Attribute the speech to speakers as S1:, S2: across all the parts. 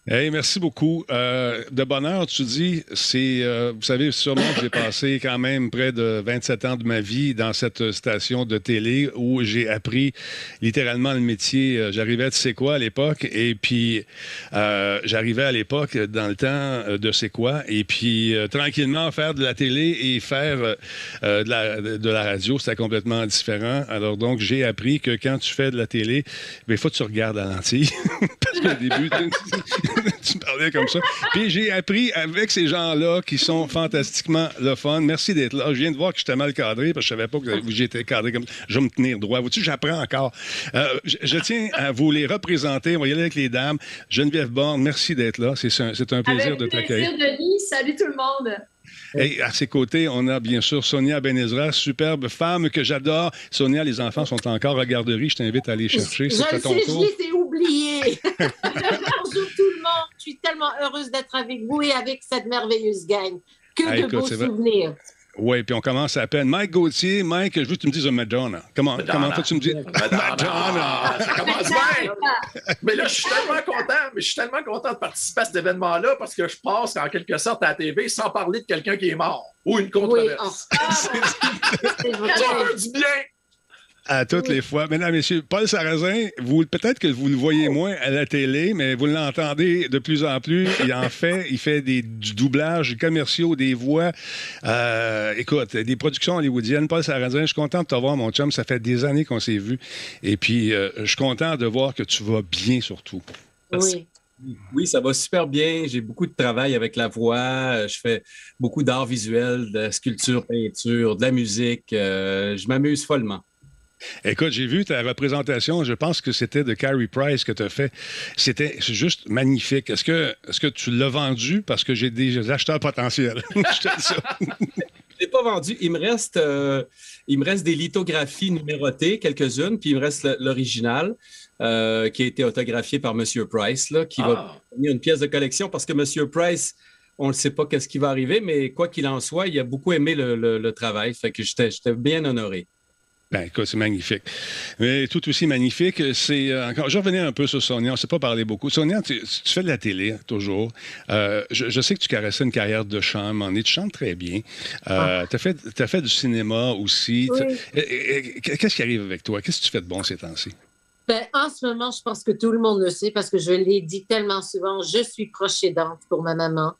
S1: Hey, merci beaucoup. De bonne heure, tu dis, vous savez, sûrement que j'ai passé quand même près de 27 ans de ma vie dans cette station de télé où j'ai appris littéralement le métier. J'arrivais à Tu sais quoi à l'époque, et puis j'arrivais à l'époque dans le temps de C'est quoi, et puis tranquillement faire de la télé et faire de la radio, c'était complètement différent. Alors donc, j'ai appris que quand tu fais de la télé, il faut que tu regardes à l'entier. Parce qu'au début, tu parlais comme ça. Puis j'ai appris avec ces gens-là qui sont fantastiquement le fun. Merci d'être là. Je viens de voir que j'étais mal cadré parce que je savais pas que j'étais cadré comme ça. Je vais me tenir droit. Vois-tu, j'apprends encore. Je tiens à vous les représenter. On va y aller avec les dames. Geneviève Borne, merci d'être là. C'est un plaisir
S2: Avec
S1: de t'accueillir.
S2: plaisir, Denis. Salut tout le monde.
S1: Et à ses côtés, on a bien sûr Sonia Benezra, superbe femme que j'adore. Sonia, les enfants sont encore à garderie. Je t'invite à aller chercher.
S3: Je
S1: C'est à
S3: le
S1: ton
S3: sais, je
S1: tour.
S3: les ai oubliés. Bonjour tout le monde. Je suis tellement heureuse d'être avec vous et avec cette merveilleuse gang.
S1: Ah,
S3: Que de
S1: écoute,
S3: beaux
S1: c'est vrai.
S3: souvenirs.
S1: Oui, puis on commence à peine. Mike Gauthier, Mike, je veux que tu me dises un Madonna. Comment toi tu me dis?
S4: Madonna, ça commence bien! Mais là, je suis tellement content, de participer à cet événement-là parce que je passe en quelque sorte à la TV sans parler de quelqu'un qui est mort ou une
S3: Oui,
S4: controverse.
S3: c'est vrai.
S4: Ça fait du bien!
S1: À toutes les fois. Mesdames, Messieurs, Paul Sarrazin, peut-être que vous le voyez moins à la télé, mais vous l'entendez de plus en plus. Il fait du doublage commerciaux, des voix. Écoute, des productions hollywoodiennes. Paul Sarrazin, je suis content de te voir, mon chum. Ça fait des années qu'on s'est vus. Et puis, je suis content de voir que tu vas bien, surtout.
S3: Oui.
S5: Oui, ça va super bien. J'ai beaucoup de travail avec la voix. Je fais beaucoup d'art visuel, de sculpture, peinture, de la musique. Je m'amuse follement.
S1: Écoute, j'ai vu ta représentation, je pense que c'était de Carrie Price que tu as fait. C'était juste magnifique. Est-ce que tu l'as vendu parce que j'ai des acheteurs potentiels? Je te dis ça.
S5: Je ne l'ai pas vendu. Il me reste des lithographies numérotées, quelques-unes, puis il me reste l'original qui a été autographié par M. Price, là, qui va devenir une pièce de collection parce que M. Price, on ne sait pas qu'est-ce qui va arriver, mais quoi qu'il en soit, il a beaucoup aimé le travail. Fait que j'étais bien honoré.
S1: Ben, écoute, c'est magnifique. Mais tout aussi magnifique, c'est encore. Je revenais un peu sur Sonia, on ne s'est pas parlé beaucoup. Sonia, tu fais de la télé, toujours. Je sais que tu caressais une carrière de chant, mais tu chantes très bien. T'as fait du cinéma aussi.
S3: Oui.
S1: Qu'est-ce qui arrive avec toi? Qu'est-ce que tu fais de bon ces temps-ci?
S3: Ben, en ce moment, je pense que tout le monde le sait parce que je l'ai dit tellement souvent, je suis proche aidante pour ma maman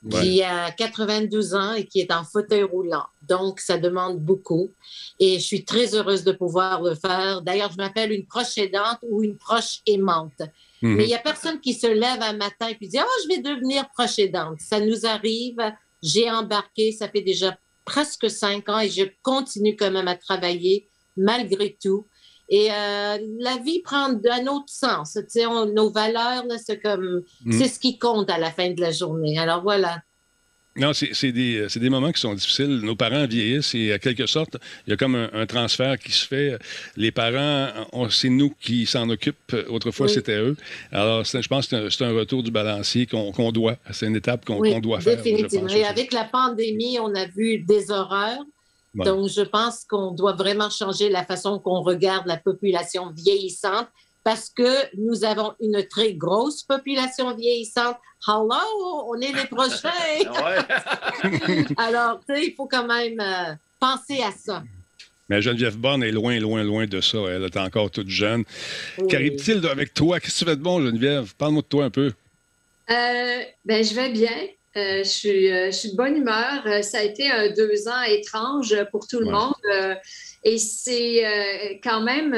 S1: Ouais.
S3: qui a 92 ans et qui est en fauteuil roulant. Donc, ça demande beaucoup. Et je suis très heureuse de pouvoir le faire. D'ailleurs, je m'appelle une proche aidante ou une proche aimante. Mais il
S1: Mhm.
S3: n'y a personne qui se lève un matin et puis dit, oh, je vais devenir proche aidante. Ça nous arrive. J'ai embarqué. Ça fait déjà presque 5 ans et je continue quand même à travailler malgré tout. Et la vie prend un autre sens. Tu sais, nos valeurs, là, c'est
S1: Mhm.
S3: ce qui compte à la fin de la journée. Alors voilà.
S1: Non, c'est des moments qui sont difficiles. Nos parents vieillissent et, en quelque sorte, il y a comme un transfert qui se fait. Les parents, c'est nous qui s'en occupent. Autrefois,
S3: Oui,
S1: c'était eux. Alors, je pense que c'est un retour du balancier qu'on doit. C'est une étape qu'on
S3: oui,
S1: doit faire, je
S3: définitivement.
S1: pense
S3: Et
S1: aussi.
S3: avec la pandémie, on a vu des horreurs.
S1: Ouais.
S3: Donc, je pense qu'on doit vraiment changer la façon qu'on regarde la population vieillissante parce que nous avons une très grosse population vieillissante. Hello, on est les prochains.
S4: Ouais.
S3: Alors, tu sais, il faut quand même penser à ça.
S1: Mais Geneviève Borne est loin, loin, loin de ça. Elle est encore toute jeune.
S3: Oui.
S1: Qu'arrive-t-il avec toi? Qu'est-ce que tu fais de bon, Geneviève? Parle-moi de toi un peu.
S2: Ben, je vais bien. Je suis de bonne humeur. Ça a été 2 ans étrange pour tout le
S1: Ouais.
S2: monde. Et c'est quand même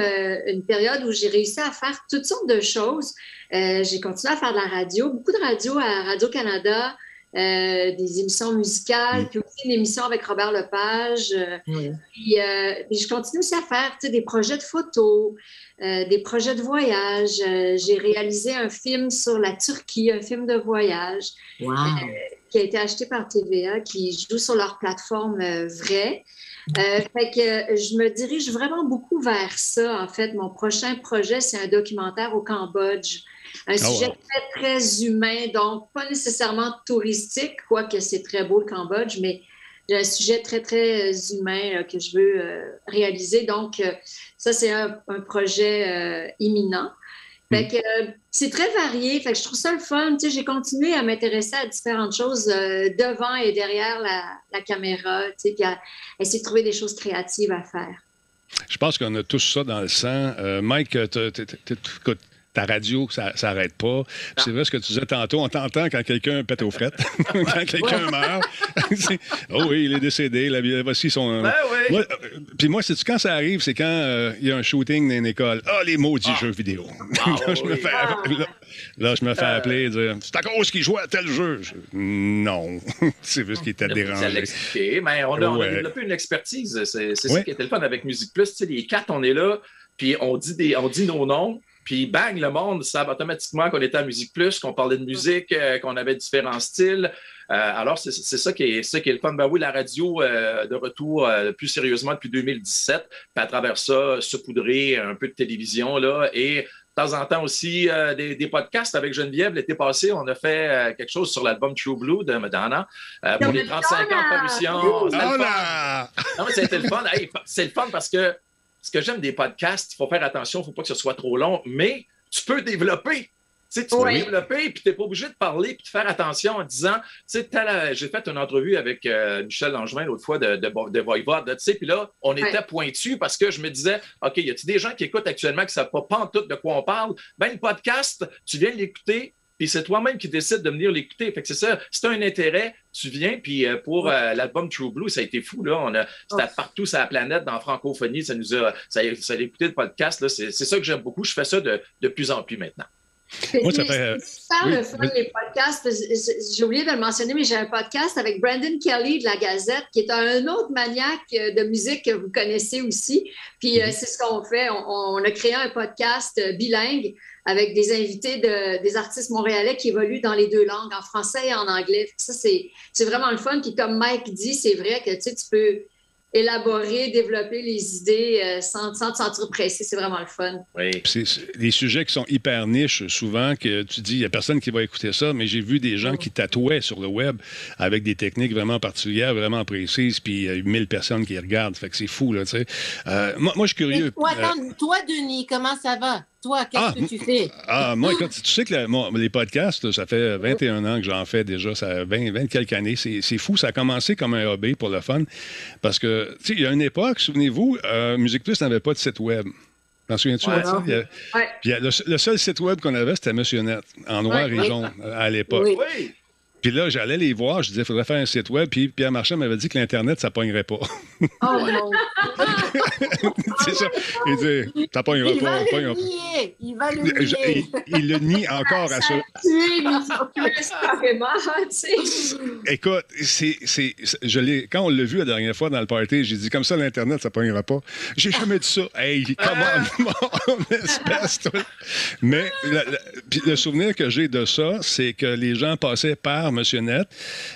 S2: une période où j'ai réussi à faire toutes sortes de choses. J'ai continué à faire de la radio, beaucoup de radio à Radio-Canada, des émissions musicales,
S1: Mm.
S2: puis aussi une émission avec Robert Lepage.
S3: Oui.
S2: Puis je continue aussi à faire tu sais, des projets de photos, des projets de voyage. J'ai réalisé un film sur la Turquie, un film de voyage
S3: Wow.
S2: qui a été acheté par TVA, qui joue sur leur plateforme vraie. Fait que je me dirige vraiment beaucoup vers ça. En fait, mon prochain projet, c'est un documentaire au Cambodge. Un
S1: Oh,
S2: sujet
S1: wow.
S2: très, très humain, donc pas nécessairement touristique, quoique c'est très beau le Cambodge, mais j'ai un sujet très, très humain que je veux réaliser. Donc, ça, c'est un projet imminent. Fait que c'est très varié. Fait que je trouve ça le fun. Tu sais, j'ai continué à m'intéresser à différentes choses devant et derrière la caméra, tu sais, puis à essayer de trouver des choses créatives à faire.
S1: Je pense qu'on a tous ça dans le sang. Mike, écoute, ta radio, ça n'arrête pas. C'est vrai ce que tu disais tantôt. On t'entend quand quelqu'un pète aux frettes, quand quelqu'un meurt. Oh oui, il est décédé. Voici son.
S4: Ben oui.
S1: Puis moi, sais-tu quand ça arrive? C'est quand il y a un shooting dans une école. Ah, les maudits jeux vidéo. Là, je me fais appeler et dire c'est à cause qu'il jouait à tel jeu. Non. C'est juste qu'il était dérangé.
S4: Ça l'expliquer. Mais on a développé une expertise. C'est ça qui était le fun avec Musique Plus. Tu sais, les quatre, on est là, puis on dit nos noms. Puis bang, le monde savent automatiquement qu'on était à Musique Plus, qu'on parlait de musique, qu'on avait différents styles. Alors, c'est ça qui est le fun. Ben oui, la radio de retour plus sérieusement depuis 2017. Puis à travers ça, saupoudrer un peu de télévision, là, et de temps en temps aussi des podcasts avec Geneviève. L'été passé, on a fait quelque chose sur l'album True Blue de Madonna pour les 35 ans de parution. Non, mais c'était le fun. Hey, c'est le fun parce que ce que j'aime des podcasts, il faut faire attention, il ne faut pas que ce soit trop long, mais tu peux développer. Tu sais, tu peux développer, puis tu n'es pas obligé de parler puis de faire attention en disant, tu sais, j'ai fait une entrevue avec Michel Langevin l'autre fois de Voivode, tu sais, puis là, on était pointu parce que je me disais, OK, y a-t-il des gens qui écoutent actuellement qui ne savent pas en tout de quoi on parle? Ben, le podcast, tu viens de l'écouter, puis c'est toi-même qui décides de venir l'écouter. Fait que c'est ça, si tu as un intérêt, tu viens, puis pour l'album True Blue, ça a été fou, là. C'était partout sur la planète, dans la francophonie, ça a écouté le podcast, là. C'est ça que j'aime beaucoup. Je fais ça de plus en plus maintenant.
S2: Moi, ça fait... C'est super le fun, les podcasts. J'ai oublié de le mentionner, mais j'ai un podcast avec Brandon Kelly de la Gazette, qui est un autre maniaque de musique que vous connaissez aussi. Puis c'est ce qu'on fait. On a créé un podcast bilingue avec des invités des artistes montréalais qui évoluent dans les deux langues, en français et en anglais. Ça, c'est vraiment le fun. Puis comme Mike dit, c'est vrai que tu peux élaborer, développer les idées sans te sentir pressé. C'est vraiment le fun.
S1: Oui. C'est des sujets qui sont hyper niches, souvent, que tu dis, il n'y a personne qui va écouter ça, mais j'ai vu des gens qui tatouaient sur le web avec des techniques vraiment particulières, vraiment précises, puis il y a 1000 personnes qui regardent. Fait que c'est fou, là, tu sais. Moi, je suis curieux.
S3: Toi, Denis, comment ça va? Toi, qu'est-ce que tu fais?
S1: Moi, écoute, tu sais que les podcasts, ça fait 21 ans que j'en fais déjà, ça 20 quelques années. C'est fou, ça a commencé comme un hobby pour le fun. Parce que, tu sais, il y a une époque, souvenez-vous, Musique Plus n'avait pas de site web. T'en souviens-tu? Puis le seul site web qu'on avait, c'était Monsieur Net, en noir et jaune, à l'époque.
S4: Oui.
S1: Puis là, j'allais les voir, je disais, il faudrait faire un site web. Puis Pierre Marchand m'avait dit que l'Internet, ça ne pognerait pas.
S3: Oh non!
S1: C'est ça. Il dit, ça ne pognera pas.
S3: Il va le nier.
S1: Il le nie encore à ça. Écoute, quand on l'a vu la dernière fois dans le party, j'ai dit, comme ça, l'Internet, ça ne pognera pas. J'ai jamais dit ça. Hey, comment mon espèce, toi. Mais le souvenir que j'ai de ça, c'est que les gens passaient par Monsieur Net.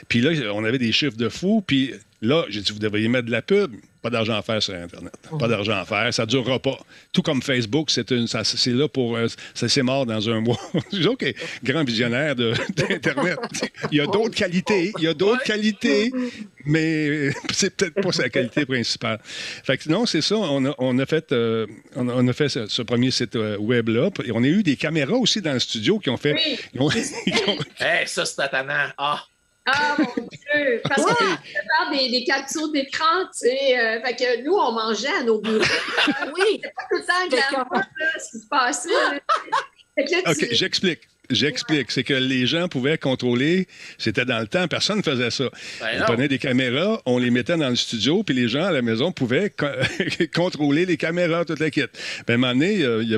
S1: Puis là, on avait des chiffres de fou. Puis là, j'ai dit, vous devriez mettre de la pub. Pas d'argent à faire sur Internet. Pas d'argent à faire. Ça ne durera pas. Tout comme Facebook, c'est là pour... c'est mort dans un mois. Je dis, OK, grand visionnaire d'Internet. Il y a d'autres qualités. Mais c'est peut-être pas sa qualité principale. Fait que non, c'est ça. On a fait ce premier site web-là. Et on a eu des caméras aussi dans le studio qui ont fait...
S2: Oui.
S4: Ça, c'est tannant.
S2: Ah, mon Dieu! Parce qu'on fait des captures d'écran, tu sais. Fait que nous, on mangeait à nos bureaux. Oui! C'était pas tout le temps glamour, ce qui se passait.
S1: OK, j'explique. C'est que les gens pouvaient contrôler. C'était dans le temps, personne ne faisait ça. On prenait des caméras, on les mettait dans le studio, puis les gens à la maison pouvaient contrôler les caméras, toute la kit. Puis à un moment donné, il y a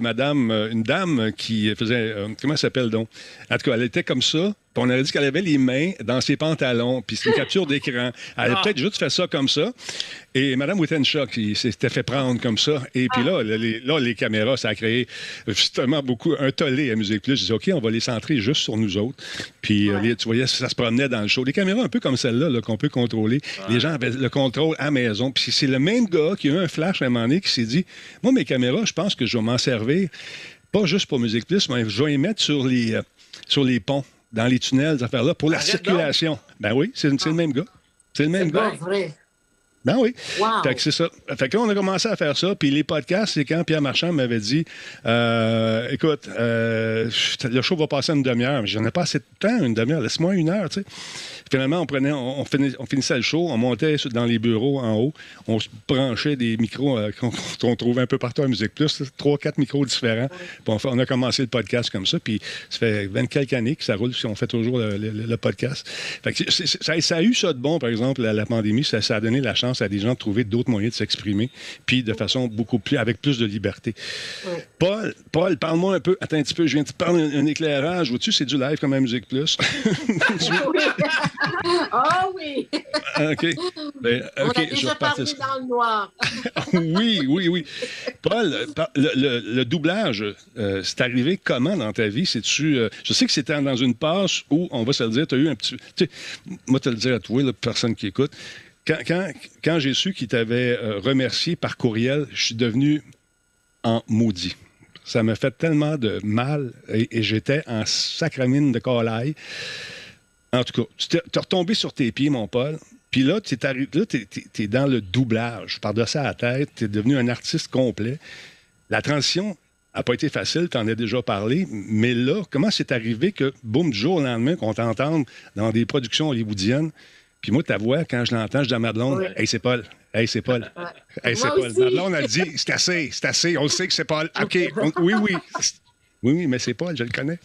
S1: une dame qui faisait... comment elle s'appelle donc? En tout cas, elle était comme ça. Puis on avait dit qu'elle avait les mains dans ses pantalons, puis c'est une capture d'écran. Elle a peut-être juste fait ça comme ça. Et Mme Wittenshaw, qui s'était fait prendre comme ça. Et puis là, les caméras, ça a créé justement un tollé à Musique Plus. Je dis, OK, on va les centrer juste sur nous autres. Puis tu voyais, ça se promenait dans le show. Des caméras un peu comme celle-là, qu'on peut contrôler. Les gens avaient le contrôle à la maison. Puis c'est le même gars qui a eu un flash à un moment donné qui s'est dit, moi, mes caméras, je pense que je vais m'en servir, pas juste pour Musique Plus, mais je vais les mettre sur les ponts, dans les tunnels, ces affaires-là, pour la circulation. Ben oui, c'est le même gars. C'est le même gars.
S3: Vrai.
S1: Ben oui.
S3: Wow.
S1: Fait que c'est ça. Fait que là, on a commencé à faire ça. Puis les podcasts, c'est quand Pierre Marchand m'avait dit écoute, le show va passer une demi-heure, mais j'en ai pas assez de temps, une demi-heure. Laisse-moi 1 heure, tu sais. Finalement, on finissait le show, on montait dans les bureaux en haut, on se branchait des micros qu'on trouvait un peu partout à Musique Plus, 3-4 micros différents. Puis on a commencé le podcast comme ça. Puis ça fait 20 quelques années que ça roule, si on fait toujours le podcast. Fait que ça a eu ça de bon, par exemple, la pandémie. Ça a donné la chance à des gens de trouver d'autres moyens de s'exprimer, puis de façon avec plus de liberté. Ouais. Paul, parle-moi un peu. Attends un petit peu, je viens de te parler un éclairage. Vois-tu, c'est du live comme à Musique Plus.
S3: Ah oui!
S1: OK. Ben,
S3: on a déjà parlé dans le noir.
S1: Oui. Paul, le doublage, c'est arrivé comment dans ta vie? Je sais que c'était dans une passe où, on va se le dire, tu as eu un petit... Moi, te le dire à toi, la personne qui écoute, quand j'ai su qu'il t'avait remercié par courriel, je suis devenu en maudit. Ça m'a fait tellement de mal et j'étais en sacramine de colaille. En tout cas, tu t'es retombé sur tes pieds, mon Paul. Puis là, tu es dans le doublage. Par-dessus la tête, tu es devenu un artiste complet. La transition n'a pas été facile, tu en as déjà parlé. Mais là, comment c'est arrivé que, boum, du jour au lendemain, qu'on t'entende dans des productions hollywoodiennes? Puis moi, ta voix, quand je l'entends, je dis à ma blonde, oui. Hey, c'est Paul. Hey, c'est Paul. Hey, c'est Paul. Ma blonde, elle dit, c'est assez. On le sait que c'est Paul. OK, oui, mais c'est Paul, je le connais.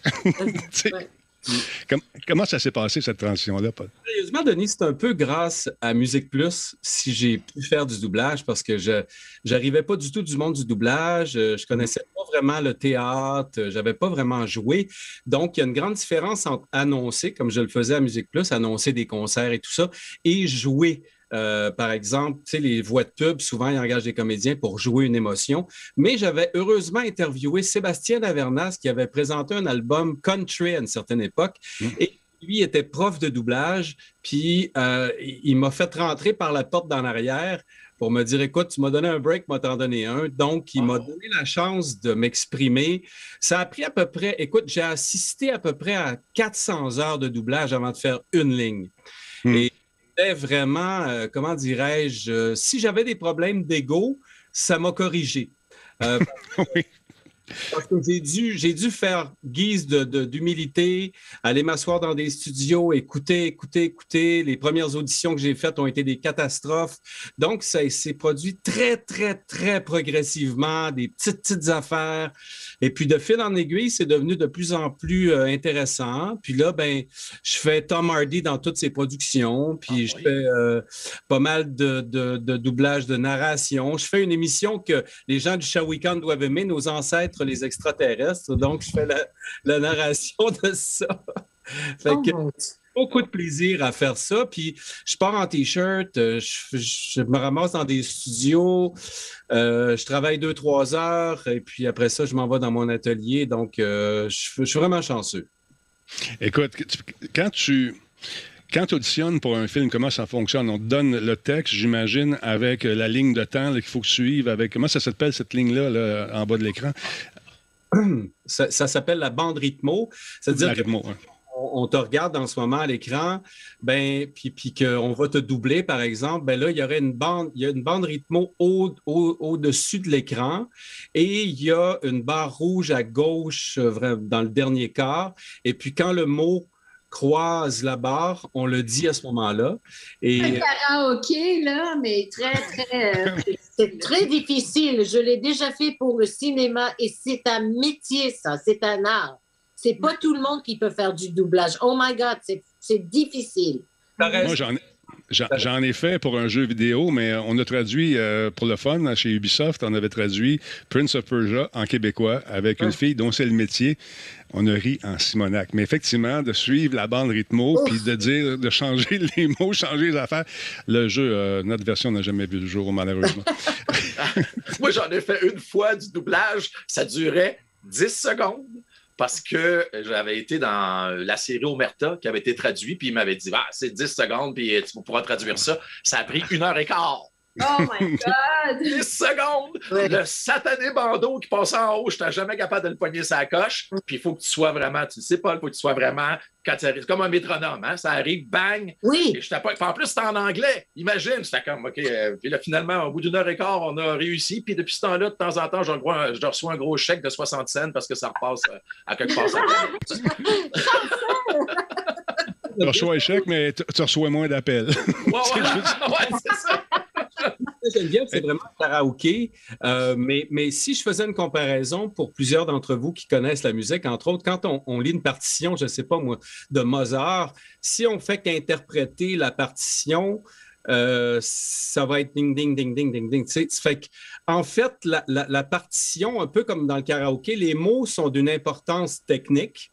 S1: Comment ça s'est passé, cette transition-là, Paul?
S5: Sérieusement, Denis, c'est un peu grâce à Musique Plus si j'ai pu faire du doublage parce que je n'arrivais pas du tout du monde du doublage. Je connaissais pas vraiment le théâtre. J'avais pas vraiment joué. Donc, il y a une grande différence entre annoncer, comme je le faisais à Musique Plus, annoncer des concerts et tout ça, et jouer. Par exemple, tu sais, les voix de pub, souvent, ils engagent des comédiens pour jouer une émotion. Mais j'avais heureusement interviewé Sébastien Lavernas qui avait présenté un album country à une certaine époque. Et lui était prof de doublage. Puis, il m'a fait rentrer par la porte d'en arrière pour me dire, écoute, tu m'as donné un break, moi t'en donné un. Donc, il m'a donné la chance de m'exprimer. Ça a pris à peu près, écoute, j'ai assisté à peu près à 400 heures de doublage avant de faire une ligne. Et vraiment, comment dirais-je, si j'avais des problèmes d'ego, ça m'a corrigé.
S1: Oui.
S5: Parce que j'ai dû faire guise d'humilité, aller m'asseoir dans des studios, écouter. Les premières auditions que j'ai faites ont été des catastrophes. Donc, ça s'est produit très, très, très progressivement, des petites affaires. Et puis, de fil en aiguille, c'est devenu de plus en plus intéressant. Puis là, ben, je fais Tom Hardy dans toutes ses productions. Puis, je fais pas mal de doublage, de narration. Je fais une émission que les gens du Shawinigan doivent aimer, nos ancêtres, les extraterrestres. Donc, je fais la narration de ça. Fait que beaucoup de plaisir à faire ça. Puis, je pars en T-shirt, je me ramasse dans des studios, je travaille 2-3 heures et puis après ça, je m'en vais dans mon atelier. Donc, je suis vraiment chanceux.
S1: Écoute, quand tu auditionnes pour un film, comment ça fonctionne? On te donne le texte, j'imagine, avec la ligne de temps qu'il faut que tu suives. Avec comment ça s'appelle cette ligne-là là, en bas de l'écran?
S5: Ça s'appelle la bande rythmo. C'est-à-dire qu'on te regarde en ce moment à l'écran, ben, puis qu'on va te doubler, par exemple, ben là, il y a une bande rythmo au-dessus de l'écran et il y a une barre rouge à gauche dans le dernier quart. Et puis quand le mot croise la barre, on le dit à ce moment-là. Et
S2: karaoké, là, mais très, très...
S3: C'est très difficile. Je l'ai déjà fait pour le cinéma et c'est un métier, ça. C'est un art. C'est pas tout le monde qui peut faire du doublage. Oh my God, c'est difficile.
S1: Moi, j'en ai fait pour un jeu vidéo, mais on a traduit pour le fun chez Ubisoft, on avait traduit Prince of Persia en québécois avec une fille dont c'est le métier. On a ri en Simonac. Mais effectivement, de suivre la bande rythmo puis de changer les mots, changer les affaires. Le jeu, notre version n'a jamais vu le jour, malheureusement.
S4: Moi, j'en ai fait une fois du doublage. Ça durait 10 secondes. Parce que j'avais été dans la série Omerta qui avait été traduite, puis il m'avait dit c'est 10 secondes, puis tu pourras traduire ça. Ça a pris 1h15.
S2: Oh my God!
S4: 10 secondes!
S3: Ouais.
S4: Le satané bandeau qui passait en haut, je n'étais jamais capable de le pogner sa coche. Puis il faut que tu sois vraiment, tu le sais, Paul, il faut que tu sois vraiment, quand ça arrive, comme un métronome, hein, ça arrive, bang!
S3: Oui.
S4: Et j'étais pas, en plus, c'était en anglais. Imagine, j'étais comme, OK. Puis là, finalement, au bout d'une heure et quart, on a réussi. Puis depuis ce temps-là, de temps en temps, je reçois un gros chèque de 60 cents parce que ça repasse à quelque part.
S1: Tu reçois un chèque, mais tu reçois moins d'appels.
S4: Ouais, c'est ça.
S5: Geneviève, c'est vraiment le karaoké. Mais si je faisais une comparaison pour plusieurs d'entre vous qui connaissent la musique, entre autres, quand on lit une partition, je ne sais pas moi, de Mozart, si on fait qu'interpréter la partition, ça va être ding, ding, ding, ding, ding, ding. En fait, la partition, un peu comme dans le karaoké, les mots sont d'une importance technique,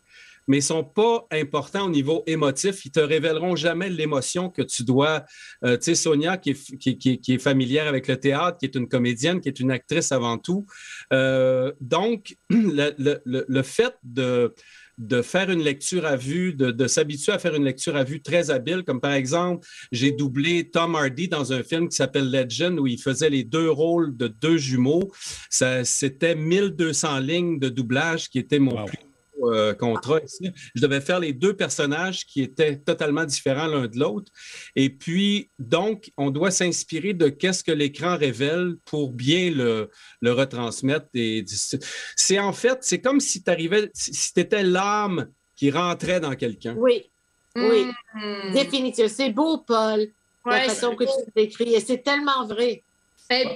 S5: mais ils ne sont pas importants au niveau émotif. Ils ne te révéleront jamais l'émotion que tu dois. Tu sais, Sonia, qui est familière avec le théâtre, qui est une comédienne, qui est une actrice avant tout. Donc, le fait de faire une lecture à vue, de s'habituer à faire une lecture à vue très habile, comme par exemple, j'ai doublé Tom Hardy dans un film qui s'appelle Legend, où il faisait les 2 rôles de 2 jumeaux. C'était 1200 lignes de doublage qui était mon plus contrat ici. Je devais faire les 2 personnages qui étaient totalement différents l'un de l'autre. Et puis, donc, on doit s'inspirer de qu'est-ce que l'écran révèle pour bien le retransmettre. C'est en fait, c'est comme si tu étais l'âme qui rentrait dans quelqu'un.
S3: Oui, oui, définitivement. C'est beau, Paul, la façon que tu l'écris. Et c'est tellement vrai.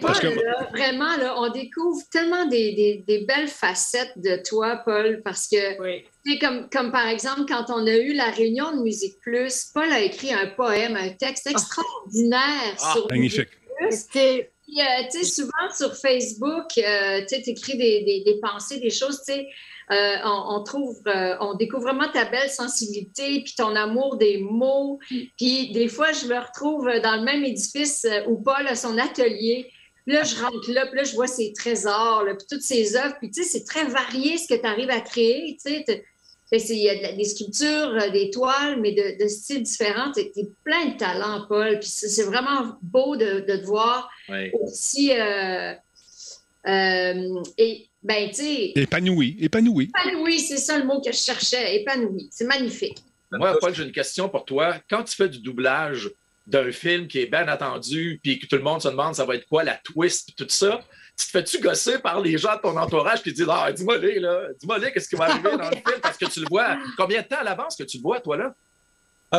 S2: Paul, là, vraiment, là, on découvre tellement des belles facettes de toi, Paul, parce que, tu sais, comme par exemple, quand on a eu la réunion de Musique Plus, Paul a écrit un poème, un texte extraordinaire sur
S1: magnifique.
S2: Musique Plus. Puis, tu sais, souvent sur Facebook, tu sais, écris des pensées, des choses, tu sais, on découvre vraiment ta belle sensibilité, puis ton amour des mots. Puis des fois, je me retrouve dans le même édifice où Paul a son atelier. Puis là, je rentre là, puis là, je vois ses trésors, là, puis toutes ses œuvres. Puis tu sais, c'est très varié ce que tu arrives à créer. Tu sais, il y a des sculptures, des toiles, mais de styles différents. Tu es plein de talent, Paul. Puis c'est vraiment beau de te voir aussi. Et ben, tu sais.
S1: Épanoui,
S2: c'est ça le mot que je cherchais. Épanoui. C'est magnifique.
S4: Moi, Paul, j'ai une question pour toi. Quand tu fais du doublage d'un film qui est bien attendu, puis que tout le monde se demande ça va être quoi la twist, puis tout ça, tu te fais-tu gosser par les gens de ton entourage qui disent « dis-moi qu'est-ce qui va arriver dans le film? » Parce que tu le vois. Combien de temps à l'avance que tu le vois, toi, là?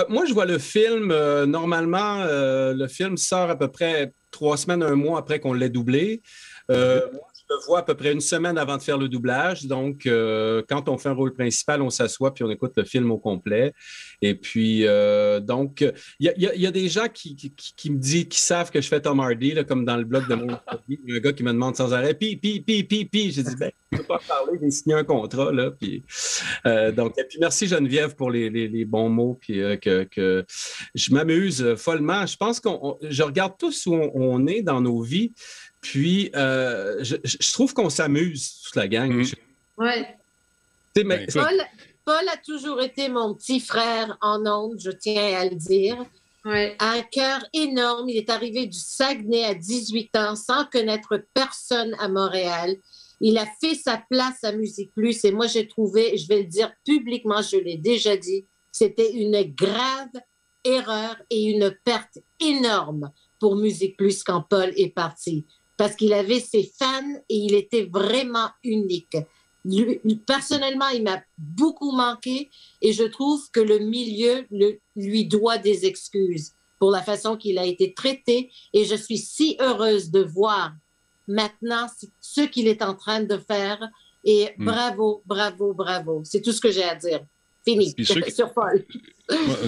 S5: Moi, je vois le film, normalement, le film sort à peu près 3 semaines, 1 mois après qu'on l'ait doublé. Moi, je le vois à peu près 1 semaine avant de faire le doublage. Donc, quand on fait un rôle principal, on s'assoit puis on écoute le film au complet. Et puis, donc, il y a des gens qui me disent, qui savent que je fais Tom Hardy, là, comme dans le blog de mon il y a un gars qui me demande sans arrêt, Puis. J'ai dit, je ne peux pas parler, j'ai signé un contrat, là. Puis, donc, et puis merci Geneviève pour les bons mots, puis que je m'amuse follement. Je pense je regarde tous où on est dans nos vies. Puis, je trouve qu'on s'amuse, toute la gang.
S2: Oui.
S3: Paul a toujours été mon petit frère en ondes, je tiens à le dire.
S2: Ouais.
S3: Un cœur énorme. Il est arrivé du Saguenay à 18 ans sans connaître personne à Montréal. Il a fait sa place à Musique Plus et moi, j'ai trouvé, je vais le dire publiquement, je l'ai déjà dit, c'était une grave erreur et une perte énorme pour Musique Plus quand Paul est parti. Parce qu'il avait ses fans et il était vraiment unique. Personnellement, il m'a beaucoup manqué et je trouve que le milieu lui doit des excuses pour la façon qu'il a été traité et je suis si heureuse de voir maintenant ce qu'il est en train de faire et bravo. C'est tout ce que j'ai à dire. Fini. Sur Paul.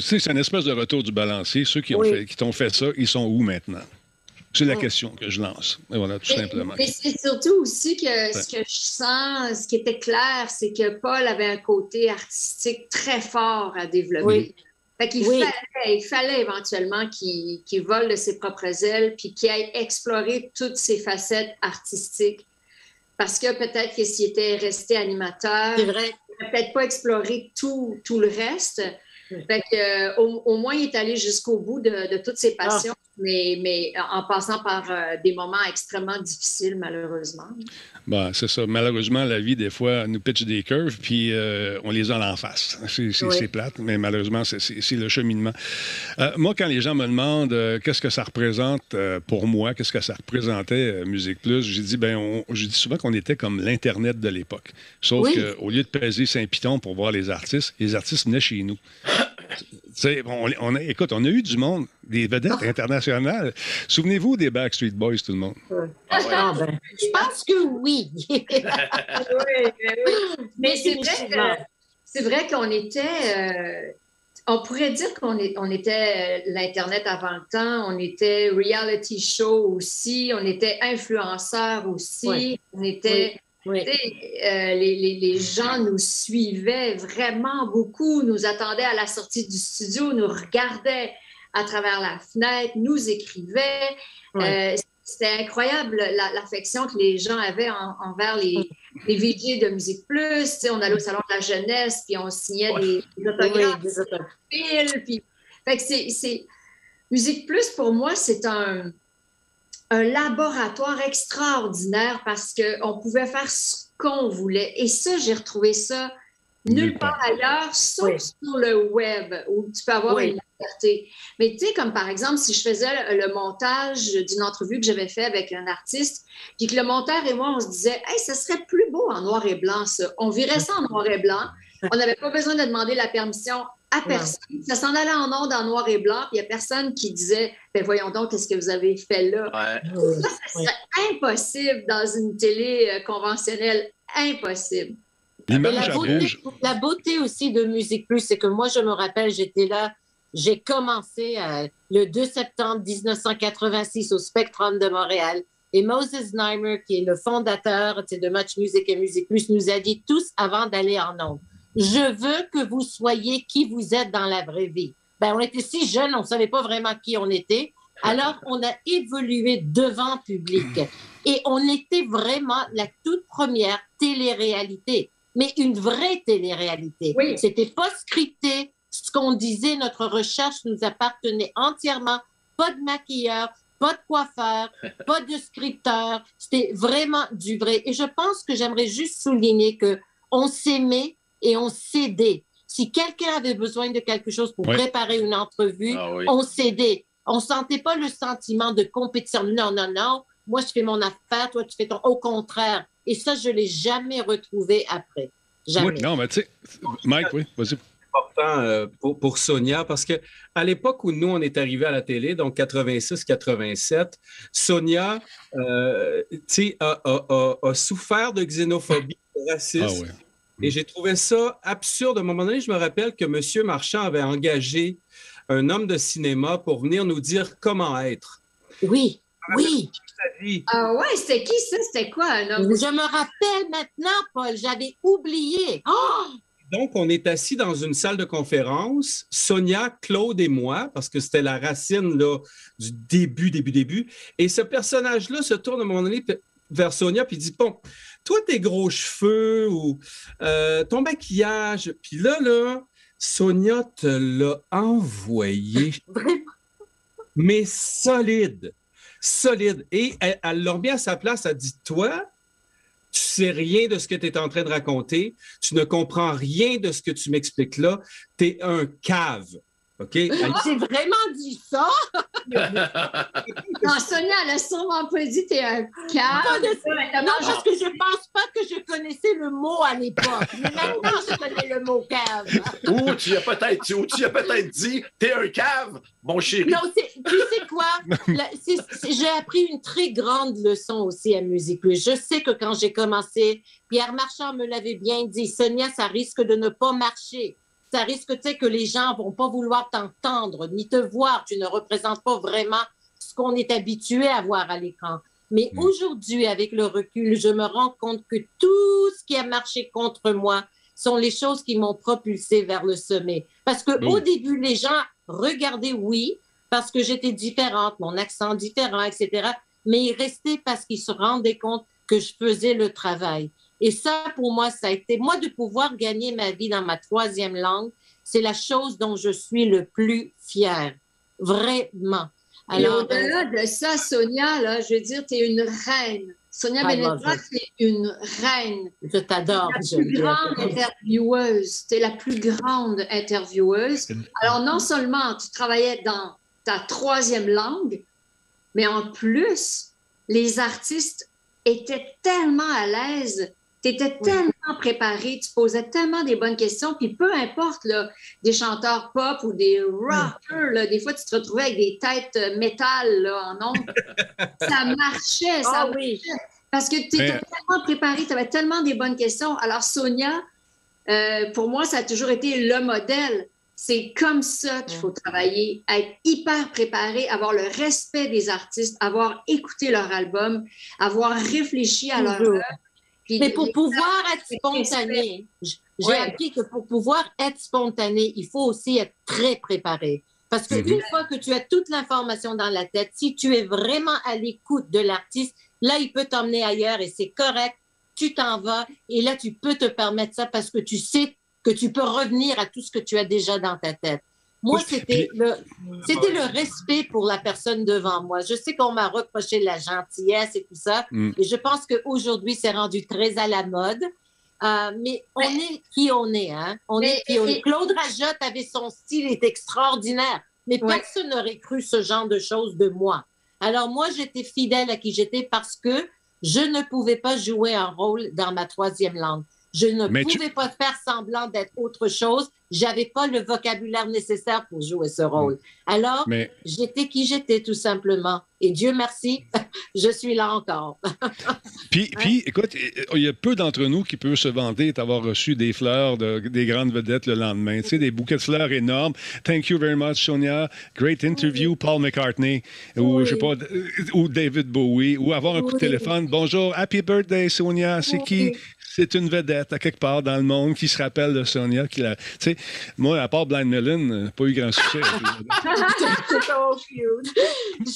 S1: C'est une espèce de retour du balancier. Ceux qui t'ont fait ça, ils sont où maintenant? C'est la question que je lance. Et voilà, tout simplement.
S2: Mais c'est surtout aussi que ce que je sens, ce qui était clair, c'est que Paul avait un côté artistique très fort à développer. Fait qu'il fallait éventuellement qu'il vole de ses propres ailes puis qu'il aille explorer toutes ses facettes artistiques. Parce que peut-être que s'il était resté animateur, il n'aurait peut-être pas exploré tout le reste. Fait que, au moins, il est allé jusqu'au bout de toutes ses passions. mais en passant par des moments extrêmement difficiles, malheureusement.
S1: Ben, c'est ça. Malheureusement, la vie, des fois, nous pitch des curves, puis on les a en face. C'est plate, mais malheureusement, c'est le cheminement. Moi, quand les gens me demandent qu'est-ce que ça représente pour moi, qu'est-ce que ça représentait Musique Plus, j'ai dit, je dis souvent qu'on était comme l'Internet de l'époque. Sauf qu'au lieu de peser Saint-Piton pour voir les artistes venaient chez nous. Écoute, on a eu du monde, des vedettes internationales. Souvenez-vous des Backstreet Boys, tout le monde?
S3: Je pense que oui.
S2: oui. Mais c'est vrai qu'on était... on pourrait dire qu'on était l'Internet avant le temps, on était reality show aussi, on était influenceurs aussi, on était... Les gens nous suivaient vraiment beaucoup, nous attendaient à la sortie du studio, nous regardaient à travers la fenêtre, nous écrivaient. C'était incroyable l'affection que les gens avaient envers les VJ de Musique Plus. On allait au Salon de la jeunesse, puis on signait des autographes. Fait que Musique Plus, pour moi, c'est un laboratoire extraordinaire parce qu'on pouvait faire ce qu'on voulait. Et ça, j'ai retrouvé ça nulle part ailleurs, sauf sur le web, où tu peux avoir une liberté. Mais tu sais, comme par exemple, si je faisais le montage d'une entrevue que j'avais fait avec un artiste, puis que le monteur et moi, on se disait « Hey, ça serait plus beau en noir et blanc, ça. » On virait ça en noir et blanc. On n'avait pas besoin de demander la permission à personne. Ça s'en allait en ondes en noir et blanc, puis il n'y a personne qui disait « Ben voyons donc, qu'est-ce que vous avez fait là? » Ça serait impossible dans une télé conventionnelle. Impossible.
S3: La beauté aussi de Musique Plus, c'est que moi, je me rappelle, j'étais là, j'ai commencé le 2 septembre 1986 au Spectrum de Montréal. Et Moses Znaimer, qui est le fondateur de Much Music et Musique Plus, nous a dit tous avant d'aller en ondes, je veux que vous soyez qui vous êtes dans la vraie vie. On était si jeunes, on ne savait pas vraiment qui on était. Alors, on a évolué devant le public. Et on était vraiment la toute première télé-réalité, mais une vraie télé-réalité. C'était pas scripté. Ce qu'on disait, notre recherche nous appartenait entièrement. Pas de maquilleur, pas de coiffeur, pas de scripteur. C'était vraiment du vrai. Et je pense que j'aimerais juste souligner qu'on s'aimait et on s'aidait. Si quelqu'un avait besoin de quelque chose pour préparer une entrevue, on s'aidait. On ne sentait pas le sentiment de compétition. Non, non, non. Moi, je fais mon affaire, toi, tu fais ton... Au contraire. Et ça, je ne l'ai jamais retrouvé après. Jamais.
S1: Non, mais tu sais, Mike, vas-y.
S5: Important pour Sonia parce qu'à l'époque où nous, on est arrivés à la télé, donc 86-87, Sonia a souffert de xénophobie, de racisme. Et j'ai trouvé ça absurde. À un moment donné, je me rappelle que M. Marchand avait engagé un homme de cinéma pour venir nous dire comment être.
S3: Oui.
S2: Ah ouais, c'était qui ça? C'était quoi un homme?
S3: Je me rappelle maintenant, Paul. J'avais oublié. Oh!
S5: Donc, on est assis dans une salle de conférence, Sonia, Claude et moi, parce que c'était la racine là, du début. Et ce personnage-là se tourne à un moment donné vers Sonia puis dit, bon, toi, tes gros cheveux ou ton maquillage. Puis là, Sonia te l'a envoyé. Mais solide. Et elle l'a remis à sa place, elle dit, toi, tu sais rien de ce que tu es en train de raconter, tu ne comprends rien de ce que tu m'expliques là, tu es un cave. OK?
S3: J'ai vraiment dit ça?
S2: Non, Sonia, elle a sûrement pas dit t'es un cave.
S3: Non, parce que je pense pas que je connaissais le mot à l'époque. Mais maintenant, je connais le mot cave.
S4: Ou tu as peut-être dit t'es un cave, mon chéri.
S3: Non, tu sais quoi? J'ai appris une très grande leçon aussi à Musique Plus. Je sais que quand j'ai commencé, Pierre Marchand me l'avait bien dit, Sonia, ça risque de ne pas marcher. Ça risque, tu sais, que les gens ne vont pas vouloir t'entendre ni te voir. Tu ne représentes pas vraiment ce qu'on est habitué à voir à l'écran. Mais aujourd'hui, avec le recul, je me rends compte que tout ce qui a marché contre moi sont les choses qui m'ont propulsée vers le sommet. Parce qu'au début, les gens regardaient, oui, parce que j'étais différente, mon accent différent, etc. Mais ils restaient parce qu'ils se rendaient compte que je faisais le travail. Et ça, pour moi, ça a été... Moi, de pouvoir gagner ma vie dans ma troisième langue, c'est la chose dont je suis le plus fière. Vraiment. Alors,
S2: et au-delà de ça, Sonia, là, je veux dire, tu es une reine. Sonia Bennetra, c'est une reine.
S3: Je t'adore.
S2: Tu es la plus grande intervieweuse. Tu es la plus grande intervieweuse. Alors, non seulement tu travaillais dans ta troisième langue, mais en plus, les artistes étaient tellement à l'aise, tu étais tellement préparé, tu posais tellement des bonnes questions, puis peu importe, là, des chanteurs pop ou des rockers, là, des fois, tu te retrouvais avec des têtes métal là, en ondes. Ça marchait, ça marchait. Parce que tu étais tellement préparé, tu avais tellement des bonnes questions. Alors, Sonia, pour moi, ça a toujours été le modèle. C'est comme ça qu'il faut travailler, être hyper préparé, avoir le respect des artistes, avoir écouté leur album, avoir réfléchi à leur œuvre.
S3: Mais pour pouvoir être spontané, j'ai appris que pour pouvoir être spontané, il faut aussi être très préparé. Parce qu'une fois que tu as toute l'information dans la tête, si tu es vraiment à l'écoute de l'artiste, là, il peut t'emmener ailleurs et c'est correct. Tu t'en vas et là, tu peux te permettre ça parce que tu sais que tu peux revenir à tout ce que tu as déjà dans ta tête. Moi, c'était le respect pour la personne devant moi. Je sais qu'on m'a reproché la gentillesse et tout ça, et je pense qu'aujourd'hui, c'est rendu très à la mode. Mais on est qui on est, hein? On est qui on est. Claude Rajotte avait son style, il est extraordinaire, mais personne n'aurait cru ce genre de choses de moi. Alors moi, j'étais fidèle à qui j'étais parce que je ne pouvais pas jouer un rôle dans ma troisième langue. Je ne pouvais pas faire semblant d'être autre chose. J'avais pas le vocabulaire nécessaire pour jouer ce rôle. Alors, j'étais qui j'étais, tout simplement. Et Dieu merci, je suis là encore.
S1: Puis, écoute, il y a peu d'entre nous qui peuvent se vanter d'avoir reçu des fleurs des grandes vedettes le lendemain. Tu sais, des bouquets de fleurs énormes. Thank you very much, Sonia. Great interview, Paul McCartney. Ou, je sais pas, ou David Bowie. Ou avoir un coup de téléphone. Bonjour, happy birthday, Sonia. C'est qui? C'est une vedette à quelque part dans le monde qui se rappelle de Sonia. Tu sais, moi, à part Blind Melon, pas eu grand succès.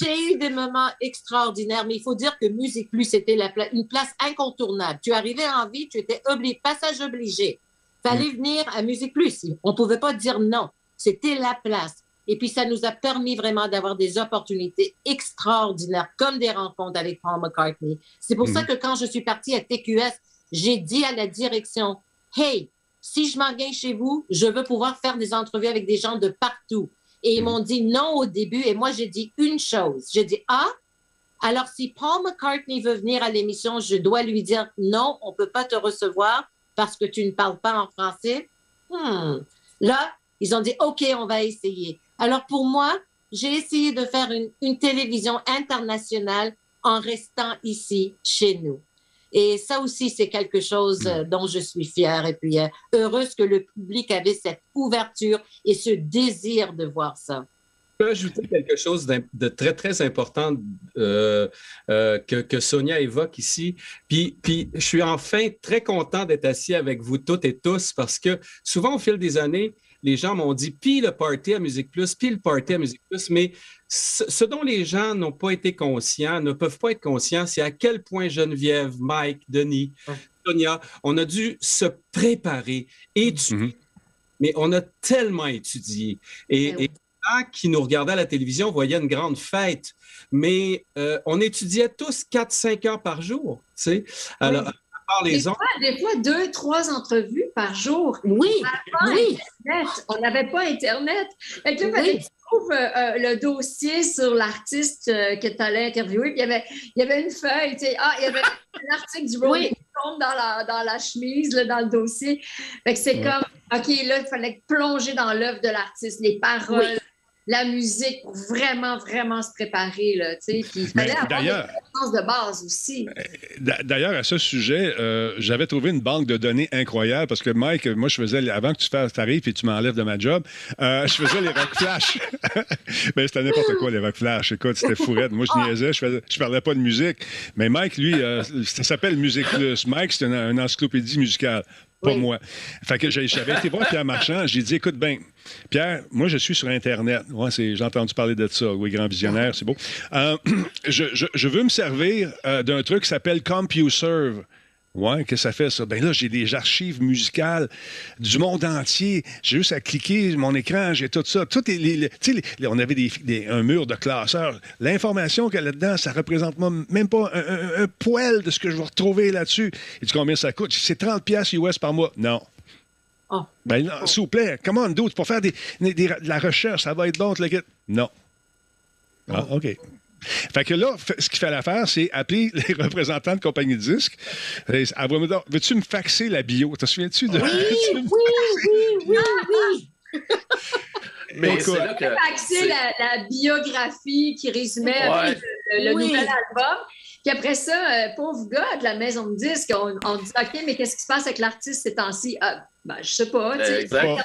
S3: J'ai eu des moments extraordinaires, mais il faut dire que Musique Plus, c'était une place incontournable. Tu arrivais en vie, tu étais passage obligé. Il fallait venir à Musique Plus. On ne pouvait pas dire non. C'était la place. Et puis, ça nous a permis vraiment d'avoir des opportunités extraordinaires, comme des rencontres avec Paul McCartney. C'est pour ça que quand je suis partie à TQS, j'ai dit à la direction, « Hey, si je m'en viens chez vous, je veux pouvoir faire des entrevues avec des gens de partout. » Et ils m'ont dit non au début. Et moi, j'ai dit une chose. J'ai dit, alors si Paul McCartney veut venir à l'émission, je dois lui dire non, on ne peut pas te recevoir parce que tu ne parles pas en français. Là, ils ont dit, OK, on va essayer. Alors pour moi, j'ai essayé de faire une télévision internationale en restant ici, chez nous. Et ça aussi, c'est quelque chose dont je suis fière et puis heureuse que le public avait cette ouverture et ce désir de voir ça.
S5: Je peux ajouter quelque chose de très, très important que Sonia évoque ici. Puis je suis enfin très content d'être assis avec vous toutes et tous parce que souvent, au fil des années, les gens m'ont dit « puis le party à Musique Plus, puis le party à Musique Plus », mais ce dont les gens n'ont pas été conscients, ne peuvent pas être conscients, c'est à quel point Geneviève, Mike, Denis, Sonia, on a dû se préparer, étudier, mais on a tellement étudié. Et les gens qui nous regardaient à la télévision voyaient une grande fête, mais on étudiait tous 4-5 heures par jour, tu sais. Alors,
S2: des fois, 2-3 entrevues par jour.
S3: Oui,
S2: On n'avait pas Internet. Fait que là, fallait que tu trouves le dossier sur l'artiste que tu allais interviewer. Puis il y avait une feuille. Tu sais, il y avait l'article du Rolling Stone dans la chemise, là, dans le dossier. Fait que c'est comme, OK, là, il fallait plonger dans l'œuvre de l'artiste, les paroles, la musique pour vraiment, vraiment se préparer. Là, puis il fallait avoir des connaissances de base aussi.
S1: D'ailleurs, à ce sujet, j'avais trouvé une banque de données incroyable parce que, Mike, moi, je faisais, avant que tu t'arrives et tu m'enlèves de ma job, je faisais les rock flash. Mais c'était n'importe quoi, les rock flash. Écoute, c'était fourette. Moi, je niaisais, je parlais pas de musique. Mais Mike, lui, ça s'appelle Musique Plus. Mike, c'est une encyclopédie musicale. Pas moi. Fait que j'avais été voir Pierre Marchand. J'ai dit, écoute bien, Pierre, moi, je suis sur Internet. Ouais, j'ai entendu parler de ça. Oui, grand visionnaire, c'est beau. Je veux me servir d'un truc qui s'appelle CompuServe. Ouais, qu'est-ce que ça fait, ça? Ben là, j'ai des archives musicales du monde entier. J'ai juste à cliquer mon écran, j'ai tout ça. Tout on avait un mur de classeurs. L'information qu'il y a là-dedans, ça représente même pas un poil de ce que je vais retrouver là-dessus. Et tu combien ça coûte? C'est 30$ US par mois. Non.
S3: Oh.
S1: Ben là, s'il vous plaît, come on, dude, pour faire de la recherche, ça va être bon, non. Ah, OK. Fait que là, ce qu'il fallait faire, c'est appeler les représentants de compagnie de disques. Veux-tu me faxer la bio? Te souviens-tu de...
S3: Oui.
S4: Mais c'est là que...
S2: faxer la biographie qui résumait le nouvel album. Puis après ça, pauvre gars de la maison de disques, on dit OK, mais qu'est-ce qui se passe avec l'artiste ces temps-ci? Je sais pas.
S4: Exactement.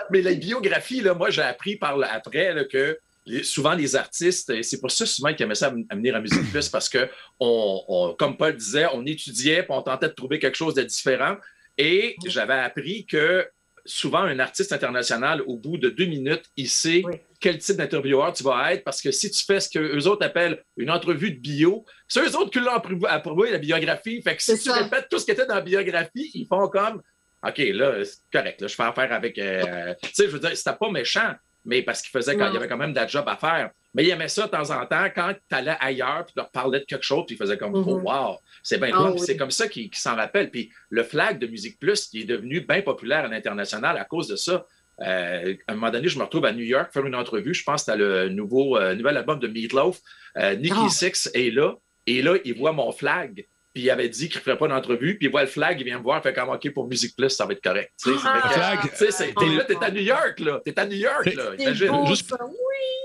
S4: mais la biographie, là, moi, j'ai appris après là, que souvent les artistes, et c'est pour ça souvent qu'ils aimaient ça à venir à Musique Plus, parce que, comme Paul disait, on étudiait, puis on tentait de trouver quelque chose de différent. Et j'avais appris que souvent, un artiste international, au bout de 2 minutes, il sait quel type d'intervieweur tu vas être, parce que si tu fais ce qu'eux autres appellent une entrevue de bio, c'est eux autres qui l'ont approuvé, la biographie. Fait que si tu répètes tout ce qui était dans la biographie, ils font comme OK, là, c'est correct, là, je fais affaire avec. Tu sais, je veux dire, c'était pas méchant, mais parce qu'il faisait il y avait quand même de la job à faire. Mais il aimait ça de temps en temps quand tu allais ailleurs, puis tu leur parlais de quelque chose, puis il faisait comme oh, wow, c'est bien cool. C'est comme ça qu'il s'en rappelle. Puis le flag de Musique Plus, qui est devenu bien populaire à l'international à cause de ça. À un moment donné, je me retrouve à New York faire une entrevue. Je pense que c'était le nouvel album de Meat Loaf. Nicky Six est là, et là, il voit mon flag. Puis il avait dit qu'il ne ferait pas d'entrevue, puis il voit le flag, il vient me voir, il fait comme OK, pour Musique Plus, ça va être correct. Le flag. T'es à New York, là. T'es à New York, là. Imagine.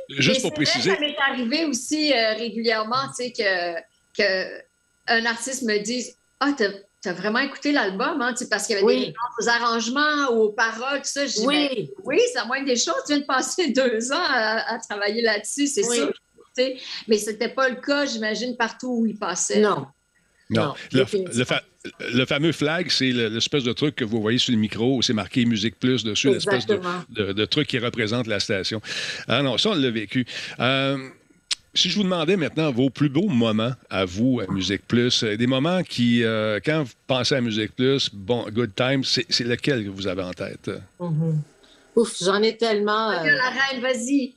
S1: Juste pour préciser.
S2: Ça m'est arrivé aussi régulièrement, tu sais, qu'un artiste me dise t'as vraiment écouté l'album, hein, parce qu'il y avait des références aux arrangements, aux paroles, tout ça. Je dis, oui, c'est la moindre des choses. Tu viens de passer 2 ans à travailler là-dessus, c'est sûr. Mais ce n'était pas le cas, j'imagine, partout où il passait.
S1: Non. Le fameux flag, c'est l'espèce de truc que vous voyez sur le micro où c'est marqué Musique Plus dessus, l'espèce de truc qui représente la station. Ah non, ça, on l'a vécu. Si je vous demandais maintenant vos plus beaux moments à vous, à Musique Plus, des moments qui, quand vous pensez à Musique Plus, good time, c'est lequel que vous avez en tête?
S3: Ouf, j'en ai tellement.
S2: La reine, vas-y.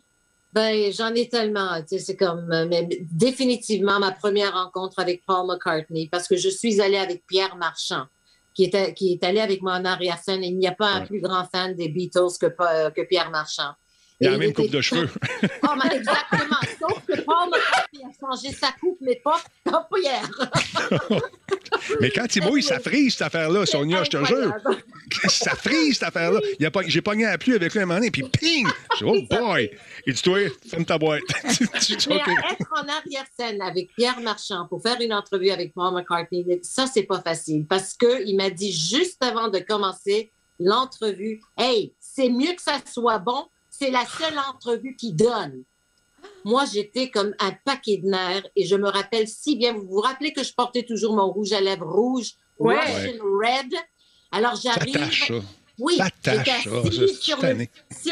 S3: Ben, j'en ai tellement. C'est comme, mais définitivement ma première rencontre avec Paul McCartney, parce que je suis allée avec Pierre Marchand, qui est allé avec moi en arrière-scène. Il n'y a pas un plus grand fan des Beatles que Pierre Marchand.
S1: Il a la même coupe de cheveux.
S3: Exactement. Sauf que Paul McCartney a changé sa coupe, mais pas Pierre.
S1: Mais quand il mouille, ça frise cette affaire-là, Sonia, je te jure. Ça frise cette affaire-là. J'ai pogné à la pluie avec lui à un moment donné, puis ping! Je dis, oh boy! Il dit, toi, ferme ta boîte.
S3: Mais être en arrière-scène avec Pierre Marchand pour faire une entrevue avec Paul McCartney, ça, c'est pas facile. Parce qu'il m'a dit juste avant de commencer l'entrevue, hey, c'est mieux que ça soit bon. C'est la seule entrevue qui donne. Moi, j'étais comme un paquet de nerfs et je me rappelle si bien. Vous vous rappelez que je portais toujours mon rouge à lèvres rouge, Russian Red. Alors, j'arrive. J'étais assise sur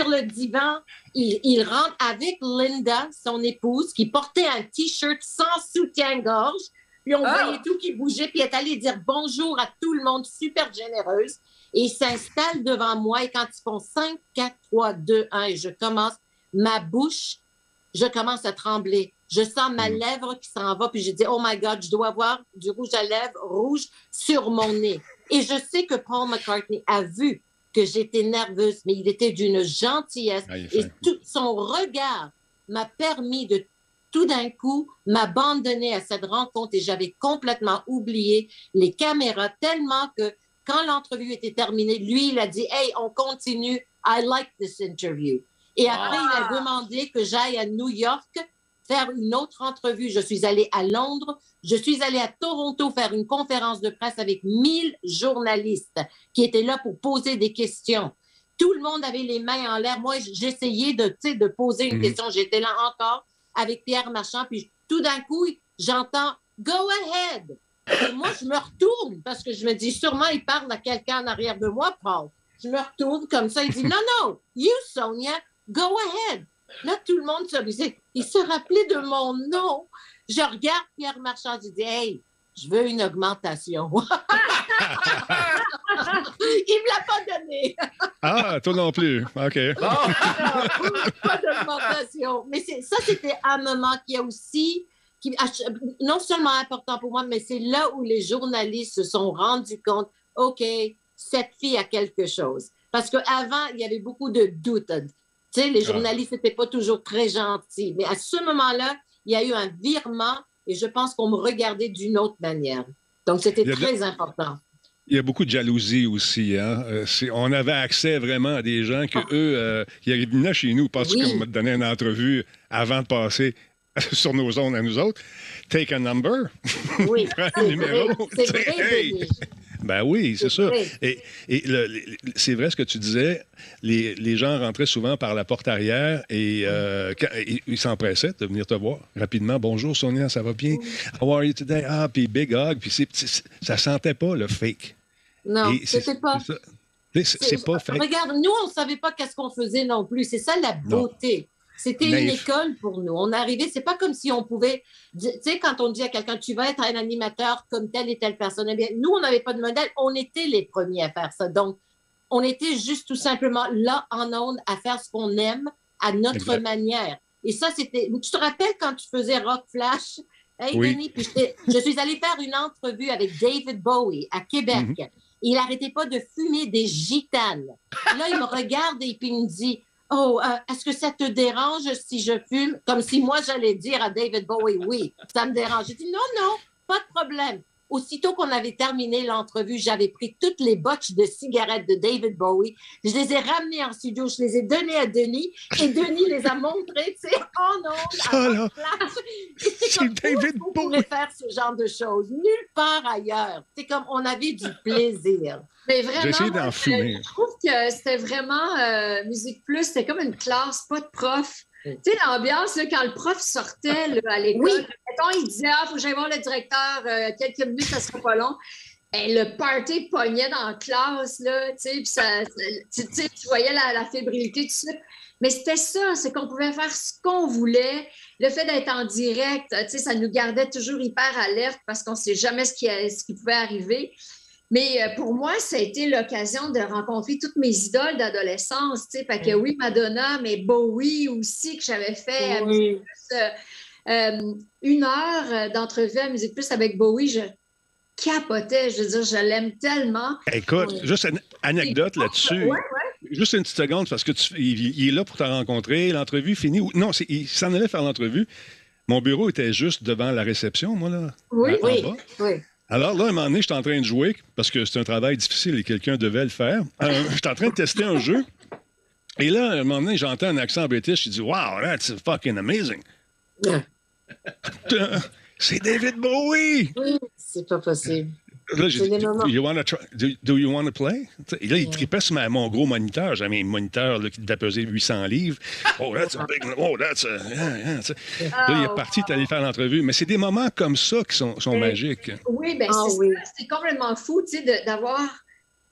S3: le divan. Il rentre avec Linda, son épouse, qui portait un T-shirt sans soutien-gorge. Puis on voyait tout qui bougeait. Puis elle est allée dire bonjour à tout le monde, super généreuse. Et il s'installe devant moi et quand ils font 5, 4, 3, 2, 1 et je commence, je commence à trembler. Je sens ma lèvre qui s'en va puis je dis, oh my God, je dois avoir du rouge à lèvres rouge sur mon nez. Et je sais que Paul McCartney a vu que j'étais nerveuse, mais il était d'une gentillesse. Et tout son regard m'a permis de tout d'un coup m'abandonner à cette rencontre et j'avais complètement oublié les caméras tellement que quand l'entrevue était terminée, lui, il a dit « Hey, on continue. I like this interview. » Et après, il a demandé que j'aille à New York faire une autre entrevue. Je suis allée à Londres. Je suis allée à Toronto faire une conférence de presse avec 1000 journalistes qui étaient là pour poser des questions. Tout le monde avait les mains en l'air. Moi, j'essayais de poser une question. J'étais là encore avec Pierre Marchand. Puis tout d'un coup, j'entends « Go ahead ». Et moi, je me retourne parce que je me dis, sûrement, il parle à quelqu'un en arrière de moi, Paul. Je me retourne comme ça. Il dit, non, you, Sonia, go ahead. Là, tout le monde il se rappelait de mon nom. Je regarde Pierre Marchand. Je dis, hey, je veux une augmentation. Il me l'a pas donné.
S1: Ah, toi non plus. OK.
S3: Non, pas d'augmentation. Mais ça, c'était un moment qui a aussi, non seulement important pour moi, mais c'est là où les journalistes se sont rendus compte, OK, cette fille a quelque chose. Parce qu'avant, il y avait beaucoup de doutes. Tu sais, les journalistes n'étaient pas toujours très gentils. Mais à ce moment-là, il y a eu un virement et je pense qu'on me regardait d'une autre manière. Donc, c'était très important.
S1: Il y a beaucoup de jalousie aussi. Hein? On avait accès vraiment à des gens que eux, ils venaient chez nous parce qu'on me donnait une entrevue avant de passer sur nos ondes à nous autres. Take a number.
S3: Oui,
S1: un numéro.
S3: C'est vrai, Denis.
S1: Ben oui, c'est ça. Et c'est vrai ce que tu disais, les gens rentraient souvent par la porte arrière et ils s'empressaient de venir te voir rapidement. Bonjour Sonia, ça va bien? How are you today? Ah, puis big hug. Puis ça sentait pas le fake.
S3: Non, c'était pas.
S1: C'est pas fake.
S3: Regarde, nous, on ne savait pas qu'est-ce qu'on faisait non plus. C'est ça la beauté. Non. C'était une école pour nous. On arrivait, c'est pas comme si on pouvait, tu sais, quand on dit à quelqu'un, tu vas être un animateur comme telle et telle personne. Eh bien, nous, on n'avait pas de modèle. On était les premiers à faire ça. Donc, on était juste tout simplement là en ondes à faire ce qu'on aime à notre manière. Et ça, c'était. Tu te rappelles quand tu faisais Rock Flash? Hey, oui. Denis, puis je suis allée faire une entrevue avec David Bowie à Québec. Il n'arrêtait pas de fumer des gitanes. Là, il me regarde et puis il me dit, oh, est-ce que ça te dérange si je fume? Comme si moi, j'allais dire à David Bowie, oui, ça me dérange. J'ai dit, non, pas de problème. Aussitôt qu'on avait terminé l'entrevue, j'avais pris toutes les bottes de cigarettes de David Bowie. Je les ai ramenées en studio, je les ai données à Denis et Denis les a montrées, tu sais, en ondes, c'est comme David Bowie. On pourrait faire ce genre de choses. Nulle part ailleurs. C'est comme on avait du plaisir.
S2: Mais vraiment,
S1: j'ai essayé d'en fumer.
S2: Je trouve que c'était vraiment Musique Plus, c'était comme une classe, pas de prof. Tu sais, l'ambiance, là, quand le prof sortait là, à l'école, mettons, il disait, faut que j'aille voir le directeur, quelques minutes, ça sera pas long. Et le party pognait dans la classe, là, tu sais, tu voyais la fébrilité, tout ça. Mais c'était ça, c'est qu'on pouvait faire ce qu'on voulait. Le fait d'être en direct, tu sais, ça nous gardait toujours hyper alerte parce qu'on ne sait jamais ce qui pouvait arriver. Mais pour moi, ça a été l'occasion de rencontrer toutes mes idoles d'adolescence. Tu sais, fait que oui, Madonna, mais Bowie aussi, que j'avais fait à Musique Plus. 1 heure d'entrevue à Musique Plus avec Bowie, je capotais. Je veux dire, je l'aime tellement.
S1: Écoute, juste une anecdote là-dessus. Juste une petite seconde, parce que il est là pour te rencontrer. L'entrevue finie. Non, il s'en allait faire l'entrevue. Mon bureau était juste devant la réception, moi, là.
S3: Oui.
S1: Alors là, à un moment donné, j'étais en train de jouer, parce que c'est un travail difficile et quelqu'un devait le faire. J'étais en train de tester un jeu. Et là, à un moment donné, j'entends un accent british. Je dis, wow, that's fucking amazing. C'est David Bowie!
S3: Oui, c'est pas possible.
S1: Là, j'ai dit, do you want to play? Et là, il tripait sur mon gros moniteur. J'avais un moniteur là, qui devait peser 800 livres. Oh, that's a big... Oh, that's a... Là, il est parti, tu allé faire l'entrevue. Mais c'est des moments comme ça qui sont magiques.
S2: Oui, bien, c'est complètement fou, tu sais, d'avoir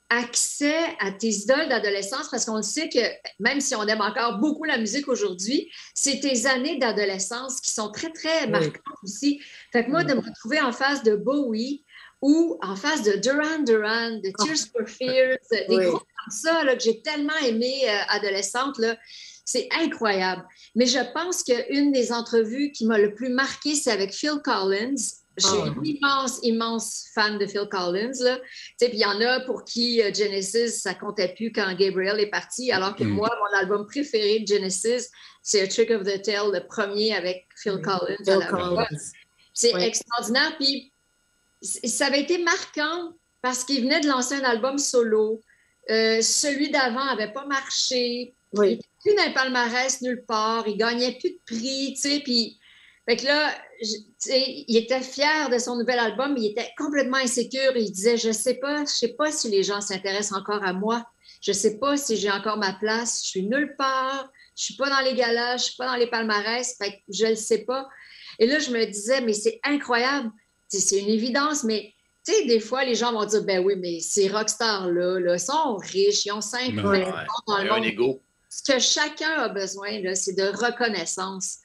S2: accès à tes idoles d'adolescence, parce qu'on le sait que même si on aime encore beaucoup la musique aujourd'hui, c'est tes années d'adolescence qui sont très, très marquantes aussi. Fait que moi, de me retrouver en face de Bowie, ou en face de Duran Duran, de Tears for Fears, des groupes comme ça là, que j'ai tellement aimé adolescente, là, c'est incroyable. Mais je pense qu'une des entrevues qui m'a le plus marquée, c'est avec Phil Collins. Je suis une immense fan de Phil Collins. Puis il y en a pour qui Genesis, ça comptait plus quand Gabriel est parti, alors que moi, mon album préféré de Genesis, c'est A Trick of the Tail, le premier avec Phil Collins. C'est extraordinaire. Puis ça avait été marquant parce qu'il venait de lancer un album solo. Celui d'avant n'avait pas marché. Il n'était plus dans le palmarès nulle part. Il ne gagnait plus de prix. Puis, fait que là, il était fier de son nouvel album. Il était complètement insécure. Il disait, je ne sais pas si les gens s'intéressent encore à moi. Je ne sais pas si j'ai encore ma place. Je suis nulle part. Je ne suis pas dans les galas. Je ne suis pas dans les palmarès. Fait que je ne le sais pas. Et là, je me disais, mais c'est incroyable. C'est une évidence, mais tu sais, des fois, les gens vont dire, ben oui, mais ces rockstars-là sont riches, ils ont 5 ans dans le monde.
S4: Ego.
S2: Ce que chacun a besoin, là, c'est de reconnaissance.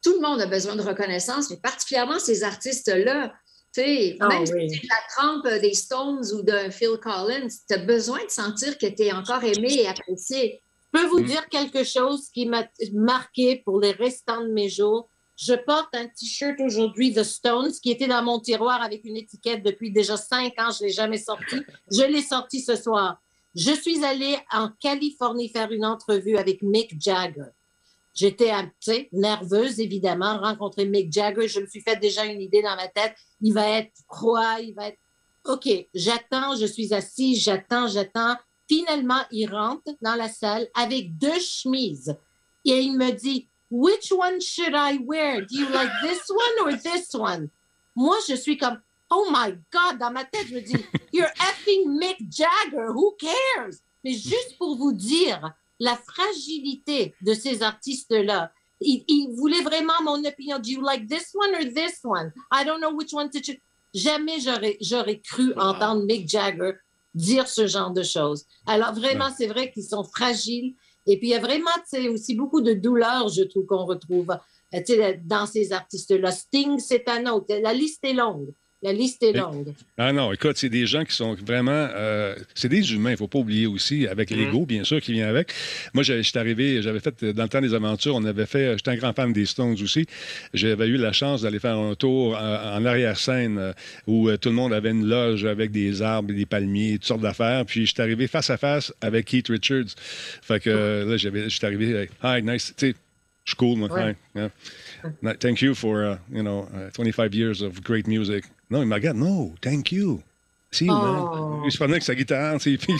S2: Tout le monde a besoin de reconnaissance, mais particulièrement ces artistes-là. Même si tu es de la trempe des Stones ou d'un Phil Collins, tu as besoin de sentir que tu es encore aimé et apprécié.
S3: Je peux vous dire quelque chose qui m'a marqué pour les restants de mes jours. Je porte un T-shirt aujourd'hui de Stones qui était dans mon tiroir avec une étiquette depuis déjà 5 ans. Je ne l'ai jamais sorti. Je l'ai sorti ce soir. Je suis allée en Californie faire une entrevue avec Mick Jagger. J'étais nerveuse, évidemment, rencontrer Mick Jagger. Je me suis fait déjà une idée dans ma tête. Il va être froid, il va être... OK, j'attends, je suis assise, j'attends. Finalement, il rentre dans la salle avec 2 chemises. Et il me dit, « Which one should I wear? Do you like this one or this one? » Moi, je suis comme, « Oh my God! » Dans ma tête, je me dis, « You're effing Mick Jagger. Who cares? » Mais juste pour vous dire la fragilité de ces artistes-là. Il voulait vraiment mon opinion. « Do you like this one or this one? I don't know which one to choose. » Jamais j'aurais cru entendre Mick Jagger dire ce genre de choses. Alors vraiment, c'est vrai qu'ils sont fragiles. Et puis, il y a vraiment aussi beaucoup de douleur, je trouve, qu'on retrouve dans ces artistes-là. Sting, c'est un autre. La liste est longue. Ah
S1: non, écoute, c'est des gens qui sont vraiment... c'est des humains, il ne faut pas oublier aussi, avec l'ego, bien sûr, qui vient avec. Moi, j'étais arrivé, j'avais fait, dans le temps des aventures, j'étais un grand fan des Stones aussi. J'avais eu la chance d'aller faire un tour en arrière-scène où tout le monde avait une loge avec des arbres, des palmiers, toutes sortes d'affaires. Puis, j'étais arrivé face à face avec Keith Richards. Fait que là, j'étais arrivé, « Hi, nice, tu sais, je suis cool, moi. Ouais. Hi, yeah. Thank you for, 25 years of great music. » Non, il m'a regardé. No, thank you. Si, man. Il se prenait avec sa guitare. Il fait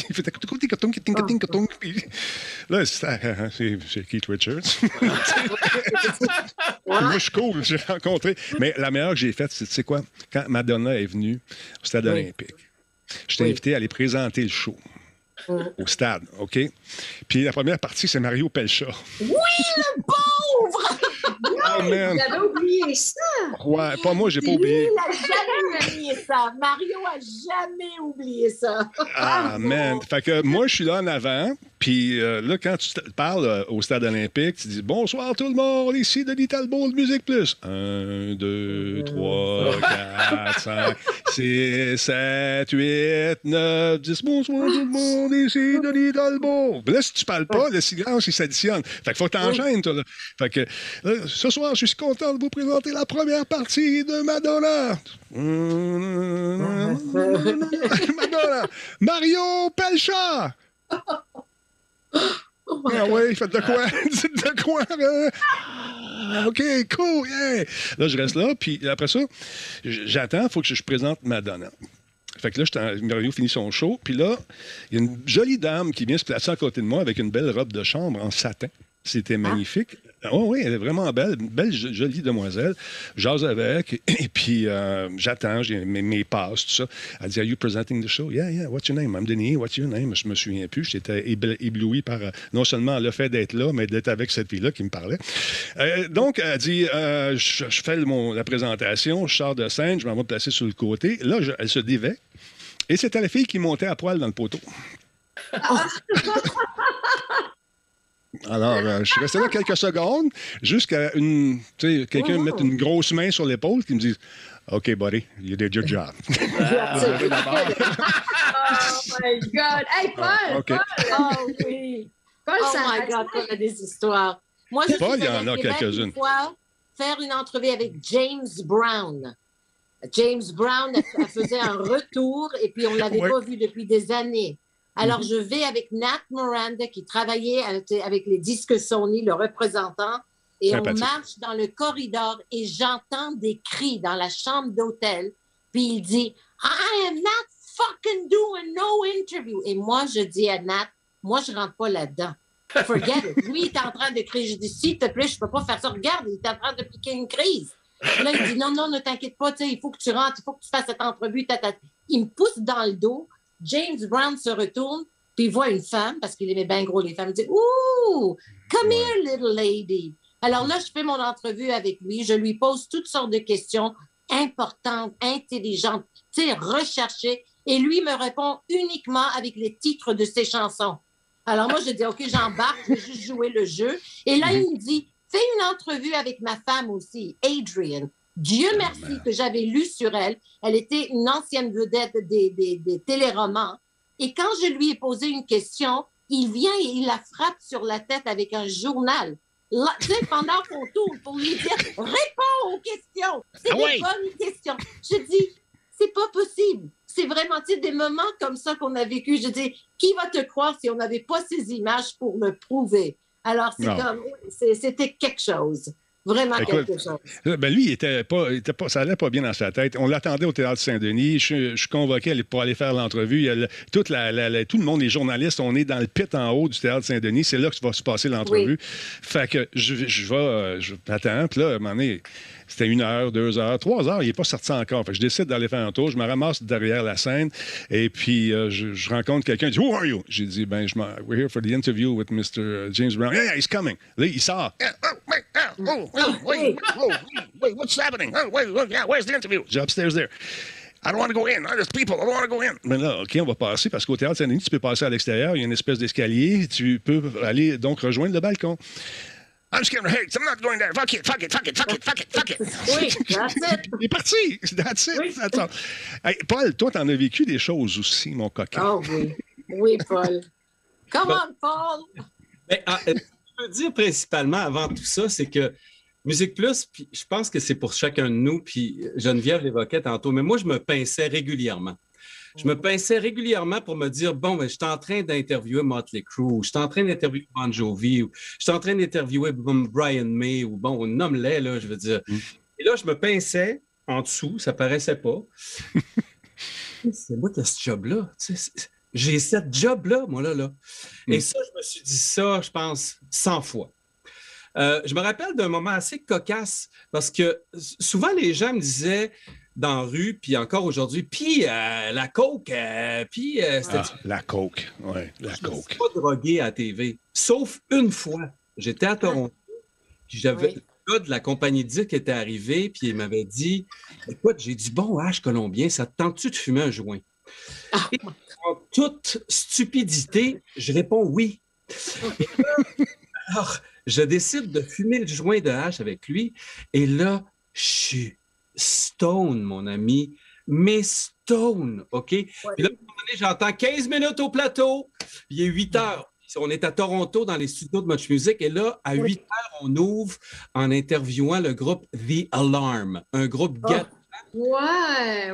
S1: là, c'est Keith Richards. Moi, je suis cool. J'ai rencontré. Mais la meilleure que j'ai faite, c'est quoi? Quand Madonna est venue au Stade olympique, je t'ai invité à aller présenter le show au stade, OK? Puis la première partie, c'est Mario Pelcha.
S3: Oui, le pauvre!
S1: Oh, man.
S2: J'avais oublié ça.
S1: Ouais, pas moi, j'ai pas oublié.
S3: Il n'a jamais oublié ça. Mario a jamais oublié ça.
S1: Ah, man. Fait que moi, je suis là en avant. Puis là, quand tu parles au Stade olympique, tu dis « Bonsoir tout le monde, ici Denis Talbot de Musique Plus. » 1, 2, 3, 4, 5, 6, 7, 8, 9, 10. « Bonsoir tout le monde, ici Denis Talbot. » Là, si tu parles pas, le silence, il s'additionne. Fait qu'il faut que t'enchaînes, toi. Là. Fait que ce soir, je suis content de vous présenter la première partie de Madonna. Madonna. Mario Pelcha. Ah oui, faites de quoi? Dites de quoi? OK, cool, yeah. Là, je reste là, puis après ça, j'attends, il faut que je présente Madonna. Fait que là, Mario finit son show, puis là, il y a une jolie dame qui vient se placer à côté de moi avec une belle robe de chambre en satin. C'était magnifique. Oh, oui, elle est vraiment belle, une belle, jolie demoiselle. J'ose avec, et puis j'attends, j'ai mes passes, tout ça. Elle dit, « Are you presenting the show? » « Yeah, what's your name? I'm Denis, what's your name? » Je me souviens plus. J'étais ébloui par non seulement le fait d'être là, mais d'être avec cette fille-là qui me parlait. Donc, elle dit, je fais la présentation, je sors de scène, je m'en vais me placer sur le côté. Là, elle se dévait, et c'était la fille qui montait à poil dans le poteau. Alors, je suis resté là quelques secondes jusqu'à quelqu'un me mette une grosse main sur l'épaule qui me dise « OK, buddy, you did your job. »
S2: Oh my God! Hey, Paul!
S1: Okay.
S2: Paul! Oh oui! Paul,
S3: oh my God, on a des histoires. Moi, je
S1: Paul,
S3: suis
S1: il y en a quelques-unes.
S3: Une fois faire une entrevue avec James Brown. James Brown, elle faisait un retour et puis on ne l'avait pas vu depuis des années. Alors, je vais avec Nat Miranda, qui travaillait avec les disques Sony, le représentant, et on marche dans le corridor et j'entends des cris dans la chambre d'hôtel. Puis il dit « I am not fucking doing no interview. » Et moi, je dis à Nat, moi, je rentre pas là-dedans. Forget it. Lui, il est en train de crier. Je dis « S'il te plaît, je peux pas faire ça. Regarde, il est en train de piquer une crise. » Là, il dit « Non, ne t'inquiète pas. Il faut que tu rentres. Il faut que tu fasses cette entrevue. » Il me pousse dans le dos. James Brown se retourne, puis il voit une femme, parce qu'il aimait bien gros les femmes, il dit « Ouh, come here, little lady. » Alors là, je fais mon entrevue avec lui, je lui pose toutes sortes de questions importantes, intelligentes, recherchées, et lui me répond uniquement avec les titres de ses chansons. Alors moi, je dis « OK, j'embarque, je vais juste jouer le jeu. » Et là, il me dit « Fais une entrevue avec ma femme aussi, Adrienne. » Dieu merci que j'avais lu sur elle. Elle était une ancienne vedette des téléromans. Et quand je lui ai posé une question, il vient et il la frappe sur la tête avec un journal. Là, tu sais, pendant qu'on tourne pour lui dire « Réponds aux questions! » C'est des bonnes questions. Je dis « C'est pas possible. » C'est vraiment, tu sais, des moments comme ça qu'on a vécu. Je dis « Qui va te croire si on n'avait pas ces images pour le prouver? » Alors, c'était quelque chose. Vraiment quelque chose.
S1: Ben lui, ça allait pas bien dans sa tête. On l'attendait au Théâtre Saint-Denis. Je suis convoqué pour aller faire l'entrevue. Tout le monde, les journalistes, on est dans le pit en haut du Théâtre Saint-Denis. C'est là que va se passer l'entrevue. Oui. Fait que je m'attends. Puis là, à un moment donné, c'était 1 heure, 2 heures, 3 heures. Il n'est pas sorti encore. Fait que je décide d'aller faire un tour. Je me ramasse derrière la scène. Et puis, je rencontre quelqu'un. Il dit « Who are you? » J'ai dit « We're here for the interview with Mr. James Brown. » « Yeah, he's coming. » Là, il sort. Wait, what's happening? Where's the interview? J'ai upstairs there. I don't want to go in. There's people. I don't want to go in. Mais là, OK, on va passer parce qu'au Théâtre Saint-Denis, tu peux passer à l'extérieur. Il y a une espèce d'escalier. Tu peux aller donc rejoindre le balcon. I'm scared of heights. I'm not going there. Fuck it.
S3: Oui, that's it.
S1: Il est parti. That's it. Oui. That's all. Hey, Paul, toi, t'en as vécu des choses aussi, mon coquin.
S3: Oh oui. Oui, Paul. Come on, Paul.
S5: Mais, je veux dire principalement, avant tout ça, c'est que Musique Plus, puis je pense que c'est pour chacun de nous, puis Geneviève l'évoquait tantôt, mais moi, je me pinçais régulièrement. Je me pinçais régulièrement pour me dire, bon, ben, je suis en train d'interviewer Motley Crue, je suis en train d'interviewer Bon Jovi, ou je suis en train d'interviewer Brian May, ou bon, nomme-les, là, je veux dire. Et là, je me pinçais en dessous, ça paraissait pas. C'est moi qui ai ce job-là, tu sais, j'ai cette job-là, moi, là. Et ça, je me suis dit ça, je pense, 100 fois. Je me rappelle d'un moment assez cocasse parce que souvent, les gens me disaient dans la rue, puis encore aujourd'hui, puis la coke, puis...
S1: la coke, oui, la coke.
S5: Je ne suis pas drogué à la TV, sauf une fois. J'étais à Toronto, puis j'avais le gars de la compagnie de disques qui était arrivé, puis il m'avait dit, écoute, j'ai du bon hache colombien, ça te tente-tu de fumer un joint? Et en toute stupidité, je réponds oui. Et là, alors, je décide de fumer le joint de hache avec lui, et là, je suis stone, mon ami, mais stone, OK? Puis là, à un moment donné, j'entends 15 minutes au plateau, il est 8 heures. On est à Toronto dans les studios de Much Music, et là, à 8 heures, on ouvre en interviewant le groupe The Alarm, un groupe gars.
S2: Ouais.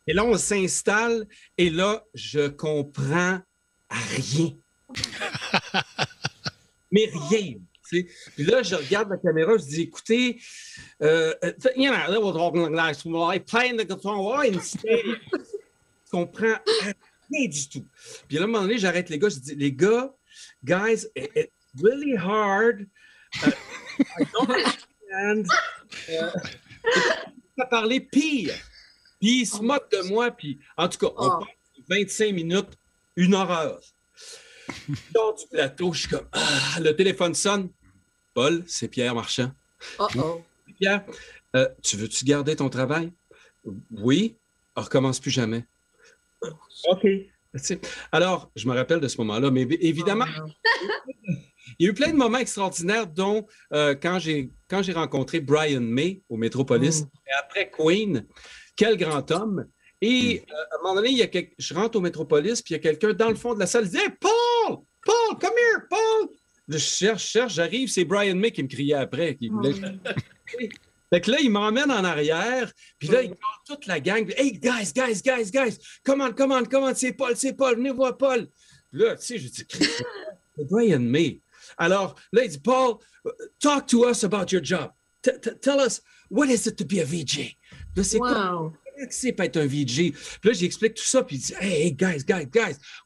S5: Et là, on s'installe, et là, je comprends rien. Mais rien. Puis là, je regarde la caméra, je dis, écoutez, you know, playing the guitar, je comprends rien du tout. Puis là, à un moment donné, j'arrête les gars, je dis, les gars, guys, it's really hard. I don't understand. On a parlé pire. Puis il se moque de moi, puis en tout cas, on parle 25 minutes, 1 horreur. Dans du plateau, je suis comme, le téléphone sonne. Paul, c'est Pierre Marchand. Pierre, tu veux-tu garder ton travail? Oui. On recommence plus jamais. OK. Alors, je me rappelle de ce moment-là, mais évidemment, il y a eu plein de moments extraordinaires, dont quand j'ai rencontré Brian May au Métropolis, et après Queen, quel grand homme. Et à un moment donné, je rentre au Métropolis, puis il y a quelqu'un dans le fond de la salle qui dit « Hey, Paul! Paul, come here, Paul! » Je cherche, j'arrive, c'est Brian May qui me criait après. Qui voulait... Fait que là, il m'emmène en arrière, puis là, il parle toute la gang. « Hey, guys, come on, c'est Paul, venez voir Paul. » Là, tu sais, je dis « C'est Brian May. » Alors, là, il dit « Paul, talk to us about your job. Tell us, what is it to be a VJ? » Là, c'est quoi? C'est pas être un VJ. Puis là, j'explique tout ça, puis il dit « Hey, guys,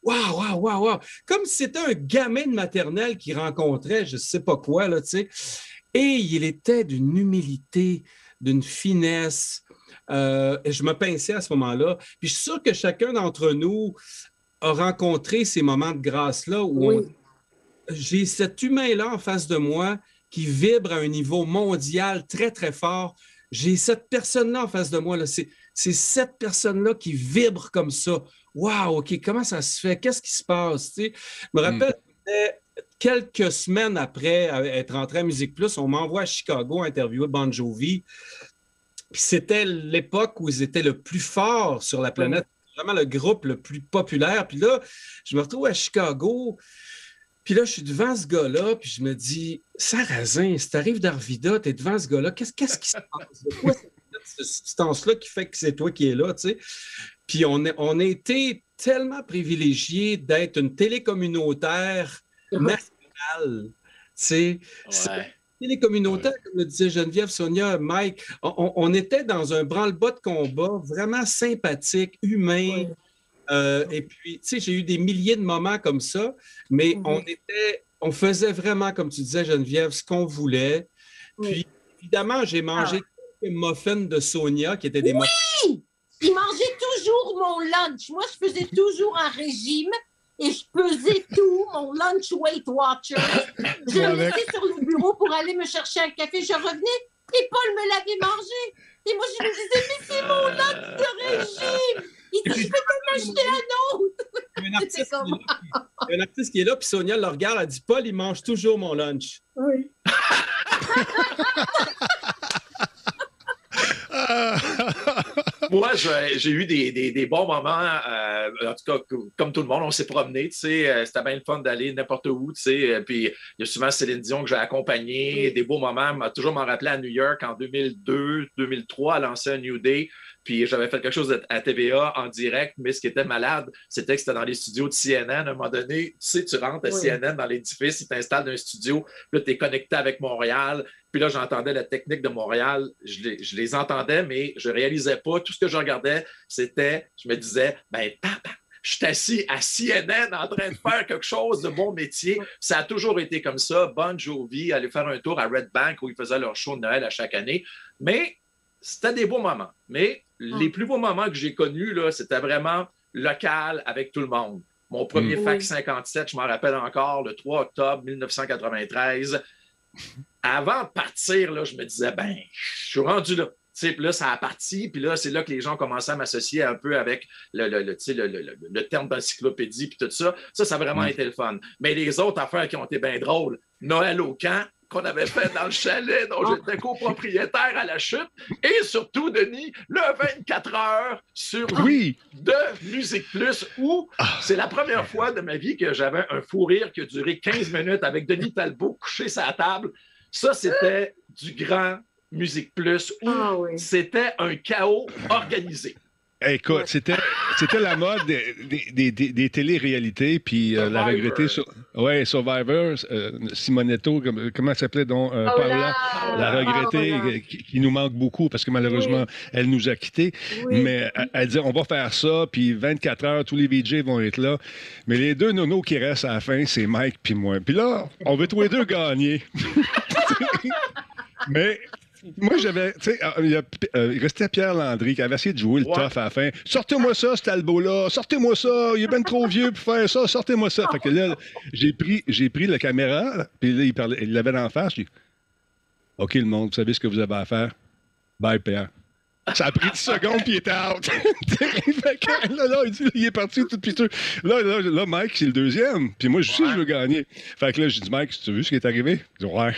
S5: wow. » Comme si c'était un gamin de maternelle qui rencontrait je sais pas quoi, là, tu sais. Et il était d'une humilité, d'une finesse. Et je me pinçais à ce moment-là. Puis je suis sûr que chacun d'entre nous a rencontré ces moments de grâce-là où j'ai cet humain-là en face de moi qui vibre à un niveau mondial très, très fort. J'ai cette personne-là en face de moi, là. C'est cette personne-là qui vibre comme ça. Wow, OK, comment ça se fait? Qu'est-ce qui se passe? Tu sais? Je me rappelle, quelques semaines après être rentré à Musique Plus, on m'envoie à Chicago interviewer Bon Jovi. Puis c'était l'époque où ils étaient le plus fort sur la planète. Vraiment le groupe le plus populaire. Puis là, je me retrouve à Chicago. Puis là, je suis devant ce gars-là. Puis je me dis, Sarrazin, si t'arrives d'Arvida, t'es devant ce gars-là, qu'est-ce qui se passe? De quoi cette substance-là qui fait que c'est toi qui es là, tu sais? Puis on a été tellement privilégiés d'être une télé communautaire nationale, tu sais?
S4: Ouais.
S5: Les communautaires, comme le disait Geneviève, Sonia, Mike, on était dans un branle-bas de combat vraiment sympathique, humain. Et puis, tu sais, j'ai eu des milliers de moments comme ça, mais on faisait vraiment, comme tu disais, Geneviève, ce qu'on voulait. Puis, évidemment, j'ai mangé quelques muffins de Sonia, qui étaient des muffins.
S3: Oui! Il mangeait toujours mon lunch. Moi, je faisais toujours un régime. Et je pesais tout, mon lunch Weight Watcher. Je le laissais sur le bureau pour aller me chercher un café. Je revenais et Paul me l'avait mangé. Et moi, je me disais, mais c'est mon lunch de régime. Il dit, je peux pas m'acheter un autre.
S5: Il y a un artiste qui est là, puis Sonia le regarde, elle dit, Paul, il mange toujours mon lunch.
S2: Oui.
S4: Moi, j'ai eu des bons moments, en tout cas, comme tout le monde, on s'est promené, tu sais, c'était bien le fun d'aller n'importe où, tu sais, puis il y a souvent Céline Dion que j'ai accompagné, des beaux moments, m'a toujours m'en rappelé à New York en 2002, 2003, à lancer un New Day, puis j'avais fait quelque chose à TVA en direct, mais ce qui était malade, c'était que c'était dans les studios de CNN, à un moment donné, tu sais, tu rentres à CNN dans l'édifice, ils t'installent dans un studio, là, tu es connecté avec Montréal. Puis là, j'entendais la technique de Montréal. Je les entendais, mais je ne réalisais pas. Tout ce que je regardais, c'était, je me disais, ben, papa, je suis assis à CNN en train de faire quelque chose de mon métier. Ça a toujours été comme ça. Bon Jovi, aller faire un tour à Red Bank où ils faisaient leur show de Noël à chaque année. Mais c'était des beaux moments. Mais les plus beaux moments que j'ai connus, là, c'était vraiment local avec tout le monde. Mon premier FAC 57, je m'en rappelle encore, le 3 octobre 1993. Avant de partir, là, je me disais, ben, je suis rendu là. Puis là, ça a parti, puis là, c'est là que les gens commençaient à m'associer un peu avec le terme d'encyclopédie, puis tout ça. Ça a vraiment été le fun. Mais les autres affaires qui ont été bien drôles, Noël au camp, qu'on avait fait dans le chalet dont j'étais copropriétaire à la Chute, et surtout, Denis, le 24 heures sur de Musique Plus, où c'est la première fois de ma vie que j'avais un fou rire qui a duré 15 minutes avec Denis Talbot couché sur la table. Ça, c'était du grand Musique Plus, où c'était un chaos organisé.
S1: Écoute, c'était la mode des télé-réalités, puis la regrettée Survivor, Simonetto, comment elle s'appelait donc, Paula, la regrettée, qui nous manque beaucoup parce que malheureusement, elle nous a quittés. Mais elle disait, on va faire ça, puis 24 heures, tous les VJ vont être là. Mais les deux nonos qui restent à la fin, c'est Mike puis moi. Puis là, on veut tous les deux gagner. Mais moi, j'avais, tu sais, il restait Pierre Landry qui avait essayé de jouer le tough à la fin. Sortez-moi ça, cet albo-là. Sortez-moi ça. Il est bien trop vieux pour faire ça. Sortez-moi ça. Fait que là, j'ai pris la caméra, puis là, il l'avait en face. J'ai dit, OK, le monde, vous savez ce que vous avez à faire? Bye, Pierre. Ça a pris 10 secondes, puis il était out. Fait que, là, il est parti tout piteux. Là, Mike, c'est le deuxième. Puis moi, je sais que je veux gagner. Fait que là, j'ai dit, Mike, tu as vu ce qui est arrivé? Il dit, ouais.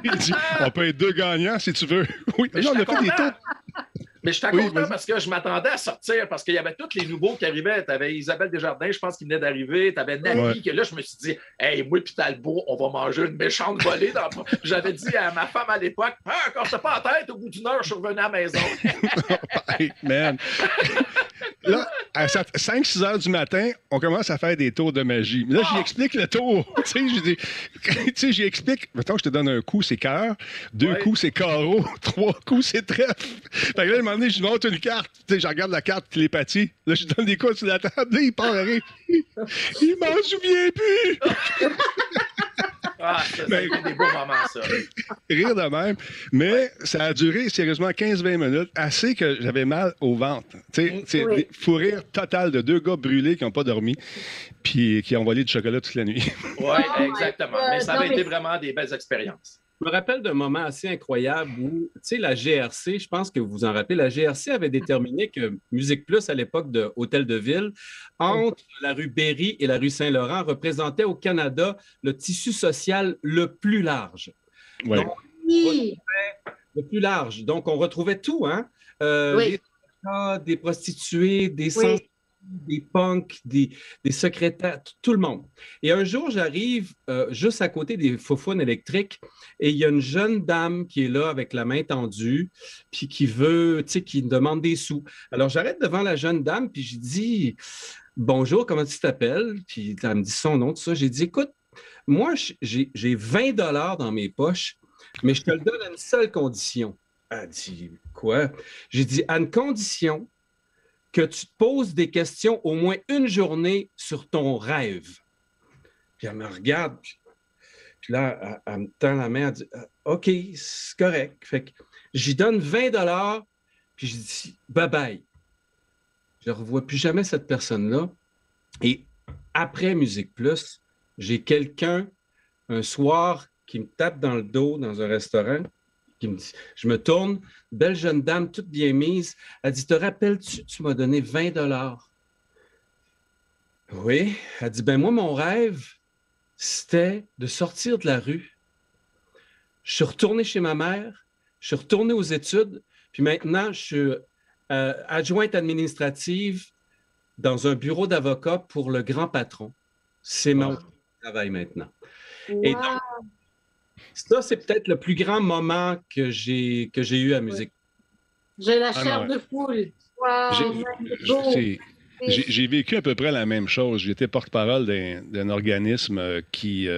S1: Il dit, on peut être deux gagnants si tu veux. Oui,
S4: mais
S1: là, on a fait des tours.
S4: Mais je suis content parce que je m'attendais à sortir parce qu'il y avait tous les nouveaux qui arrivaient. Tu avais Isabelle Desjardins, je pense, qui venait d'arriver. Tu avais Naki, que là, je me suis dit, hey, moi puis Talbot, on va manger une méchante volée. J'avais dit à ma femme à l'époque, quand je pas en tête, au bout d'une heure, je suis revenu à la maison.
S1: Hey, man. Là, à 5-6 heures du matin, on commence à faire des tours de magie. Mais là, j'y explique le tour. Tu sais, j'y explique. Mettons que je te donne un coup, c'est cœur. 2 coups, c'est carreau. 3 coups, c'est trèfle. Fait que là, à un moment donné, je lui montre une carte. Tu sais, je regarde la carte télépathie. Là, je lui donne des coups sur la table. Là, il part à rire. Il m'en souvient plus.
S4: Ça a été des beaux moments, ça.
S1: Rire de même. Mais ça a duré sérieusement 15-20 minutes, assez que j'avais mal au ventre. Tu sais, fou rire total de 2 gars brûlés qui n'ont pas dormi, puis qui ont volé du chocolat toute la nuit.
S4: Oui, exactement. Mais ça avait été vraiment des belles expériences.
S5: Je me rappelle d'un moment assez incroyable où, tu sais, la GRC, je pense que vous vous en rappelez, la GRC avait déterminé que Musique Plus, à l'époque de Hôtel de Ville, entre la rue Berry et la rue Saint-Laurent, représentait au Canada le tissu social le plus large.
S1: Ouais.
S5: Donc, le plus large. Donc, on retrouvait tout, hein? Les des prostituées, des sans des punks, des secrétaires, tout le monde. Et un jour, j'arrive juste à côté des faufounes électriques et il y a une jeune dame qui est là avec la main tendue puis qui veut, tu sais, qui me demande des sous. Alors, j'arrête devant la jeune dame puis je dis « Bonjour, comment tu t'appelles? » Puis elle me dit son nom, tout ça. J'ai dit « Écoute, moi, j'ai 20 $ dans mes poches, mais je te le donne à une seule condition. » Elle dit « Quoi? » J'ai dit « À une condition que tu te poses des questions au moins une journée sur ton rêve. » Puis elle me regarde, puis là, elle me tend la main, elle dit « OK, c'est correct. » Fait que j'y donne 20 $, puis je dis « Bye-bye. » Je ne revois plus jamais cette personne-là. Et après Musique Plus, j'ai quelqu'un, un soir, qui me tape dans le dos dans un restaurant, qui me dit, je me tourne, belle jeune dame, toute bien mise. Elle dit, te rappelles-tu, tu m'as donné 20 $. Oui. Elle dit, ben moi, mon rêve, c'était de sortir de la rue. Je suis retourné chez ma mère, je suis retourné aux études, puis maintenant, je suis adjointe administrative dans un bureau d'avocat pour le grand patron. C'est mon travail maintenant.
S2: Wow.
S5: Et donc, ça, c'est peut-être le plus grand moment que j'ai eu à Musique.
S3: J'ai la chair de poule.
S2: Wow.
S1: J'ai vécu à peu près la même chose. J'étais porte-parole d'un organisme qui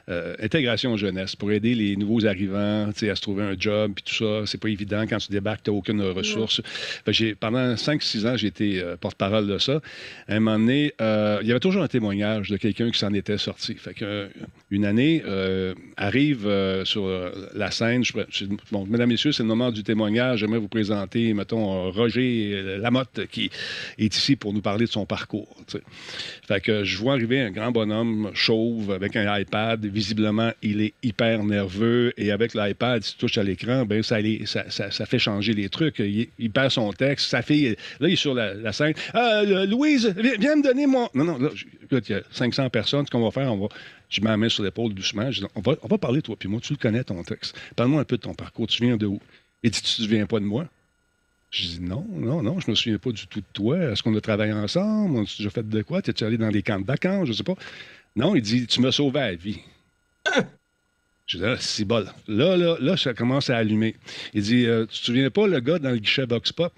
S1: intégration jeunesse pour aider les nouveaux arrivants à se trouver un job puis tout ça. C'est pas évident quand tu débarques, tu n'as aucune ressource. Pendant 5-6 ans, j'ai été porte-parole de ça. À un moment donné, il y avait toujours un témoignage de quelqu'un qui s'en était sorti. Fait que, une année, arrive sur la scène. Bon, mesdames et messieurs, c'est le moment du témoignage. J'aimerais vous présenter, mettons, Roger Lamotte qui est ici pour nous parler de son parcours. T'sais. Fait que je vois arriver un grand bonhomme chauve avec un iPad. Visiblement, il est hyper nerveux et avec l'iPad, s'il touche à l'écran, ben ça fait changer les trucs. Il perd son texte. Sa fille, là, il est sur la scène. Louise, viens me donner mon... Non, là, écoute, il y a 500 personnes. Ce qu'on va faire, je mets la main sur l'épaule doucement. Je dis, on va parler, toi puis moi. Tu le connais, ton texte. Parle-moi un peu de ton parcours. Tu viens de où? Et dis, tu te souviens pas de moi? Je dis non, je me souviens pas du tout de toi. Est-ce qu'on a travaillé ensemble? On a déjà fait de quoi? T'es-tu allé dans des camps de vacances? Je sais pas. Non, il dit, tu m'as sauvé la vie. Je dis, c'est bon. Là, ça commence à allumer. Il dit, tu te souviens pas le gars dans le guichet Vox Pop?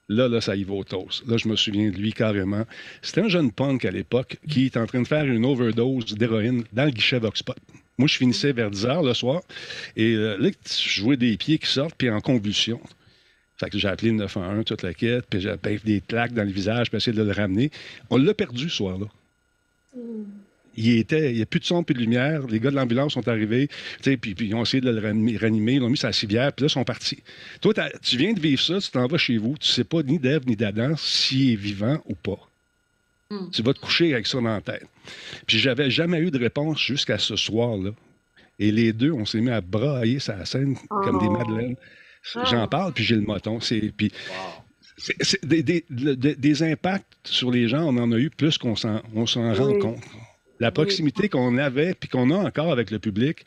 S1: Là, ça y va au toast. Là, je me souviens de lui carrément. C'était un jeune punk à l'époque qui est en train de faire une overdose d'héroïne dans le guichet Vox Pop. Moi, je finissais vers 10 h le soir. Et là, je jouais des pieds qui sortent, puis en convulsion. Fait que j'ai appelé le 911, toute la quête, puis j'ai des claques dans le visage, puis essayé de le ramener. On l'a perdu ce soir-là. Il n'y a plus de son, plus de lumière. Les gars de l'ambulance sont arrivés, puis ils ont essayé de le ranimer, ils l'ont mis sur la civière, puis là, ils sont partis. Toi, tu viens de vivre ça, tu t'en vas chez vous, tu ne sais pas ni d'Ève ni d'Adam s'il est vivant ou pas. Tu vas te coucher avec ça dans la tête. Puis j'avais jamais eu de réponse jusqu'à ce soir-là. Et les deux, on s'est mis à brailler sa scène comme des madeleines. J'en parle, puis j'ai le moton. Des impacts sur les gens, on en a eu plus qu'on s'en rend compte. La proximité qu'on avait, puis qu'on a encore avec le public,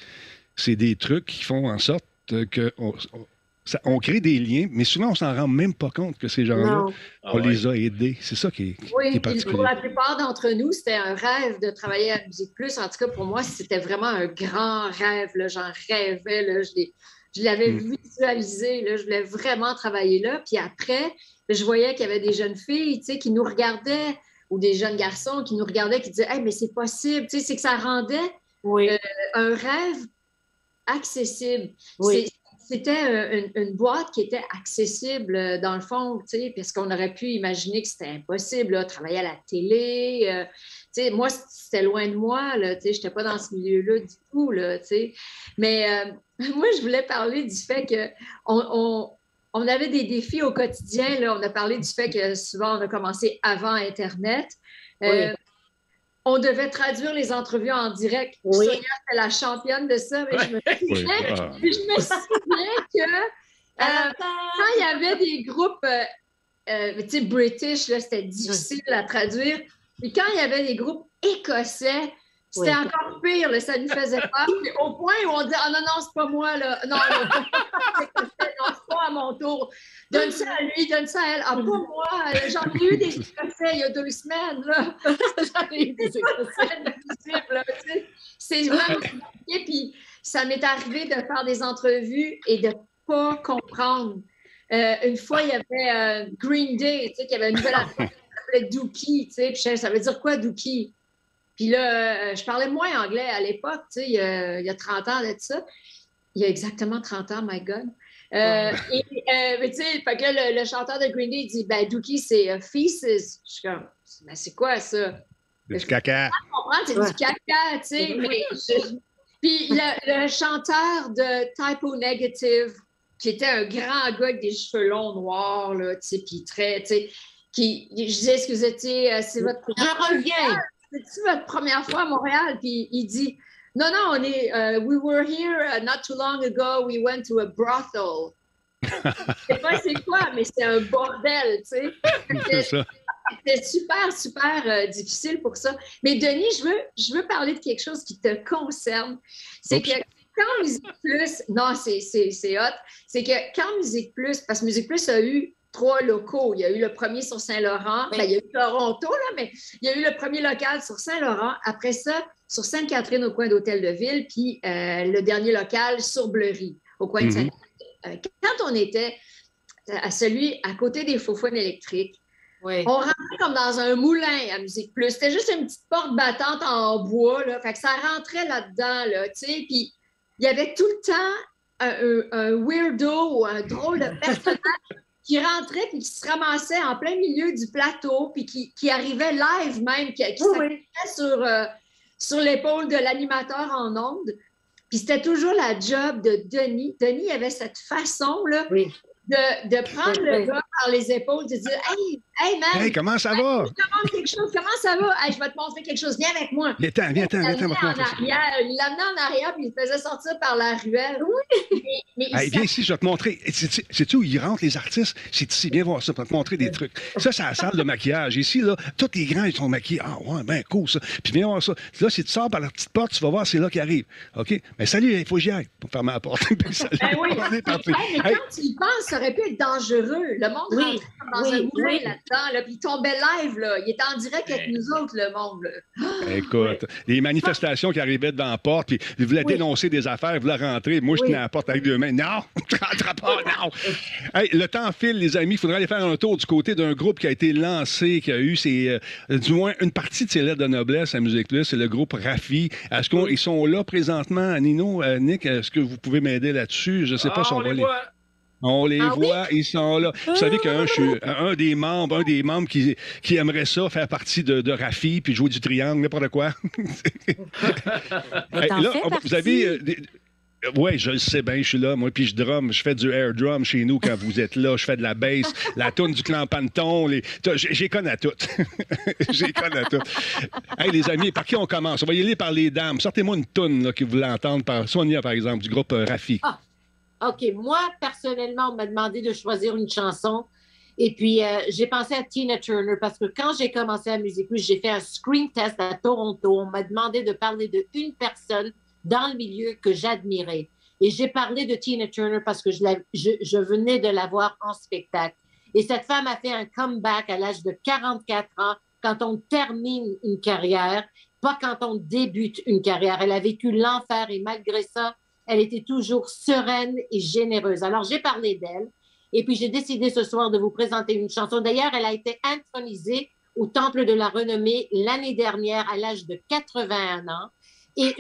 S1: c'est des trucs qui font en sorte qu'on crée des liens, mais souvent, on s'en rend même pas compte que ces gens-là, on les a aidés. C'est ça qui est particulier.
S2: Pour la plupart d'entre nous, c'était un rêve de travailler à Musique Plus. En tout cas, pour moi, c'était vraiment un grand rêve. J'en rêvais. Là, je l'avais visualisé, là, je voulais vraiment travailler là. Puis après, je voyais qu'il y avait des jeunes filles qui nous regardaient, ou des jeunes garçons qui nous regardaient, qui disaient hey, mais c'est possible. C'est que ça rendait un rêve accessible. C'était une boîte qui était accessible, dans le fond, parce qu'on aurait pu imaginer que c'était impossible, là, travailler à la télé. Moi, c'était loin de moi, je n'étais pas dans ce milieu-là du tout. Là, mais moi, je voulais parler du fait qu'on avait des défis au quotidien. Là. On a parlé du fait que souvent, on a commencé avant Internet. on devait traduire les entrevues en direct.
S3: Oui.
S2: Sonia, c'était la championne de ça, mais je me souviens que quand il y avait des groupes, tu sais, British, là, c'était difficile à traduire. Puis quand il y avait des groupes écossais, c'était encore pire, là, ça nous faisait peur. Puis au point où on dit « Ah non, non, c'est pas moi, là. Non, c'est pas à mon tour. Donne ça à lui, donne ça à elle. Ah, pas moi. J'en ai eu des Écossais il y a 2 semaines, là. J'en ai eu des Écossais, là, tu sais. C'est vraiment compliqué. Puis ça m'est arrivé de faire des entrevues et de pas comprendre. Une fois, il y avait Green Day, tu sais, qui avait une nouvelle affaire qui s'appelait Dookie, tu sais. Puis ça veut dire quoi, Dookie? Puis là, je parlais moins anglais à l'époque, tu sais, il y a 30 ans d'être ça. Il y a exactement 30 ans, my God. Mais tu sais, fait que le chanteur de Green Day, il dit, ben, Dookie, c'est feces. Je suis comme, ben, c'est quoi ça?
S1: C'est du caca.
S2: Je comprends, c'est du caca, tu sais. Puis le chanteur de Type O Negative, qui était un grand gars avec des cheveux longs noirs, là, tu sais, puis très, tu sais, je disais, excusez, c'est votre C'est-tu votre première fois à Montréal? Puis il dit, non, on est, we were here not too long ago, we went to a brothel. Je sais pas c'est quoi, mais c'est un bordel, tu sais. C'était super, super difficile pour ça. Mais Denis, je veux parler de quelque chose qui te concerne. C'est que quand Musique Plus, non, c'est hot, c'est que quand Musique Plus, parce que Musique Plus a eu 3 locaux. Il y a eu le premier sur Saint-Laurent.
S3: Oui.
S2: Ben, il y a eu Toronto, là, mais il y a eu le premier local sur Saint-Laurent. Après ça, sur Sainte-Catherine, au coin d'Hôtel de Ville, puis le dernier local sur Bleury, au coin de Sainte-Catherine. Quand on était à celui à côté des Faux-Fouines électriques, on rentrait comme dans un moulin à Musique Plus. C'était juste une petite porte battante en bois, là. Fait que ça rentrait là-dedans, là, tu sais. Puis il y avait tout le temps un weirdo ou un drôle de personnage qui rentrait puis qui se ramassait en plein milieu du plateau puis qui arrivait live même, qui s'appuyait sur l'épaule de l'animateur en ondes. Puis c'était toujours la job de Denis. Denis avait cette façon-là de prendre le gars par les épaules, de dire « Hey, man!
S1: Hey, comment ça va?
S2: Je te demande quelque chose. Comment ça va? Hey, je vais te montrer quelque chose. Viens avec moi.
S1: Viens,
S2: Il l'amenait en arrière, puis il le faisait sortir par la ruelle. Mais
S1: hey, viens ici, je vais te montrer. Sais-tu où ils rentrent, les artistes? C'est ici, viens voir ça, pour te montrer des trucs. Ça, c'est la salle de maquillage. Ici, là, tous les grands, ils sont maquillés. Ah, ouais, ben, cool, ça. Puis viens voir ça. Là, si tu sors par la petite porte, tu vas voir, c'est là qu'ils arrivent. OK? Mais salut, il faut que j'y aille pour fermer la porte. Salut.
S2: Mais quand tu y penses, ça aurait pu être dangereux. Le monde rentrait comme dans un moulin là-dedans, là, puis il tombait live. Là. Il était en direct avec nous autres, le monde. Là.
S1: Écoute, les manifestations qui arrivaient devant la porte, puis ils voulaient dénoncer des affaires, ils voulaient rentrer. Moi, je tenais à la porte avec 2 mains. Non, tu ne rentres pas, non. Hey, le temps file, les amis. Il faudrait aller faire un tour du côté d'un groupe qui a été lancé, qui a eu du moins une partie de ses lettres de noblesse à Musique Plus. C'est le groupe Rafi. Est-ce qu'ils sont là présentement, Nino, Nick? Est-ce que vous pouvez m'aider là-dessus? Je ne sais pas si on va les... On les voit, ils sont là. Vous savez qu'un des membres qui aimerait ça, faire partie de Rafi, puis jouer du triangle, n'importe quoi.
S6: Mais
S1: là, vous avez... Oui, je le sais bien, je suis là, moi, puis je drum, je fais du air drum chez nous quand vous êtes là, je fais de la bass, la toune du clan Panton, j'ai connais toutes. J'ai connais toutes. Hey, les amis, par qui on commence? On va y aller par les dames. Sortez-moi une toune là, que vous voulez entendre par Sonia, par exemple, du groupe Rafi.
S3: OK. Moi, personnellement, on m'a demandé de choisir une chanson. Et puis, j'ai pensé à Tina Turner parce que quand j'ai commencé à Musique Plus, j'ai fait un screen test à Toronto. On m'a demandé de parler de une personne dans le milieu que j'admirais. Et j'ai parlé de Tina Turner parce que je venais de la voir en spectacle. Et cette femme a fait un comeback à l'âge de 44 ans quand on termine une carrière, pas quand on débute une carrière. Elle a vécu l'enfer et malgré ça, elle était toujours sereine et généreuse. Alors, j'ai parlé d'elle et puis j'ai décidé ce soir de vous présenter une chanson. D'ailleurs, elle a été intronisée au Temple de la Renommée l'année dernière à l'âge de 81 ans. Et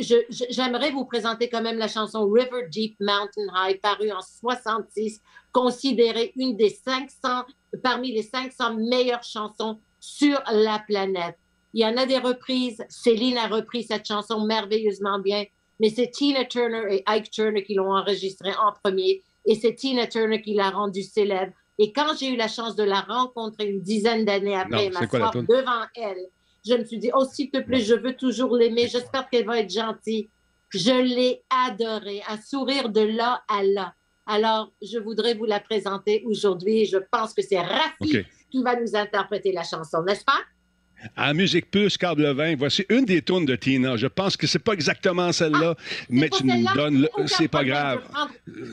S3: j'aimerais vous présenter quand même la chanson River Deep Mountain High, parue en 66, considérée une des 500, parmi les 500 meilleures chansons sur la planète. Il y en a des reprises. Céline a repris cette chanson merveilleusement bien. Mais c'est Tina Turner et Ike Turner qui l'ont enregistrée en premier. Et c'est Tina Turner qui l'a rendue célèbre. Et quand j'ai eu la chance de la rencontrer une dizaine d'années après, m'asseoir devant elle Je me suis dit, oh, s'il te plaît, je veux toujours l'aimer. J'espère qu'elle va être gentille. Je l'ai adorée, un sourire de là à là. Alors, je voudrais vous la présenter aujourd'hui. Je pense que c'est Rafi qui va nous interpréter la chanson, n'est-ce pas?
S1: À Musique Plus, Câble 20, voici une des tunes de Tina. Je pense que c'est pas exactement celle-là, mais tu nous donnes... C'est pas grave.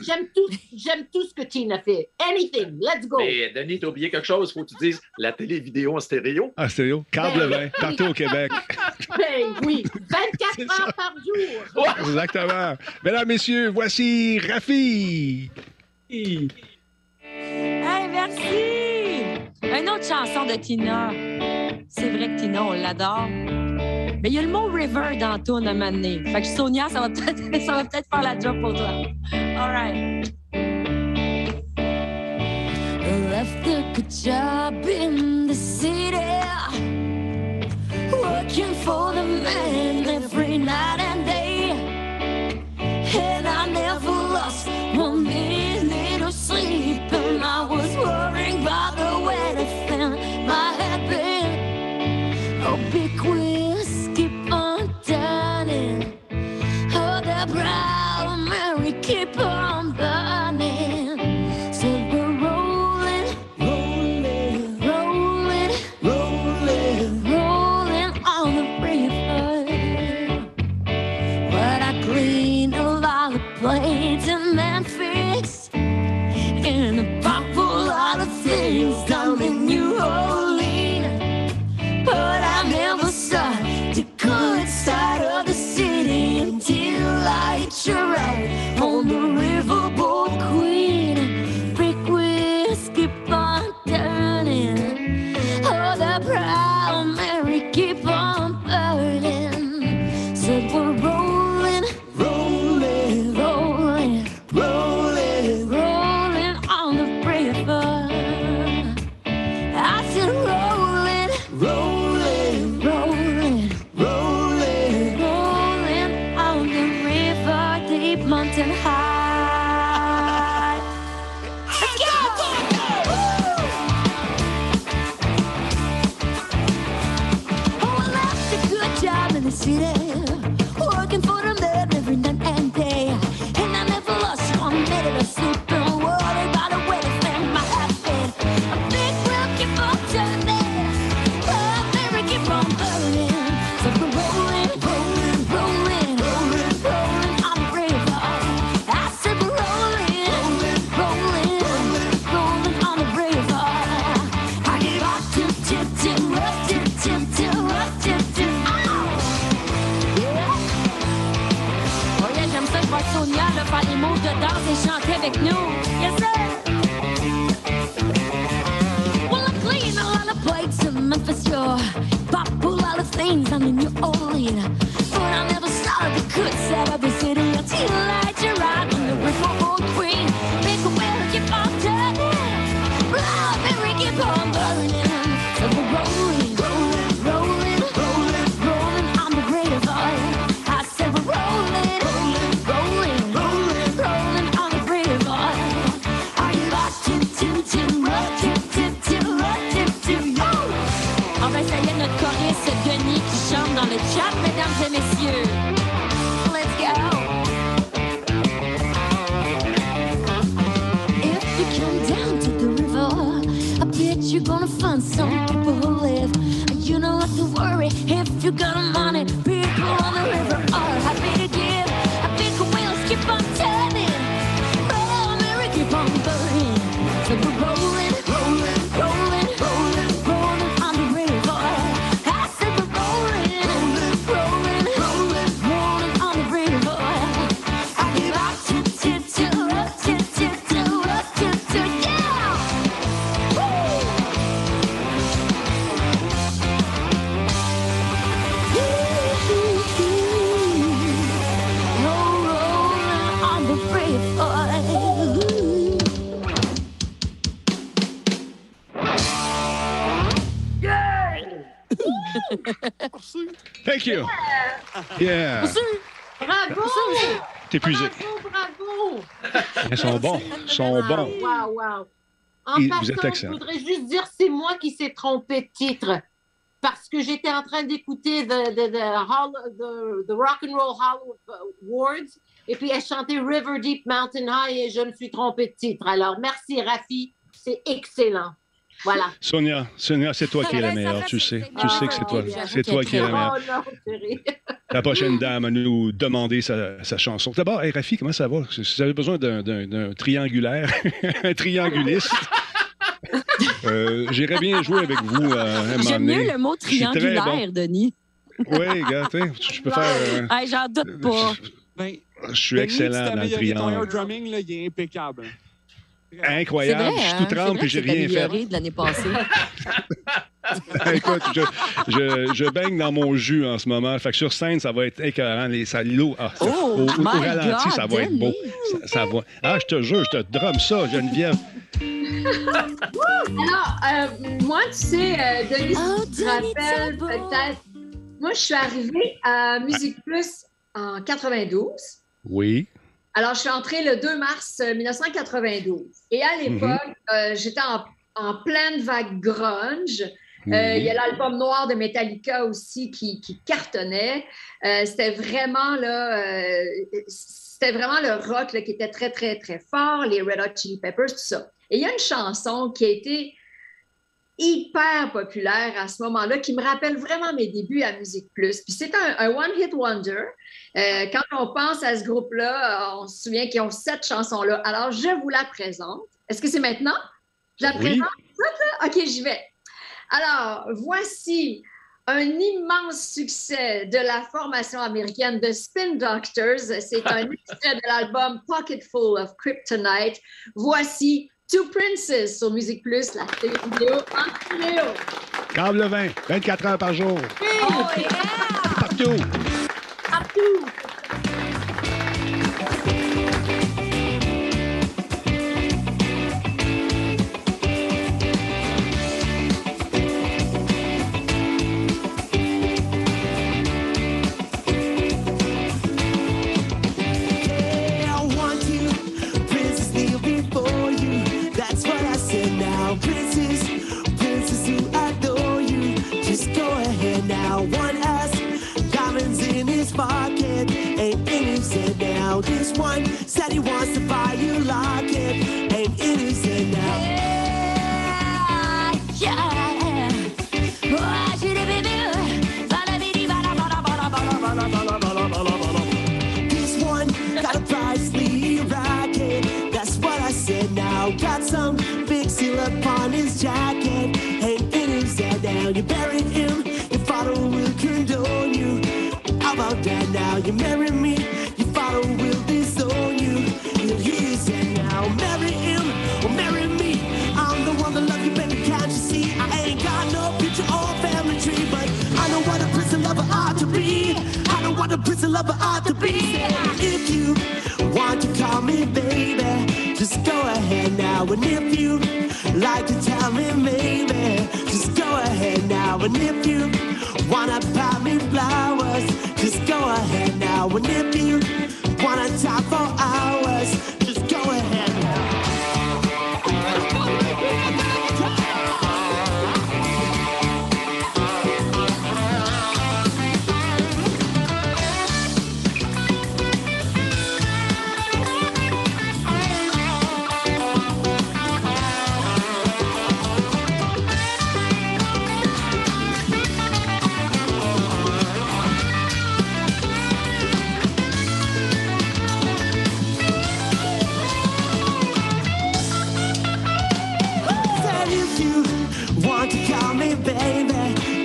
S3: J'aime tout ce que Tina fait. Anything, let's go.
S4: Mais Denis, t'as oublié quelque chose. Il faut que tu dises la télé-vidéo en stéréo.
S1: Ah, stéréo? Câble 20, partout au Québec.
S3: Ben oui, 24 heures par jour.
S1: Exactement. Mesdames, messieurs, voici Rafi.
S6: Hey, merci. Une autre chanson de Tina. C'est vrai que Tina, on l'adore. Mais il y a le mot river dans la tourne à un moment donné. Fait que Sonia, ça va peut-être faire la job pour toi. All right. Left a good job in the city, working for the man every night and day. And I never lost 1 minute of sleep, and I was worrying about the way to fill my head been. Oh, big wheels keep on turning. Oh, the brown Mary keep on burning. So we're rolling, rolling, rolling, rolling, rolling on the river. But I clean a lot of plates in Memphis, and I pop a lot of things down in New Orleans. But I never saw the good side of the city until I hit you right on the riverboat queen. Brick wheels keep on turning. Oh, the proud Mary keep on burning. Said we're rolling, rolling, rolling, rolling, rolling on the river. I said rolling, rolling, rolling, rolling, rolling on the river, deep mountain high. Let's go! Oh, I left a good job in the city, working for the man every night and day. And I never lost 1 minute of sleep, and worried about the way to spend my habit. A big wheel keep on turning. Oh, Mary keep on burning. So we're rolling, rolling, rolling, rolling, rolling on the river. I said we're rolling, rolling, rolling, rolling on the river. I get rock, tip, tip, tip, rock, tip, tip, tip, rock, tip, tip. Yeah. Oh yeah, j'aime ça voir Sonia là, faire des moves de danse et chanter avec nous. Yes, sir! Well, I clean a lot of plates in Memphis, yo. Pop a lot of things I'm in New Orleans. But I never saw the good side of the city until I hit you right on the riverboat queen. Make a wheel keep on turning. Blood, Mary keep on burning. So we're rolling, rolling, rolling, rolling, rolling on the river. I said we're rolling, rolling, rolling, rolling, rolling on the river. Are you lost? Tip, tip, tip, rock, tip, tip, tip, rock, tip, tip, yo! Ah ben ça y est, notre choriste Denis qui chante dans le chat, mesdames et messieurs. Let's go! If you come down to the river, I bet you're gonna find some people who live. You don't have to worry if you got money. People on the river are happy to give. I think the wheels keep on turning. Oh, Mary keep on burning. So we're rolling, rolling, rolling, rolling, rolling on the river. I said we're rolling, rolling, rolling, rolling on the river. I give out tip, tip, tip, up, tip, tip, tip, up, tip, tip, yeah! Woo! Rolling on the river.
S1: Thank you. Yeah.
S3: Bravo!
S1: T'es épuisé.
S3: Bravo!
S1: Ils sont bons. Ils sont bons.
S3: Wow, wow. En
S1: Et vous
S3: passant,
S1: êtes
S3: je
S1: excellent.
S3: voudrais juste dire, c'est moi qui s'est trompé de titre. parce que j'étais en train d'écouter the Rock and Roll Hall Awards, et puis elle chantait River Deep Mountain High, et je me suis trompée de titre. Alors, merci, Rafi, c'est excellent. Voilà.
S1: Sonia, c'est toi qui es la meilleure, tu sais. Tu sais que c'est toi. C'est toi qui es la meilleure.
S3: Oh non, chérie.
S1: La prochaine dame à nous demander sa chanson. D'abord, hey, Rafi, comment ça va? Si vous avez besoin d'un triangulaire, un trianguliste, j'irais bien jouer avec vous à un moment
S7: J'aime
S1: donné.
S7: mieux le mot triangulaire, bon. Denis.
S1: Oui, gars, je peux faire...
S7: J'en doute pas.
S1: Je suis excellent dans le triangle.
S8: Ton drumming, là, il est impeccable.
S1: Incroyable,
S7: vrai,
S1: je suis tout trempe et j'ai rien fait.
S7: De l'année passée.
S1: Écoute, je baigne dans mon jus en ce moment. Fait que sur scène, ça va être écœurant. Les salauds, au ralenti,
S7: God,
S1: ça va être beau. Ça va. Je te jure, je te drum ça, Geneviève.
S2: Alors, moi, tu sais, Denis, tu te rappelles peut-être... Moi, je suis arrivée à Musique Plus en 92.
S1: Oui.
S2: Alors, je suis entrée le 2 mars 1992. Et à l'époque, j'étais en pleine vague grunge. Il y a l'album noir de Metallica aussi qui cartonnait. C'était vraiment le rock là, qui était très, très, très fort, les Red Hot Chili Peppers, tout ça. Et il y a une chanson qui a été hyper populaire à ce moment-là, qui me rappelle vraiment mes débuts à Musique Plus. Puis c'est un one-hit wonder. Quand on pense à ce groupe-là, on se souvient qu'ils ont cette chanson-là. Alors, je vous la présente. Est-ce que c'est maintenant? Je la présente? OK, j'y vais. Alors, voici un immense succès de la formation américaine de Spin Doctors. C'est un extrait de l'album Pocketful of Kryptonite. Voici Two Princes sur Musique Plus, la vidéo en vidéo.
S1: Câble 20, 24 heures par jour.
S2: Oh, yeah!
S1: Partout.
S2: Partout.
S9: This one said he wants to buy you locket, ain't innocent now. This one got a pricely rocket, that's what I said now. Got some big seal upon his jacket, ain't innocent now. You buried him, your father will condone you. How about that now? You marry me, father will disown you. He'll hear you say now, marry him or marry me. I'm the one that love you, baby, can't you see? I ain't got no picture or family tree, but I know what a prison lover ought to be. I know what a prison lover ought to be. If you want to call me baby, just go ahead now. And if you like to tell me maybe, just go ahead now. And if you wanna buy me flowers, just go ahead now. And if you wanna talk for hours, just go ahead now.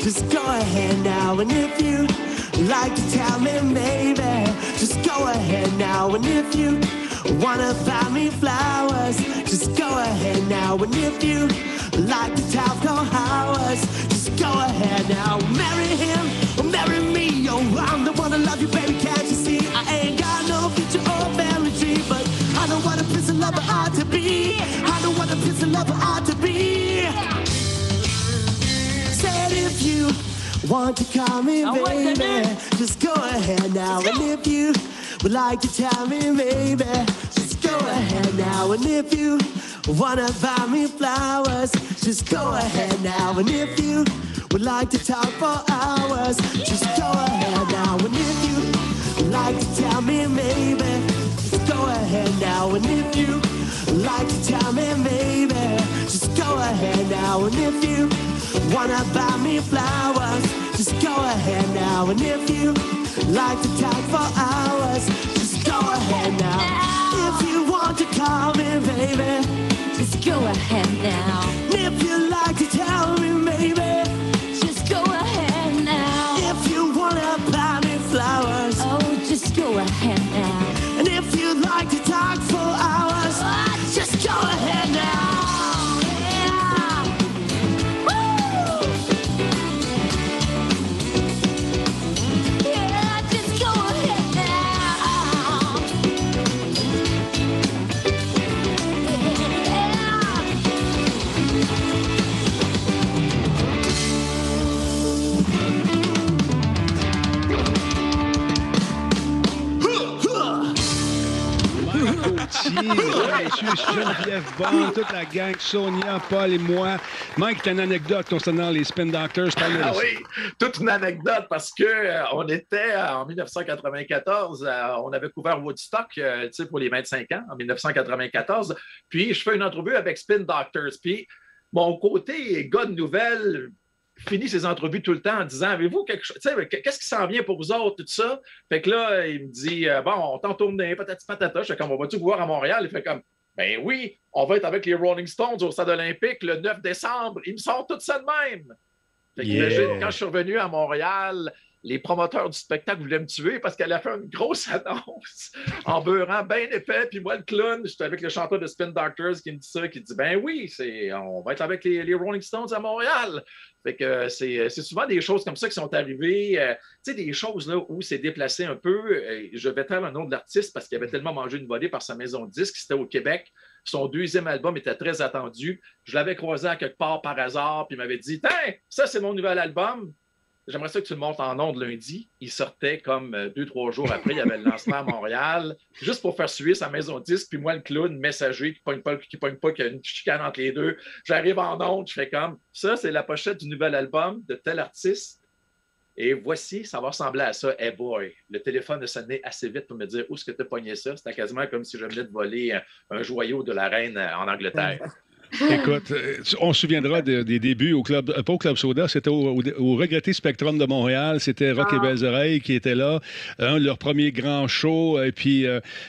S9: Just go ahead now, and if you like to tell me maybe, just go ahead now, and if you wanna buy me flowers, just go ahead now, and if you like to talk for hours, just go ahead now. Marry him or marry me, yo, I'm the one that love you, baby, can't you see? I ain't got no future or family tree, but I know what a prison lover ought to be. I know what a prison lover ought to be. Said if you want to call me baby, just go ahead now. And if you would like to tell me maybe, just go ahead now. And if you wanna buy me flowers, just go ahead now. And if you would like to talk for hours, just go ahead now. And if you like to tell me maybe, just go ahead now. And if you like to tell me maybe, just go ahead now. And if you wanna buy me flowers, just go ahead now. And if you like to talk for hours, just go ahead now. If you want to call me baby,
S6: Just go ahead now.
S9: if you like to tell me maybe,
S6: Just go ahead now.
S9: if you wanna buy me flowers,
S6: Oh, just go ahead now.
S9: and if you'd like to talk for hours, just go ahead now.
S6: Yeah. Woo! Yeah, just go ahead now.
S1: Monsieur Geneviève Bond, toute la gang, Sonia, Paul et moi. Mike, t'as une anecdote concernant les Spin Doctors.
S4: Ah oui, toute une anecdote parce que on était en 1994, on avait couvert Woodstock pour les 25 ans en 1994. Puis je fais une entrevue avec Spin Doctors. Puis mon côté gars de nouvelles finit ses entrevues tout le temps en disant avez-vous quelque chose, qu'est-ce qui s'en vient pour vous autres, tout ça? Fait que là, il me dit bon, on t'en tourne patati patata. Je fais comme on va-tu vous voir à Montréal? Il fait comme ben oui, on va être avec les Rolling Stones au Stade olympique le 9 décembre. Ils me sortent tout ça de même. Fait qu'imagine, quand je suis revenu à Montréal, les promoteurs du spectacle voulaient me tuer parce qu'elle a fait une grosse annonce en beurrant bien épais. Puis moi, le clown, j'étais avec le chanteur de Spin Doctors qui me dit ça, qui dit ben oui, on va être avec les Rolling Stones à Montréal. Fait que c'est souvent des choses comme ça qui sont arrivées. Tu sais, des choses là où c'est déplacé un peu. Je vais taire le nom de l'artiste parce qu'il avait tellement mangé une volée par sa maison de disques. C'était au Québec. Son deuxième album était très attendu. Je l'avais croisé à quelque part par hasard, puis il m'avait dit tiens, ça, c'est mon nouvel album. J'aimerais ça que tu le montes en ondes lundi. Il sortait comme 2-3 jours après. Il y avait le lancement à Montréal, juste pour faire suivre sa maison de disque. Puis moi, le clown messager qui pogne pas, qu'il y a une chicane entre les deux. J'arrive en ondes, je fais comme ça, c'est la pochette du nouvel album de tel artiste. Et voici, ça va ressembler à ça. Hey boy, le téléphone a sonné assez vite pour me dire où est-ce que tu as pogné ça. C'était quasiment comme si je venais de voler un joyau de la reine en Angleterre.
S1: Écoute, on se souviendra des débuts au club, pas au Club Soda, c'était au regretté Spectrum de Montréal. C'était Rock et Belles Oreilles qui était là, un de leurs premiers grands shows. Et puis,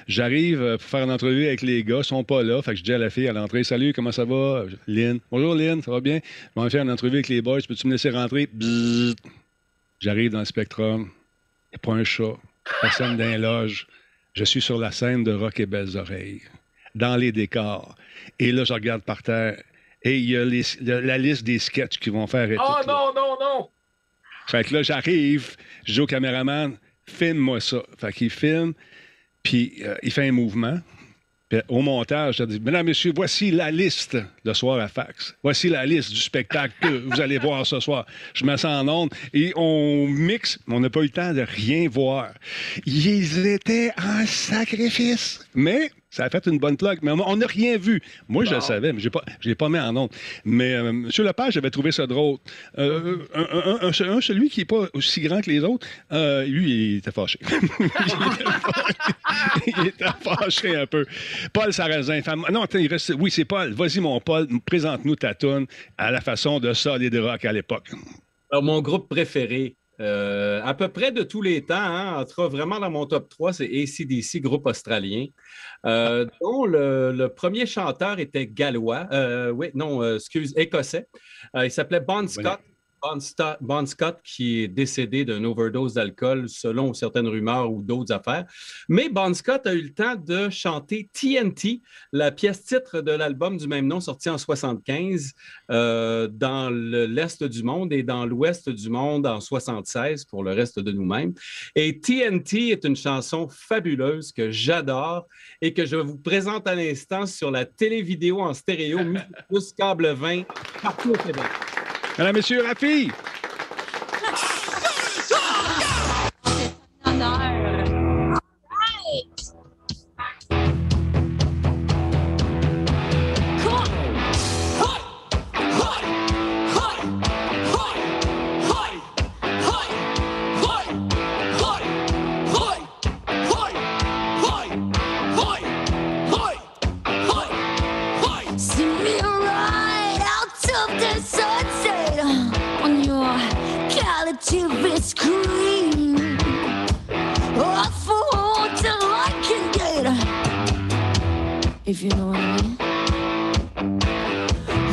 S1: j'arrive pour faire une entrevue avec les gars, ils sont pas là. Fait que je dis à la fille à l'entrée, salut, comment ça va? Lynn. Bonjour Lynn, ça va bien? On va faire une entrevue avec les boys, peux-tu me laisser rentrer? Bzzz. J'arrive dans le Spectrum, il n'y a pas un chat, personne dans les loges. Je suis sur la scène de Rock et Belles Oreilles, dans les décors. Et là, je regarde par terre et il y a la liste des sketchs qu'ils vont faire.
S4: Oh non, non, non!
S1: Fait que là, j'arrive, je dis au caméraman, filme-moi ça. Fait qu'il filme, puis il fait un mouvement. Puis au montage, je dis, mesdames, messieurs, voici la liste le soir à Fax. Voici la liste du spectacle que vous allez voir ce soir. Je me sens en ondes et on mixe, mais on n'a pas eu le temps de rien voir. Ils étaient en sacrifice. Mais ça a fait une bonne plug, mais on n'a rien vu. Moi, je le savais, mais je ne l'ai pas mis en ondes. Mais M. Lepage avait trouvé ça drôle. Celui qui n'est pas aussi grand que les autres, lui, il était fâché. Il était fâché un peu. Paul Sarrazin. Non, attends, il reste... Oui, c'est Paul. Vas-y, mon Paul, présente-nous ta toune à la façon de Solid Rock à l'époque.
S5: Alors, mon groupe préféré, à peu près de tous les temps, hein, entre vraiment dans mon top 3, c'est AC/DC, groupe australien, dont le premier chanteur était gallois, écossais. Il s'appelait Bon Scott. Bon Scott, qui est décédé d'une overdose d'alcool, selon certaines rumeurs ou d'autres affaires. Mais Bon Scott a eu le temps de chanter TNT, la pièce titre de l'album du même nom, sorti en 1975, dans l'Est du monde et dans l'Ouest du monde en 1976, pour le reste de nous-mêmes. Et TNT est une chanson fabuleuse que j'adore et que je vous présente à l'instant sur la télévidéo en stéréo, plus câble 20, partout au Québec.
S1: Mesdames, messieurs, Rafi!
S6: TV screen. All for what I can get, if you know what I mean.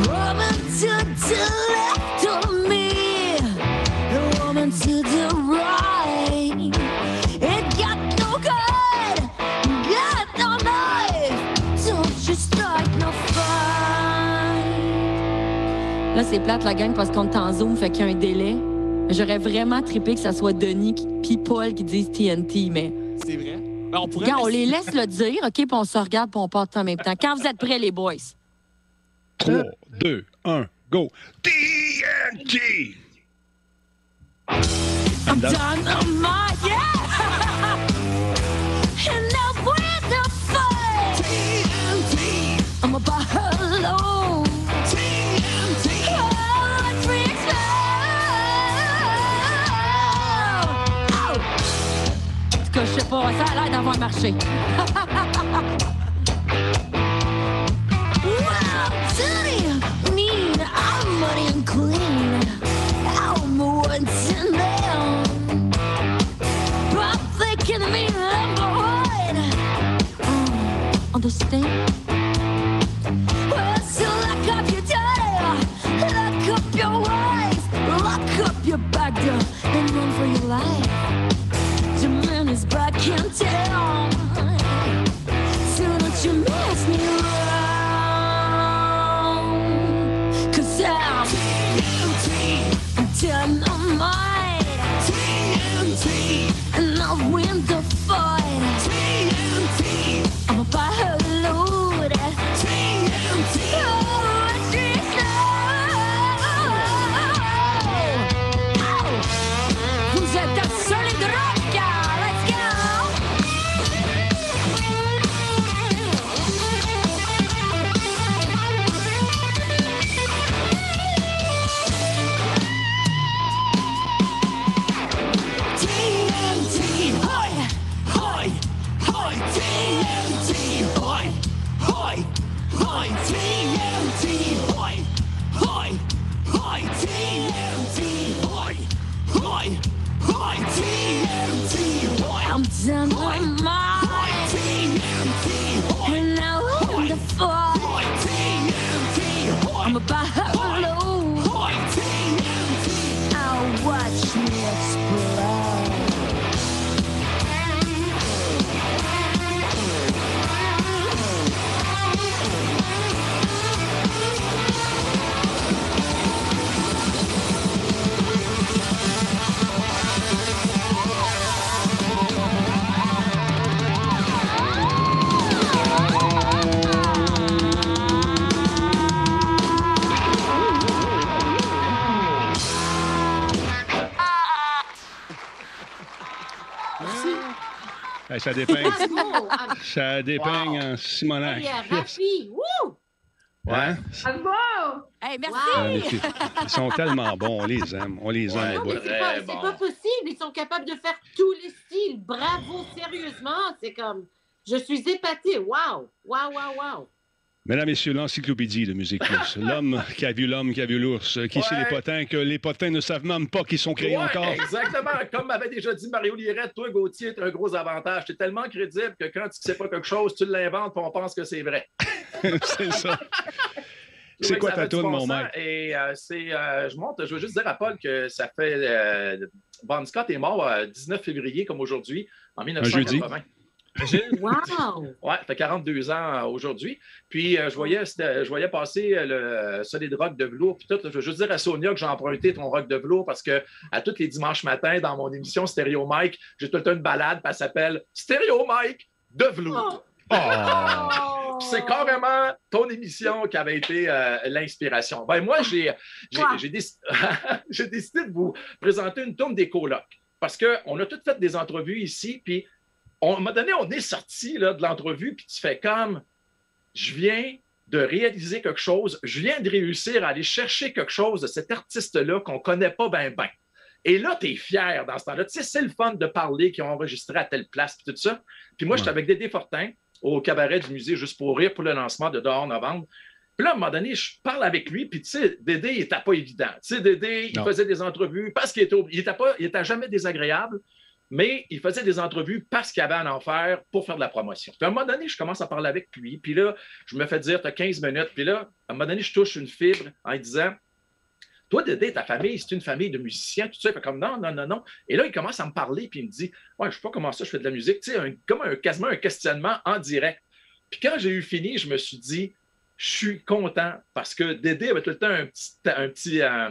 S6: Woman to the left of me, the woman to the right. It got no good, got no knife, don't you start no fight. Là, c'est plate, la gang, parce qu'on est en Zoom, fait qu'il y a un délai. J'aurais vraiment trippé que ça soit Denis puis Paul qui disent TNT, mais...
S8: C'est vrai. Ben, on pourrait...
S6: Regarde, on les laisse le dire, OK, puis on se regarde, puis on part en même temps. Quand vous êtes prêts, les boys.
S1: 3, 2, 1, go! TNT!
S6: I'm done on my... Yeah! And now we're the fight! TNT! I'm about her alone! TNT! Oh, let's re-explode! Oh! En tout cas, je sais pas, ça a l'air d'avoir marché. Wow, dirty, mean, I'm money and clean. I'm once and down. But I'm thinking of me number one. Understand? Well, so lock up your dirty, lock up your wife, lock up your back door, and run for your life. The man is back in town. So don't you mess me around. I'm dynamite, TNT, and I'll win the fight. TNT, I'm a fire load. TNT, oh, it's vous êtes un solide rock, let's go. I'm done with my TNT, and now I'm the fight. I'm about to blow. Now watch me explode.
S1: Hey, ça dépeigne.
S3: Bravo!
S1: Ça dépeigne en Simonac.
S3: Hey, Rafi! Wouh!
S1: Ouais.
S2: Bravo!
S6: Hey, merci!
S3: Wow.
S1: Ils sont tellement bons, on les aime. On les aime.
S3: Non, mais c'est pas possible. Ils sont capables de faire tous les styles. Bravo, sérieusement. C'est comme... Je suis épatée. Wow! Wow, wow, wow!
S1: Mesdames, Messieurs, l'encyclopédie de Musique Plus. L'homme qui a vu l'ours. Qui sait les potins que les potins ne savent même pas qu'ils sont créés encore.
S4: Exactement. Comme m'avait déjà dit Mario Lirette, toi, Gauthier, tu as un gros avantage. Tu es tellement crédible que quand tu ne sais pas quelque chose, tu l'inventes et on pense que c'est vrai.
S1: C'est ça. C'est quoi ta toune, mon mec?
S4: Et je veux juste dire à Paul que ça fait... Bon Scott est mort le 19 février, comme aujourd'hui, en 1980.
S3: Wow!
S4: Ouais, ça fait 42 ans aujourd'hui. Puis, je voyais passer le solide rock de velours. Puis tout, je veux juste dire à Sonia que j'ai emprunté ton rock de velours parce que à tous les dimanches matins, dans mon émission Stéréo Mike, j'ai tout le temps une balade, puis elle s'appelle Stéréo Mike de velours.
S3: Oh!
S4: C'est carrément ton émission qui avait été l'inspiration. Ben, moi, j'ai décidé de vous présenter une tourne des colocs parce qu'on a toutes fait des entrevues ici, puis à un moment donné, on est sorti là, de l'entrevue, puis tu fais comme, je viens de réaliser quelque chose, je viens de réussir à aller chercher quelque chose de cet artiste-là qu'on ne connaît pas bien. Et là, tu es fier dans ce temps-là. Tu sais, c'est le fun de parler qu'ils ont enregistré à telle place, puis tout ça. Puis moi, j'étais avec Dédé Fortin au cabaret du musée Juste pour rire pour le lancement de Dehors Novembre. Puis là, à un moment donné, je parle avec lui, puis tu sais, Dédé, il n'était pas évident. Tu sais, Dédé, il faisait des entrevues parce qu'il était jamais désagréable, mais il faisait des entrevues parce qu'il avait à en faire pour faire de la promotion. Puis à un moment donné, je commence à parler avec lui, puis là, je me fais dire, tu as 15 minutes, puis là, à un moment donné, je touche une fibre en lui disant, toi, Dédé, ta famille, c'est une famille de musiciens, tout ça. Il fait comme non. Et là, il commence à me parler, puis il me dit, ouais, je sais pas comment ça, je fais de la musique. Tu sais, quasiment un questionnement en direct. Puis quand j'ai eu fini, je me suis dit, je suis content parce que Dédé avait tout le temps un petit air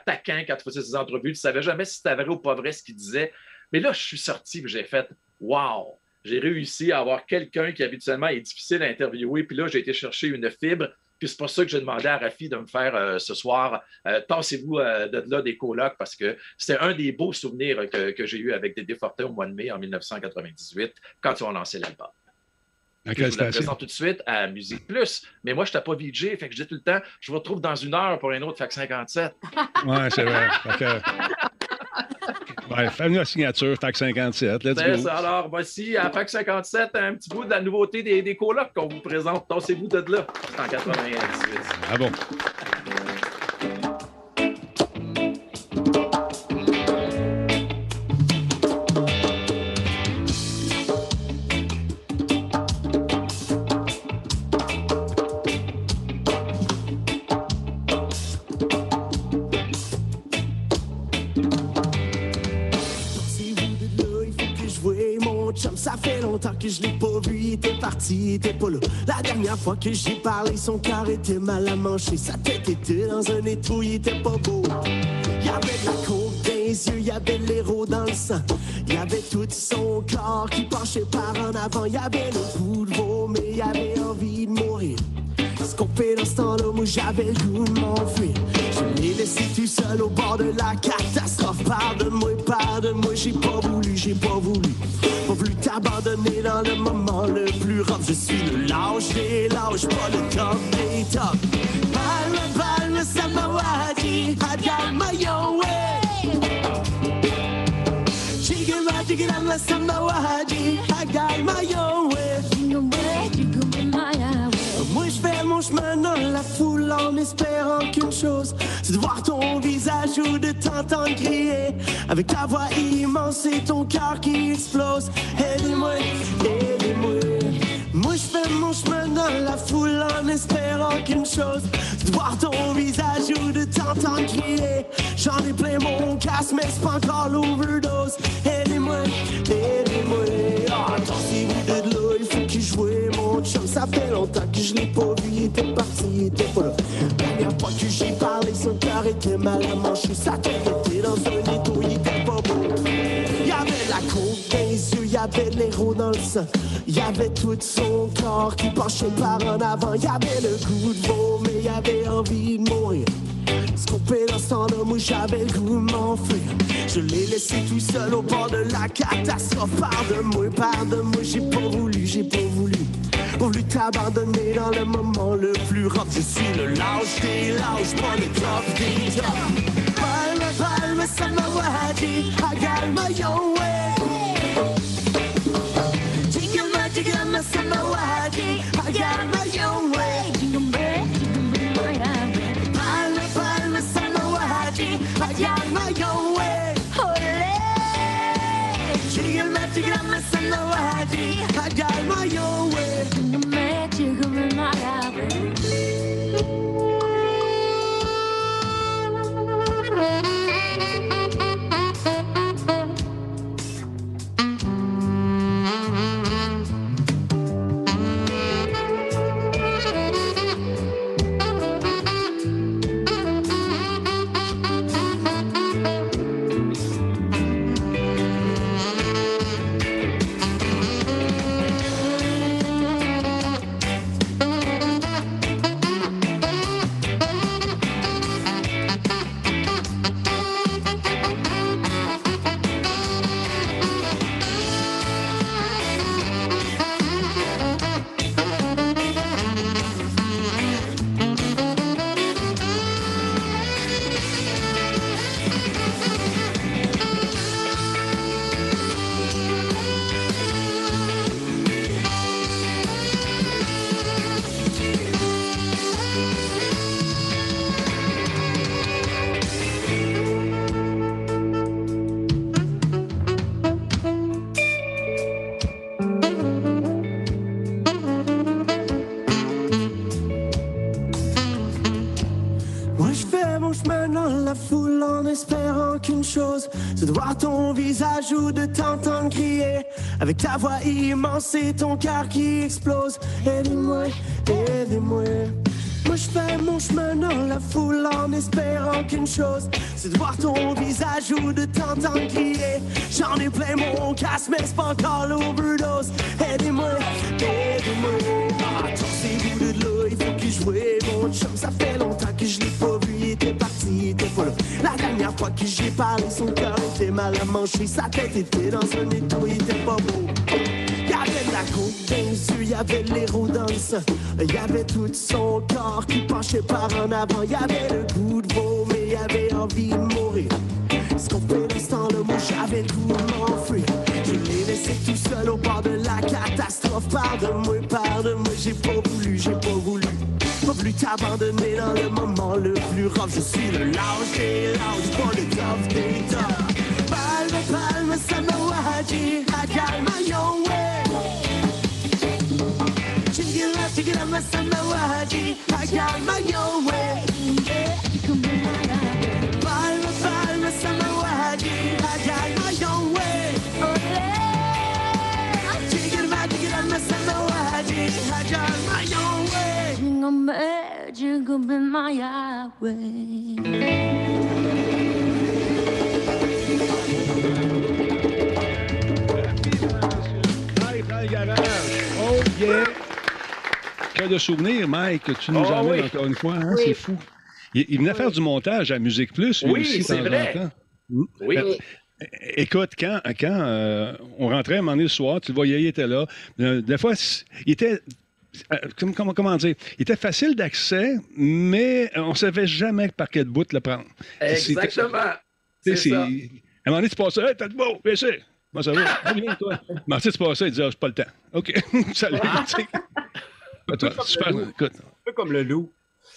S4: taquin quand il faisait ses entrevues. Tu ne savais jamais si c'était vrai ou pas vrai ce qu'il disait. Mais là, je suis sorti et j'ai fait wow! J'ai réussi à avoir quelqu'un qui habituellement est difficile à interviewer. Puis là, j'ai été chercher une fibre. Puis c'est pour ça que j'ai demandé à Rafi de me faire ce soir, tassez-vous de là des colocs parce que c'était un des beaux souvenirs que j'ai eu avec Dédé Fortin au mois de mai en 1998 quand ils ont lancé l'album. Je vous la présente tout de suite à Musique Plus. Mais moi, je n'étais pas VJ, fait que je dis tout le temps, je vous retrouve dans 1 heure pour un autre Fac 57.
S1: Oui, c'est vrai. Ouais, fais-nous la signature, Fac 57. Let's go.
S4: Ça. Alors, voici à Fac 57 un petit bout de la nouveauté des colocs qu'on vous présente. Tassez-vous de là, en 98.
S1: Ah bon?
S9: Ça fait longtemps que je l'ai pas vu, il était parti, il était pas là. La dernière fois que j'ai parlé, son cœur était mal à manger. Sa tête était dans un étau, il était pas beau. Il y avait de la coke dans les yeux, il y avait de l'héros dans le sang. Il y avait tout son corps qui penchait par en avant. Il y avait le goût de vomir, il y avait envie de mourir. Ce qu'on fait dans ce temps-là, moi j'avais le goût de m'enfuir. Je l'ai laissé tout seul au bord de la catastrophe. Pardonne-moi, j'ai pas voulu. Pas voulu t'abandonner dans le moment le plus rough. Je suis le lâche des lâches, pas le top des tops. Palme, samawati, I got my own way. Jigga, samawati, I got my own way. Moi je fais mon chemin dans la foule en espérant qu'une chose, c'est de voir ton visage ou de t'entendre crier avec ta voix immense et ton cœur qui explose. Aidez-moi, aidez-moi. Moi je fais mon chemin dans la foule en espérant qu'une chose, c'est de voir ton visage ou de t'entendre crier. J'en ai plein mon casque mais c'est pas encore l'overdose. Aidez-moi, aidez-moi. Oh, tassez-vous de là, il faut qu'il joue mon chum. Ça fait longtemps que je l'ai pas vu, il était parti, il était pas là. La dernière fois que j'ai parlé, son cœur était mal à manger. Sa tête était dans un étau, il était pas beau. Il y avait de la coke dans les yeux, il y avait de l'héros dans le sang. Il y avait tout son corps qui penchait par en avant. Il y avait le goût de vomir, il y avait envie de mourir. Ce qu'on fait dans ce temps-là, moi j'avais le goût de m'enfuir. Je l'ai laissé tout seul au bord de la catastrophe. Pardonne-moi, j'ai pas voulu. Pas voulu t'abandonner dans le moment le plus rough. Je suis le lâche des lâches, pas le top des tops. Palme, samawati, I got my own way. Jigga, samawati, I got my own way. Palme, samawati, I got my own way. Jigga, samawati, I got my own way. C'est de voir ton visage ou de t'entendre crier avec ta voix immense et ton cœur qui explose. Aidez-moi, aidez-moi. Moi je fais mon chemin dans la foule en espérant qu'une chose, c'est de voir ton visage ou de t'entendre crier. J'en ai plein mon casque mais c'est pas encore l'overdose. Aidez-moi, aidez-moi. Ah, tous ces bouts de l'eau, il faut que je voie mon chum. Ça fait longtemps que je l'ai pas vu, il était parti, il était pas là. La dernière fois que j'ai parlé, son cœur était mal à manger. Sa tête était dans un étau, il était pas beau. Y'avait de la côte dans les yeux, y'avait de l'héros dans le sang. Y'avait tout son corps qui penchait par en avant. Y'avait le goût de vomir, y'avait envie de mourir. Ce qu'on fait l'instant, le mot, j'avais le goût de m'enfuir. Je l'ai laissé tout seul au bord de la catastrophe. Pardonne-moi, j'ai pas voulu, j'ai pas voulu. Pas voulu t'abandonner dans le moment le plus rough. Je suis le lâche des lâches, pas le tough des toughs. Palme, palme, Samawaji, I got my own way. Check it out, my Samawaji, I got my own way. Palme, palme, Samawaji, I got my own way. Check it out, my Samawaji, I got my own way.
S6: Jingle in my highway.
S1: Dans le garage. Oh yeah! Que de souvenirs, Mike, que tu nous emmènes encore une fois. Hein?
S3: Oui.
S1: C'est fou. Il venait faire du montage à Musique Plus. Lui
S4: Oui,
S1: aussi,
S4: c'est
S1: de temps
S4: vrai.
S1: en temps.
S4: Oui.
S1: Écoute, quand on rentrait à un moment donné le soir, tu le voyais, il était là. Des fois, il était... comment dire? Il était facile d'accès, mais on ne savait jamais par quel bout le prendre.
S4: Exactement.
S1: C'est
S4: C'est ça.
S1: À un moment donné, tu passais, hey, t'as de beau, viens ici. Comment ça va? Ah, bien, toi. Mais tu passais, il disait, j'ai pas le temps. OK, salut. Toi, super, écoute.
S5: Un peu comme le loup.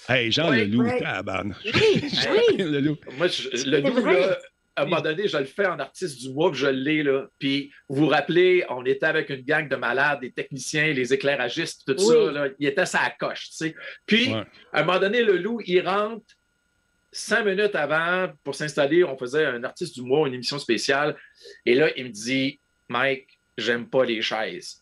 S1: Hey, Jean
S3: Oui,
S1: le loup,
S3: oui.
S1: tabarne.
S3: Oui, oui.
S1: Le loup.
S4: Moi, le loup,
S3: vrai.
S4: là, à un moment donné, je le fais en artiste du mois, puis je l'ai, là. Puis, vous vous rappelez, on était avec une gang de malades, des techniciens, les éclairagistes, tout
S3: Oui.
S4: ça, là. Il était sa coche, tu sais. Puis,
S1: Ouais.
S4: à un moment donné, le loup, il rentre 5 minutes avant pour s'installer. On faisait un artiste du mois, une émission spéciale. Et là, il me dit, Mike, j'aime pas les chaises.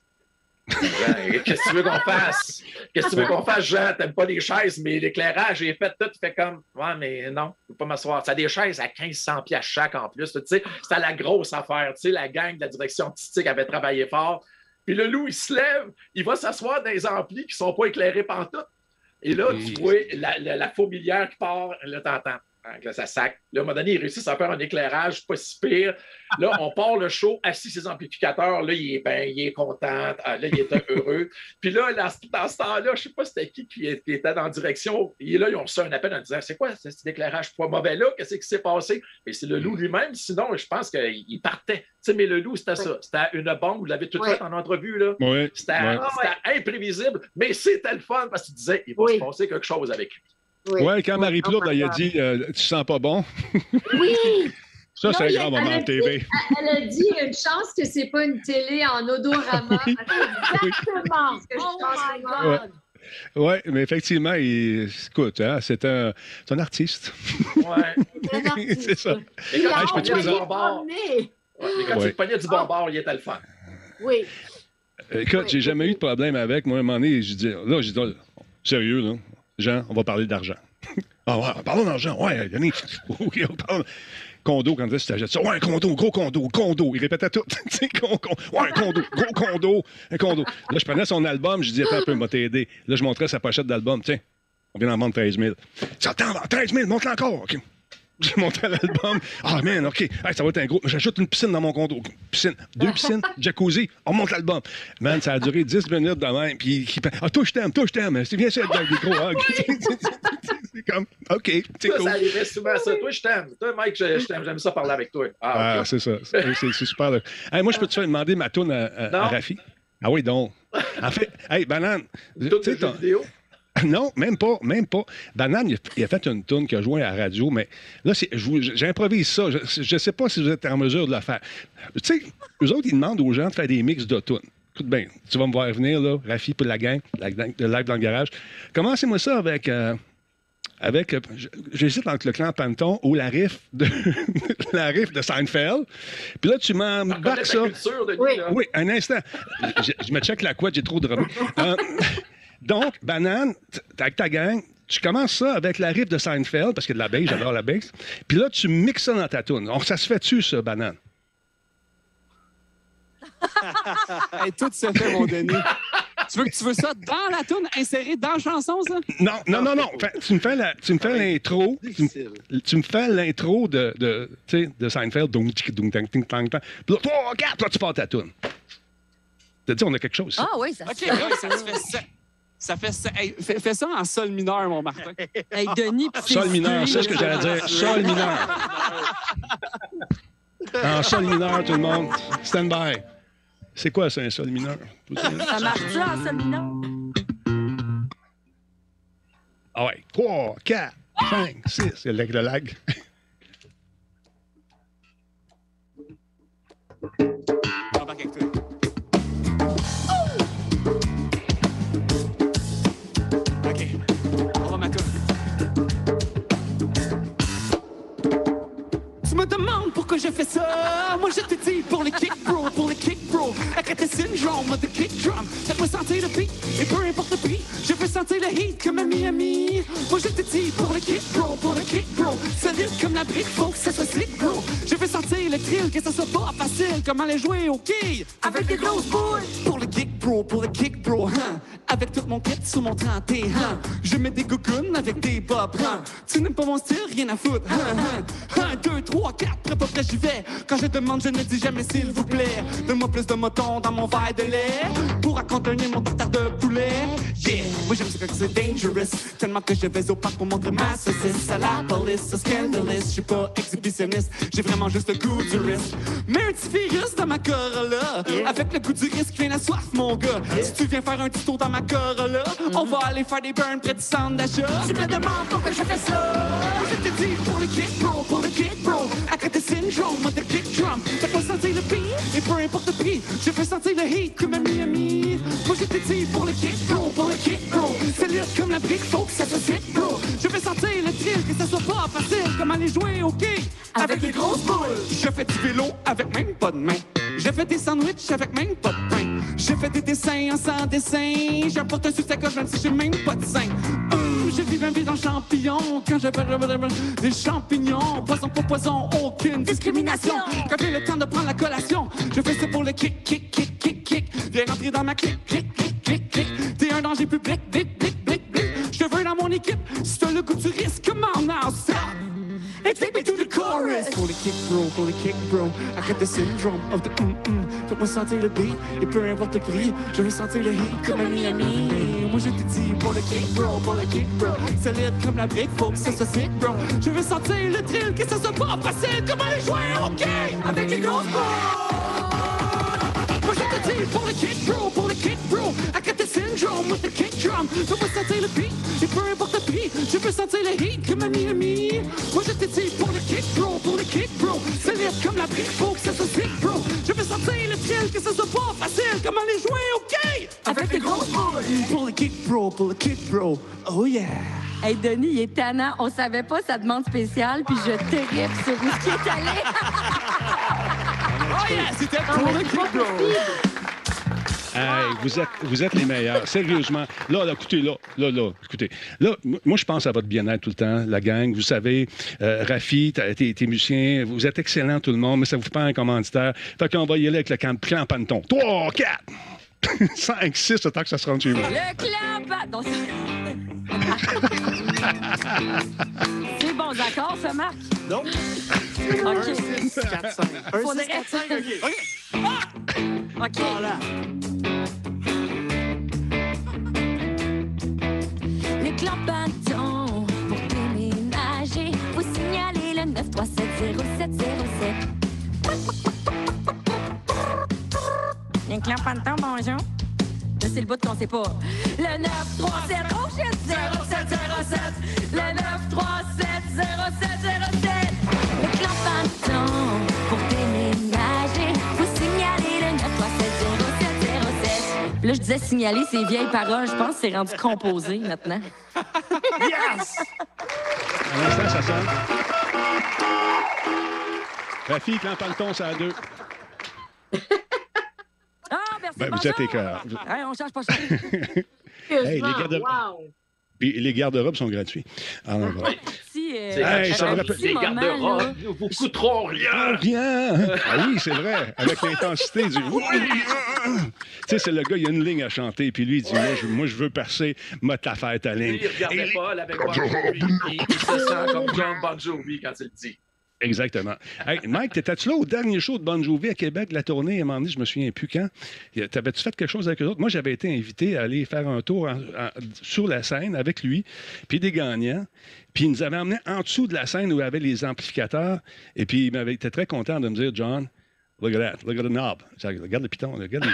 S4: Jean, qu'est-ce que tu veux qu'on fasse? Qu'est-ce que tu veux qu'on fasse, Jean? T'aimes pas les chaises, mais l'éclairage, j'ai fait tout. Tu fais comme, ouais, mais non, je peux pas m'asseoir. Ça a des chaises à 1500 piastres chaque en plus. Tu sais, c'était la grosse affaire. Tu sais, la gang de la direction artistique avait travaillé fort. Puis le loup, il se lève, il va s'asseoir dans les amplis qui sont pas éclairés pantoute. Et là, tu vois la fourmilière qui part, là, t'entends. Là, ça sac. Là, à un moment donné, ils réussissent à faire un éclairage pas si pire. Là, on part le show, assis ses amplificateurs. Là, il est content. Là, il est heureux. Puis là, dans ce temps-là, je ne sais pas c'était qui était dans la direction. Et là, ils ont reçu un appel en disant, c'est quoi cet éclairage pas mauvais là? Qu'est-ce qui s'est passé? Et c'est le loup lui-même. Sinon, je pense qu'il partait. Tu sais, mais le loup, c'était ça. C'était une bombe. Vous l'avez tout fait en entrevue. Là.
S1: Ouais.
S4: C'était
S1: Ouais.
S4: imprévisible, mais c'était le fun parce que tu disais, il va se passer quelque chose avec lui.
S3: Oui.
S1: Ouais, quand Marie Plourde, elle a dit tu sens pas bon.
S3: Oui.
S1: Ça, c'est un grand moment
S2: elle
S1: de TV.
S2: Elle a dit une chance que c'est pas une télé en odorama.
S3: Exactement.
S2: Ce que je
S3: Oh
S2: pense
S3: my
S2: vraiment.
S3: God.
S1: Oui, mais effectivement, écoute, hein, c'est un artiste.
S4: Ouais.
S3: Un artiste.
S1: C'est ça.
S4: Mais
S3: Il a
S4: quand
S1: je peux te
S4: tu
S1: dire-
S4: prenais du bord,
S3: envoyé
S4: mais quand tu le pognais du bord, il était le fun.
S3: Oui.
S1: Écoute, j'ai jamais eu de problème avec. Moi, à un moment donné, j'ai dit, sérieux, là, Jean, on va parler d'argent. Ah ouais, parlons d'argent. Ouais, Yannick. OK, on parle. Condo, quand tu achètes ça. Ouais, condo, gros condo. Il répétait tout. Tu sais, ouais, condo, gros condo, un condo. Là, je prenais son album, je disais, attends un peu, m'a t'aider. Là, je montrais sa pochette d'album. Tiens, on vient d'en vendre 13 000. Ça attends, 13 000, montre-le encore. OK. Je montrais l'album. Ah, man, OK. Hey, ça va être un gros. J'ajoute une piscine dans mon condo. Piscine. 2 piscines, jacuzzi. On monte l'album. Man, ça a duré 10 minutes de même. Puis, ah, toi, je t'aime. C'est bien ça, avec des gros hugs. C'est comme, OK, c'est
S4: Ça,
S1: cool.
S4: ça arrivait souvent, ça. Toi, je t'aime. Toi, Mike, je t'aime. J'aime ça parler avec toi. Ah,
S1: Ah,
S4: OK.
S1: c'est ça. C'est super. Là. Hey, moi, je peux te faire demander ma toune à
S4: Non.
S1: Rafi? Ah oui, donc. En fait, hey, Banane.
S4: Toutes
S1: tu
S4: les
S1: sais,
S4: jeux vidéo.
S1: Non, même pas. Banane, il a fait une toune qui a joué à la radio, mais là, j'improvise ça. Je ne sais pas si vous êtes en mesure de le faire. Tu sais, eux autres, ils demandent aux gens de faire des mix de tunes. Écoute bien, tu vas me voir venir, là, Rafi pour la gang de live dans le garage. Commencez-moi ça avec avec, j'hésite entre le clan Panton ou la riff de, la riff de Seinfeld. Puis là, tu m'embarques ça. Oui, un instant. Je me check la couette, j'ai trop de remous. Donc, Banane, avec ta gang, tu commences ça avec la riff de Seinfeld, parce qu'il y a de la bass, j'adore la bass. Puis là, tu mixes ça dans ta toune. Donc, ça se fait-tu, ça, Banane?
S8: Hey, tout se fait, mon Denis. Tu veux ça dans la toune, inséré dans la chanson, ça?
S1: Non. Enfin, tu me fais l'intro. Tu me fais l'intro de Seinfeld. Puis là, 3, 4, là, tu pars ta toune. T'as dit, on a quelque chose. Ça.
S7: Ah oui, ça
S8: OK, oui, ça se fait ça. Ça fait ça. Hey, fais ça en sol mineur, mon Martin.
S7: Hey, Denis,
S1: sol mineur, c'est ce que j'allais dire. Sol mineur. En sol mineur, tout le monde. Stand by. C'est quoi, ça, un sol mineur?
S7: Ça marche-tu en sol mineur?
S1: Ah ouais. 3, 4, 5, 6. Il y a le lag.
S9: Tu me demandes pourquoi je fais ça. Moi je te dis pour les kick bro, pour les kick bro. Arrête le syndrome de kick drum. Faites-moi sentir le beat, et peu importe le prix. Je veux sentir le heat comme à Miami. Moi je te dis pour les kick bro, pour les kick bro. Solide comme la brique, faut que ça soit slick bro. Je veux sentir le thrill, que ça soit pas facile. Comment les jouer au quilles avec des grosses boules. Pour les kick bro, pour les kick bro. Hein? Avec tout mon kit sous mon 31. Hein? Je mets des gougounes avec des bobs. Hein? Tu n'aimes pas mon style, rien à foutre. 1, 2, 3, 4, prêt pas prêt, j'y vais. Quand je demande, je ne dis jamais s'il vous plaît. Donne-moi plus de moton dans mon verre de lait pour accompagner mon tartare de poulet. Yeah, moi j'aime ça quand c'est dangerous. Tellement que je vais au parc pour montrer ma saucisse. À la police, scandalous. Je suis pas exhibitionniste, j'ai vraiment juste le goût du risque. Mais un petit virus dans ma Corolla. Avec le goût du risque vient la soif, mon gars. Si tu viens faire un petit tour dans ma Corolla, on va aller faire des burns près du centre d'achat. Tu me demandes pourquoi je fais ça. Je te dis pour le kick bro, pour le kick bro. Arrête le syndrome de kick drum. Fais-moi sentir le beat, et peu importe le prix. Je veux sentir le heat comme à Miami. Moi je te dis pour le kick bro, pour le kick bro. C'est lutte comme la brique, faut que ça soit sick bro. Je veux sentir le thrill, que ça soit pas facile. Comme aller jouer au quai avec les grosses boules. Je fais du vélo avec même pas de main. Je fais des sandwichs avec même pas de pain. Je fais des dessins en sans dessin. J'apporte un succès quand même si j'ai même pas de sein. Je vis ma vie dans champignon. Quand je fais des champignons. Poison pour poison, aucune discrimination. Quand j'ai le temps de prendre la collation, je fais ça pour le kick, kick, kick, kick, kick. Viens rentrer dans ma clique, click, click, click, click. T'es un danger public, blic, blic, blic, blic. Je veux dans mon équipe. Si t'as le goût du risque, come on now, stop. And take me to the chorus. Pour les kick bro, arrête le syndrome of the Fais-moi sentir le beat, et peu importe le prix. Je veux sentir le heat comme à Miami. Moi je te dis pour le kick bro, solide comme la brique, faut que ça soit sick bro. Je veux sentir le thrill, que ça soit pas facile. Comment les jouer au quai avec les grosses balles. Moi je te dis pour le kick bro, arrête le syndrome with the kick drum. Fais-moi sentir le beat, et peu importe le prix. Je veux sentir le heat comme à Miami. Moi je te dis pour le kick bro, solide comme la brique, faut que ça soit sick bro. Je veux sentir le thrill, que ça soit pas facile. Comment les jouer au quai avec les grosses boules. Pour le kick bro, oh yeah.
S7: Hey, Denis, il est tannant. On savait pas sa demande spéciale, puis je terrible sur où ce qui est allé.
S9: Oh yeah, c'était pour le kick bro.
S1: Hey, vous êtes les meilleurs. Sérieusement. Là, écoutez, écoutez. Là, moi, je pense à votre bien-être tout le temps, la gang. Vous savez, Rafi, t'es musicien, vous êtes excellents tout le monde, mais ça vous prend un commanditaire. Fait qu'on va y aller avec le clan Panton. 3, 4, 5, 6, le temps que ça se rende chez vous.
S7: Le clan Panton. C'est bon, d'accord, ça, Marc?
S8: Non.
S7: OK.
S8: 1, 6, 4, 5. 1, 6, 4, 5, OK.
S7: Ah! OK.
S8: Voilà.
S6: Le clan Panton, pour déménager, faut signaler le 9370707.
S7: Le clan Panton, bonjour. Là, c'est le bout qu'on sait pas. Le 937 0707. Le 9370707.
S6: Le clan Panton, pour déménager, faut signaler le 9370707.
S7: Là, je disais signaler ces vieilles paroles. Je pense que c'est rendu composé maintenant.
S8: Yes!
S1: À l'instant, ça sonne. Rafi, quand parle-t-on, ça à deux?
S7: Ah, merci,
S1: Ben, vous
S7: bonjour.
S1: êtes écœurants.
S7: Hey, on change pas ça.
S1: Hey, les garde-robes.
S3: Wow!
S1: Puis les garde-robes sont gratuits. Alors, voilà.
S7: Petit,
S4: C'est
S1: Hey, ça me
S7: un
S1: rappelle-
S7: petit
S4: les
S7: moment, là.
S4: garde-robes, beaucoup trop rien.
S1: Rien! Ah oui, c'est vrai. Avec l'intensité du. Tu sais, c'est le gars, il a une ligne à chanter, puis lui, il dit moi, je veux percer, m'a ta fête ta ligne.
S4: Il regardait Paul avec Bon Jovi. Il se sent comme John Bon Jovi quand il le dit.
S1: Exactement. Hey, Mike, t'étais-tu là au dernier show de Bon Jovi à Québec, la tournée, à un moment donné, je me souviens plus quand. T'avais-tu fait quelque chose avec eux autres? Moi, j'avais été invité à aller faire un tour sur la scène avec lui, puis des gagnants. Puis il nous avait emmenés en dessous de la scène où il y avait les amplificateurs. Et puis il m'avait été très content de me dire, John, look at that, look at the knob. Je dis, regarde le piton, regarde.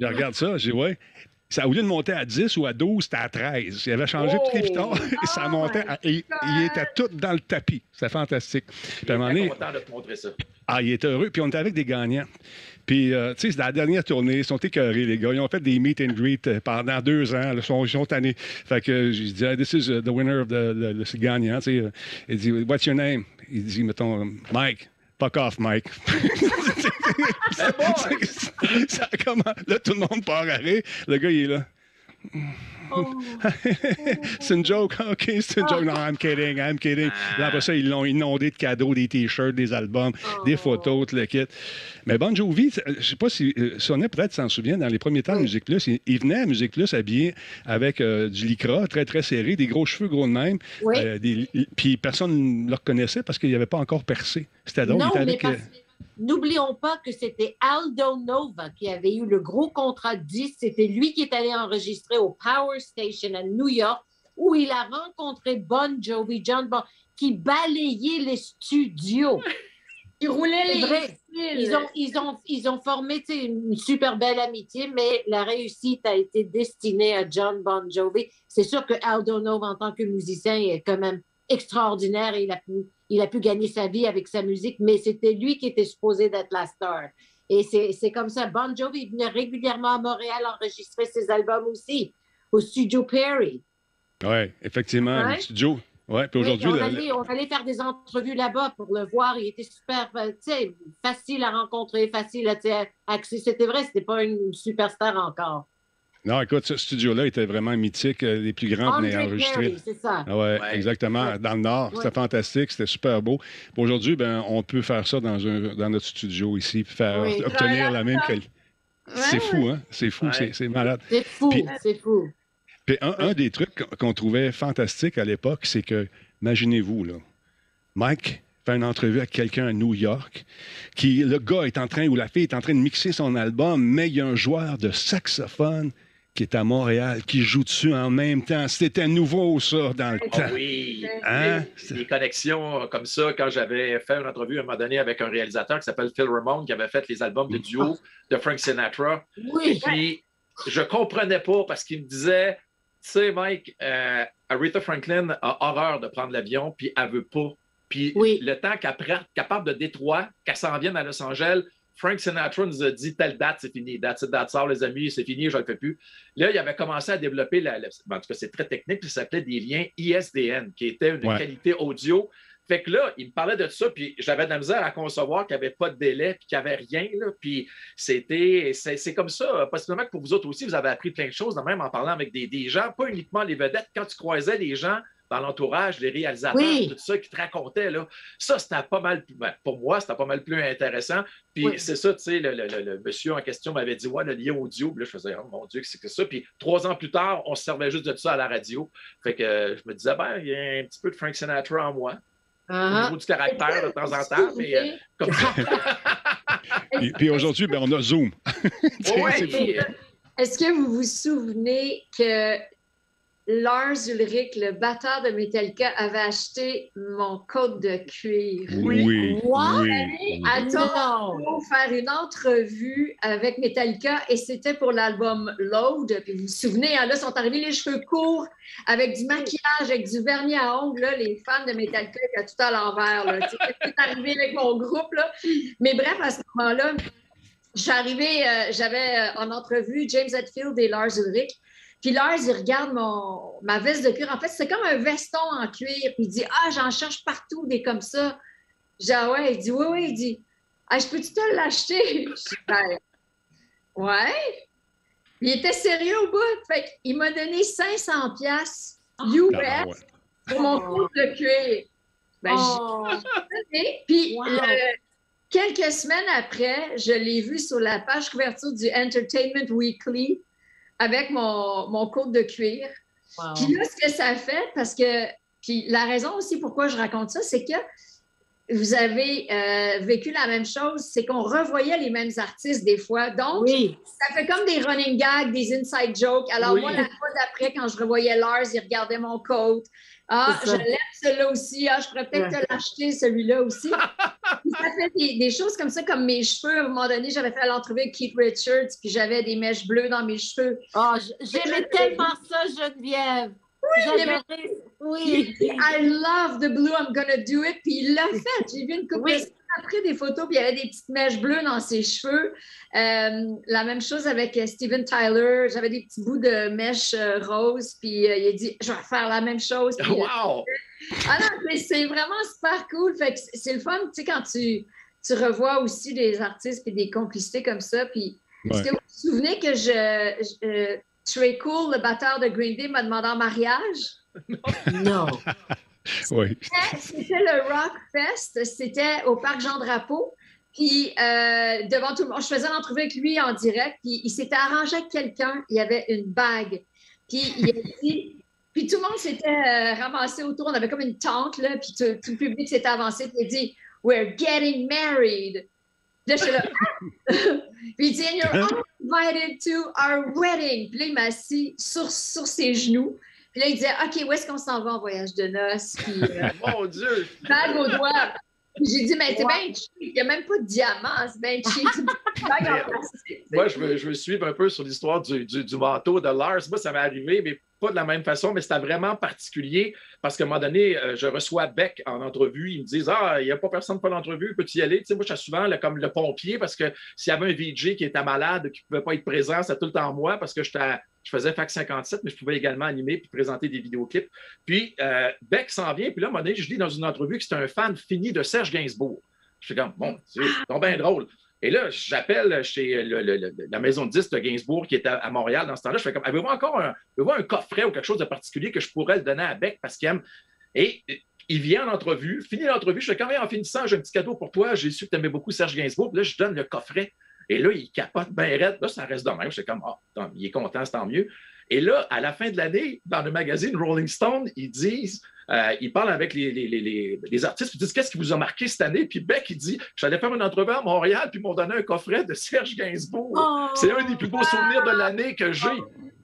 S1: Je regarde ça, je dis, ouais. Ça, au lieu de monter à 10 ou à 12, c'était à 13. Il avait changé tous les pitons et ça montait. Il était tout dans le tapis. C'était fantastique. Puis à un moment donné,
S4: content de te montrer ça.
S1: ah, il était heureux. Puis on était avec des gagnants. Puis, tu sais, c'est la dernière tournée. Ils sont écœurés, les gars. Ils ont fait des meet and greet pendant 2 ans. Ils sont tannés. Fait que je dis, this is the winner of the gagnant. Tu sais, il dit, what's your name? Il dit, mettons, Mike. Fuck off, Mike. Ça commence. Là, tout le monde part à rire. Le gars, il est là. C'est une joke. OK, c'est une joke. Non, I'm kidding. Là, après ça, ils l'ont inondé de cadeaux, des T-shirts, des albums, des photos, tout le kit. Mais Bon Jovi, je ne sais pas si Sonia peut-être s'en souvient, dans les premiers temps de Musique Plus, il venait à Musique Plus habillé avec du lycra, très, très serré, des gros cheveux gros de même.
S3: Oui.
S1: Puis personne ne le reconnaissait parce qu'il n'avait pas encore percé. C'était drôle.
S3: Non,
S1: il était
S3: mais
S1: avec,
S3: parce que n'oublions pas que c'était Aldo Nova qui avait eu le gros contrat de 10. C'était lui qui est allé enregistrer au Power Station à New York, où il a rencontré Bon Jovi, John Bon, qui balayait les studios.
S2: Ils roulaient
S3: C'est
S2: les
S3: vrai.
S2: fils.
S3: Ils ont formé tu sais, une super belle amitié, mais la réussite a été destinée à John Bon Jovi. C'est sûr que Aldo Nova, en tant que musicien, est quand même extraordinaire et il a pu gagner sa vie avec sa musique, mais c'était lui qui était supposé d'être la star. Et c'est comme ça. Bon Jovi venait régulièrement à Montréal enregistrer ses albums aussi, au Studio Perry.
S1: Oui, effectivement,
S3: Ouais.
S1: le studio. Oui, puis
S3: Oui,
S1: aujourd'hui,
S3: on allait faire des entrevues là-bas pour le voir. Il était super, tu sais, facile à rencontrer, facile à, tu sais, accès. C'était vrai, c'était pas une superstar encore.
S1: non, écoute, ce studio-là était vraiment mythique. Les plus grands venaient
S3: Andre
S1: enregistrer.
S3: Perry, c'est ça.
S1: Ah ouais,
S4: Ouais.
S1: exactement.
S3: Ouais.
S1: Dans le Nord. C'était
S3: Ouais.
S1: fantastique. C'était super beau. Puis aujourd'hui, ben, on peut faire ça dans notre studio ici, puis
S3: Oui.
S1: obtenir la même qualité. C'est
S2: Ouais,
S1: fou, hein? C'est fou,
S4: Ouais.
S1: c'est malade.
S3: C'est fou,
S1: Puis-
S3: c'est fou.
S1: Puis un des trucs qu'on trouvait fantastique à l'époque, c'est que, imaginez-vous, là, Mike fait une entrevue avec quelqu'un à New York, le gars est en train, ou la fille est en train de mixer son album, mais il y a un joueur de saxophone qui est à Montréal, qui joue dessus en même temps. C'était nouveau, ça, dans le
S4: Ah
S1: temps.
S4: oui,
S1: Hein?
S4: des connexions comme ça. Quand j'avais fait une entrevue à un moment donné avec un réalisateur qui s'appelle Phil Ramone, qui avait fait les albums de duo de Frank Sinatra.
S3: Oui.
S4: Puis je comprenais pas parce qu'il me disait, tu sais, Mike, Aretha Franklin a horreur de prendre l'avion, puis elle veut pas. Puis
S3: Oui.
S4: le temps qu'elle parte de Détroit, qu'elle s'en vienne à Los Angeles, Frank Sinatra nous a dit telle date, c'est fini. That's it, that's all, les amis, c'est fini, je ne le fais plus. Là, il avait commencé à développer, en tout cas, c'est très technique, puis ça s'appelait des liens ISDN, qui était une
S1: Ouais.
S4: qualité audio. Fait que là, il me parlait de ça, puis j'avais de la misère à concevoir qu'il n'y avait pas de délai, puis qu'il n'y avait rien. Là, puis c'est comme ça. Possiblement que pour vous autres aussi, vous avez appris plein de choses, même en parlant avec des gens, pas uniquement les vedettes. Quand tu croisais les gens dans l'entourage, les réalisateurs,
S3: Oui.
S4: tout ça, qui te racontaient, là, ça, c'était pas mal, pour moi, c'était pas mal plus intéressant. Puis
S3: Oui.
S4: c'est ça, tu sais, le monsieur en question m'avait dit, ouais, le lien audio. Puis là, je faisais, oh mon Dieu, c'est que ça. Puis 3 ans plus tard, on se servait juste de ça à la radio. Fait que je me disais, ben, il y a un petit peu de Frank Sinatra en moi. Au
S3: Uh-huh.
S4: niveau du caractère, de temps en temps, mais comme ça.
S1: Puis aujourd'hui, ben, on a Zoom.
S4: Ouais,
S1: C'est fou.
S2: Est-ce que vous vous souvenez que Lars Ulrich, le batteur de Metallica, avait acheté mon code de cuir?
S1: Oui.
S3: What?
S1: Oui.
S2: À
S3: Non.
S2: Toronto, faire une entrevue avec Metallica et c'était pour l'album Load. Puis vous vous souvenez, hein, là, sont arrivés les cheveux courts avec du maquillage, avec du vernis à ongles. Là, les fans de Metallica étaient tout à l'envers. là. Tu sais, c'est arrivé avec mon groupe. Là. Mais bref, à ce moment-là, je suis arrivée, j'avais en entrevue James Hetfield et Lars Ulrich. Puis Lars, il regarde ma veste de cuir. En fait, c'est comme un veston en cuir. Puis il dit, j'en cherche partout des comme ça. Je dis, ah ouais. Il dit, oui. Il dit, je peux-tu te l'acheter? Je dis, ben, ouais. Il était sérieux au bout. Fait qu'il m'a donné 500 piastres US pour mon cours de cuir. Ben, j'ai donné. Puis quelques semaines après, je l'ai vu sur la page couverture du Entertainment Weekly avec mon cours de cuir. Wow. Puis là, ce que ça fait, parce que... Puis la raison aussi pourquoi je raconte ça, c'est que vous avez vécu la même chose, c'est qu'on revoyait les mêmes artistes des fois. Donc, ça fait comme des running gags, des inside jokes. Alors moi, la fois d'après, quand je revoyais Lars, il regardait mon coat. Je l'aime celui-là aussi. Je pourrais peut-être te l'acheter, celui-là aussi. Puis ça fait des choses comme ça, comme mes cheveux. À un moment donné, j'avais fait l'entrevue avec Keith Richards, puis j'avais des mèches bleues dans mes cheveux.
S3: J'aimais tellement ça, Geneviève. Oui,
S2: I love the blue, I'm gonna do it. Puis il l'a fait. J'ai vu une couple de semaines après des photos, puis il y avait des petites mèches bleues dans ses cheveux. La même chose avec Steven Tyler. J'avais des petits bouts de mèches roses, puis il a dit, je vais faire la même chose. Puis,
S4: wow!
S2: Non, c'est vraiment super cool. Fait que c'est le fun, tu sais, quand tu revois aussi des artistes et des complicités comme ça. Puis, est-ce que vous vous souvenez que Trey Cool, le batteur de Green Day, m'a demandé en mariage?
S3: Non.
S1: Oui.
S2: C'était le Rock Fest. C'était au Parc Jean-Drapeau. Puis, devant tout le monde, je faisais l'entrevue avec lui en direct. Puis, il s'était arrangé avec quelqu'un. Il y avait une bague. Puis, il a dit... Puis, tout le monde s'était ramassé autour. On avait comme une tente, là. Puis, tout le public s'était avancé. Puis, il a dit « We're getting married ». Là, je suis là. Puis il dit, and you're all invited to our wedding. Puis là, il m'a assis sur ses genoux. Puis là, il disait, OK, où est-ce qu'on s'en va en voyage de noces? Puis,
S4: mon Dieu!
S2: Bague au doigt. J'ai dit, mais c'est bien cheap. Il n'y a même pas de diamant. C'est bien cheap.
S4: Moi, je veux suivre un peu sur l'histoire du manteau de Lars. Moi, ça m'est arrivé, mais pas de la même façon, mais c'était vraiment particulier parce qu'à un moment donné, je reçois Beck en entrevue. Ils me disent, il n'y a pas personne pour l'entrevue, peux-tu y aller? Tu sais, moi, je suis souvent comme le pompier parce que s'il y avait un VJ qui était malade, qui ne pouvait pas être présent, c'était tout le temps moi parce que je faisais Fac 57, mais je pouvais également animer puis présenter des vidéoclips. Puis Beck s'en vient, puis là, à un moment donné, je dis dans une entrevue que c'était un fan fini de Serge Gainsbourg. Je suis comme, bon, c'est bien drôle. Et là, j'appelle chez la maison de disques de Gainsbourg qui était à Montréal dans ce temps-là. Je fais comme, avez-vous encore un coffret ou quelque chose de particulier que je pourrais le donner à Beck parce qu'il aime? Et il vient en entrevue, finit l'entrevue. Je fais, quand même, en finissant, j'ai un petit cadeau pour toi. J'ai su que tu aimais beaucoup Serge Gainsbourg. Puis là, je donne le coffret. Et là, il capote bien raide. Là, ça reste de même. Je fais comme, il est content, c'est tant mieux. Et là, à la fin de l'année, dans le magazine Rolling Stone, ils disent, ils parlent avec les artistes, ils disent, qu'est-ce qui vous a marqué cette année? Puis Beck, il dit, j'allais faire une entrevue à Montréal, puis ils m'ont donné un coffret de Serge Gainsbourg. C'est un des plus beaux souvenirs de l'année que j'ai.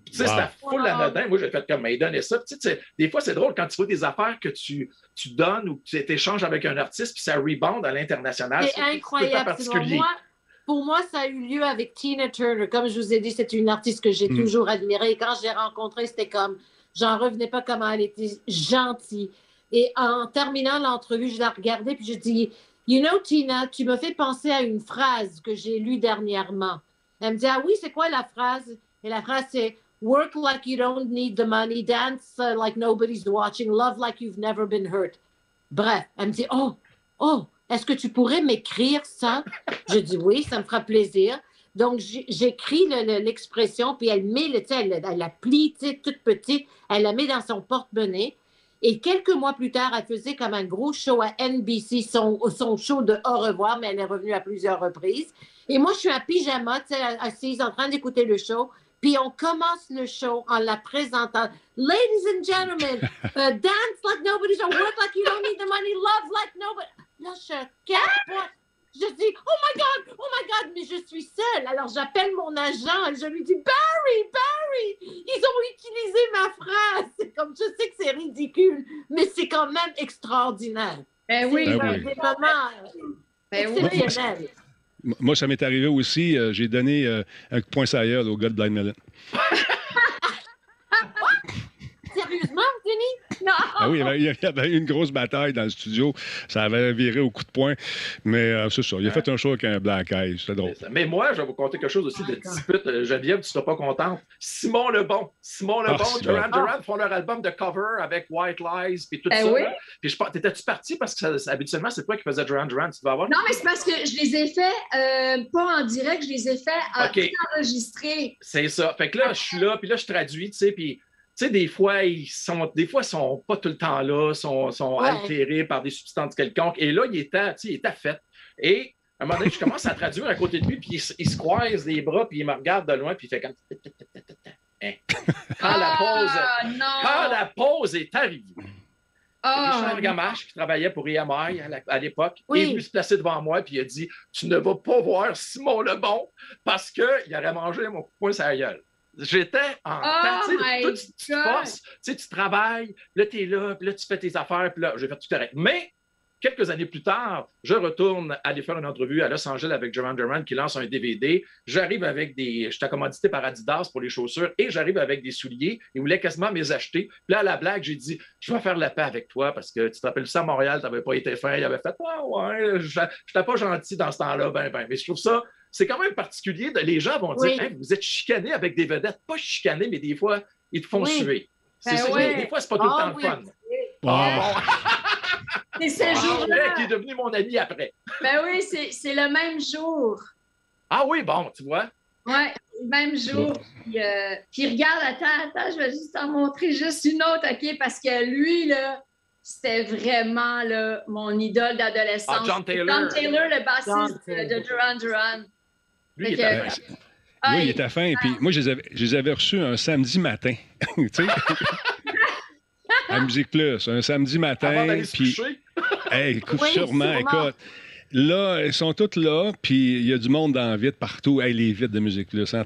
S4: Tu sais, c'est la foule anodin. Moi, j'ai fait comme, il donnait ça. Puis, tu sais, des fois, c'est drôle quand tu vois des affaires que tu donnes ou que tu échanges avec un artiste, puis ça rebound à l'international.
S3: C'est incroyable.
S4: Particulier.
S3: Pour moi, ça a eu lieu avec Tina Turner. Comme je vous ai dit, c'est une artiste que j'ai toujours admirée. Et quand je l'ai rencontrée, c'était comme, j'en revenais pas comment elle était gentille. Et en terminant l'entrevue, je la regardais puis je dis, you know, Tina, tu me fais penser à une phrase que j'ai lue dernièrement. Elle me dit, ah oui, c'est quoi la phrase? Et la phrase, c'est, work like you don't need the money, dance like nobody's watching, love like you've never been hurt. Bref, elle me dit, oh, est-ce que tu pourrais m'écrire ça? Je dis oui, ça me fera plaisir. Donc, j'écris l'expression, puis elle met, elle la plie, toute petite, elle la met dans son porte-monnaie. Et quelques mois plus tard, elle faisait comme un gros show à NBC, son show de Au revoir, mais elle est revenue à plusieurs reprises. Et moi, je suis en pyjama, assise, en train d'écouter le show. Puis on commence le show en la présentant. Ladies and gentlemen, dance like nobody's, work like you don't need the money, love like nobody. Là, je capote. Je dis, oh my God, mais je suis seule. Alors, j'appelle mon agent et je lui dis, Barry, ils ont utilisé ma phrase. C'est comme, je sais que c'est ridicule, mais c'est quand même extraordinaire.
S2: Ben oui.
S3: C'est des moments exceptionnels.
S1: Moi, ça m'est arrivé aussi. J'ai donné un coup de poing sur la gueule au gars de Blind Melon.
S3: Sérieusement, Denis?
S2: Non!
S1: Ah oui, il y avait eu une grosse bataille dans le studio. Ça avait viré au coup de poing. Mais c'est ça. Il a fait un show avec un Black Eyes. C'était drôle.
S4: Mais moi, je vais vous conter quelque chose aussi de dispute. Geneviève, tu ne seras pas contente. Simon Lebon, Duran Duran font leur album de cover avec White Lies puis tout ça.
S2: Oui.
S4: Puis t'étais-tu parti parce que habituellement, c'est toi qui faisais Duran Duran, tu devais avoir?
S2: Non, mais c'est parce que je les ai faits, pas en direct, je les ai faits enregistrés.
S4: C'est ça. Fait que là, je suis là, puis là, je traduis, tu sais, puis... Tu sais, des fois, ils sont pas tout le temps là, sont altérés par des substances quelconques. Et là, il était fait. Et à un moment donné, je commence à traduire à côté de lui, puis il se croise les bras, puis il me regarde de loin, puis il fait comme... Quand la pause est arrivée, Richard Gamache, qui travaillait pour EMI à l'époque, est venu se placer devant moi, puis il a dit « Tu ne vas pas voir Simon Lebon parce qu'il aurait mangé mon coup de poing sur la gueule. » J'étais en temps, tu forces, tu travailles, là, tu es là, puis là, tu fais tes affaires, puis là, j'ai fait tout correct. Mais, quelques années plus tard, je retourne aller faire une entrevue à Los Angeles avec Duran Duran qui lance un DVD. J'arrive avec j'étais commandité par Adidas pour les chaussures et j'arrive avec des souliers. Ils voulaient quasiment me les acheter. Puis là, à la blague, j'ai dit, je vais faire la paix avec toi parce que tu te rappelles ça à Montréal, tu n'avais pas été fin. Il avait fait, je n'étais pas gentil dans ce temps-là, mais je trouve ça. C'est quand même particulier. Les gens vont dire hey, vous êtes chicanés avec des vedettes. Pas chicanés, mais des fois, ils te font suer. Des fois, c'est pas tout le temps le fun.
S2: C'est ce jour-là.
S4: Qui est devenu mon ami après.
S2: Ben oui, c'est le même jour.
S4: Ah oui, bon, tu vois.
S2: Oui, le même jour. Puis regarde, attends, je vais juste t'en montrer juste une autre, OK? Parce que lui, là, c'était vraiment là, mon idole d'adolescence.
S4: John Taylor.
S2: John Taylor, le bassiste de Duran Duran.
S4: Lui, il était fin.
S1: Lui, il était fin. Puis moi, je les avais reçus un samedi matin. Tu sais? À Musique Plus, un samedi matin.
S4: Avant d'aller se coucher.
S1: Écoute, sûrement. Écoute, là, ils sont tous là, puis il y a du monde dans la vitre partout. Les vitres de Musique Plus, hein?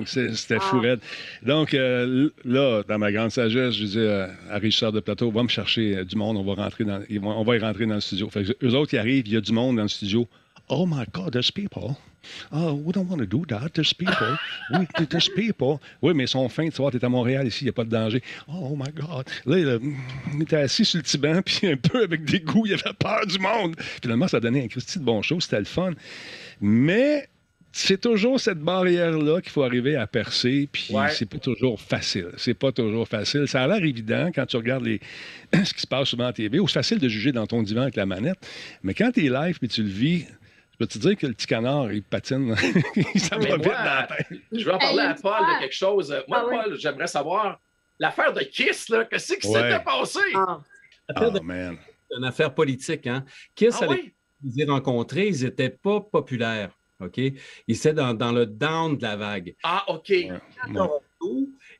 S1: C'était fou raide. Donc, là, dans ma grande sagesse, je dis à Richard de Plateau, va me chercher du monde, on va y rentrer dans le studio. Fait que eux autres, ils arrivent, il y a du monde dans le studio. Oh my God, there's people. Oh, we don't want to do that. There's people. Oui, there's people. Oui, mais ils sont fins. Tu vois, t'es à Montréal ici, il n'y a pas de danger. Oh my God. Là, il était assis sur le petit banc, puis un peu avec des goûts, il avait peur du monde. Finalement, ça donnait un Christy de bon show. C'était le fun. Mais c'est toujours cette barrière-là qu'il faut arriver à percer, puis c'est pas toujours facile. C'est pas toujours facile. Ça a l'air évident quand tu regardes ce qui se passe souvent à la TV, ou c'est facile de juger dans ton divan avec la manette. Mais quand tu es live et tu le vis, je peux te dire que le petit canard, il patine. Ça va vite dans la tête.
S4: Je vais en parler à Paul de quelque chose. Moi, Paul, j'aimerais savoir l'affaire de Kiss, là. Qu'est-ce qui s'était passé?
S1: Man.
S5: C'est une affaire politique, hein? Kiss, ils les rencontrés, ils n'étaient pas populaires. OK? Ils étaient dans le down de la vague.
S4: Ah, OK.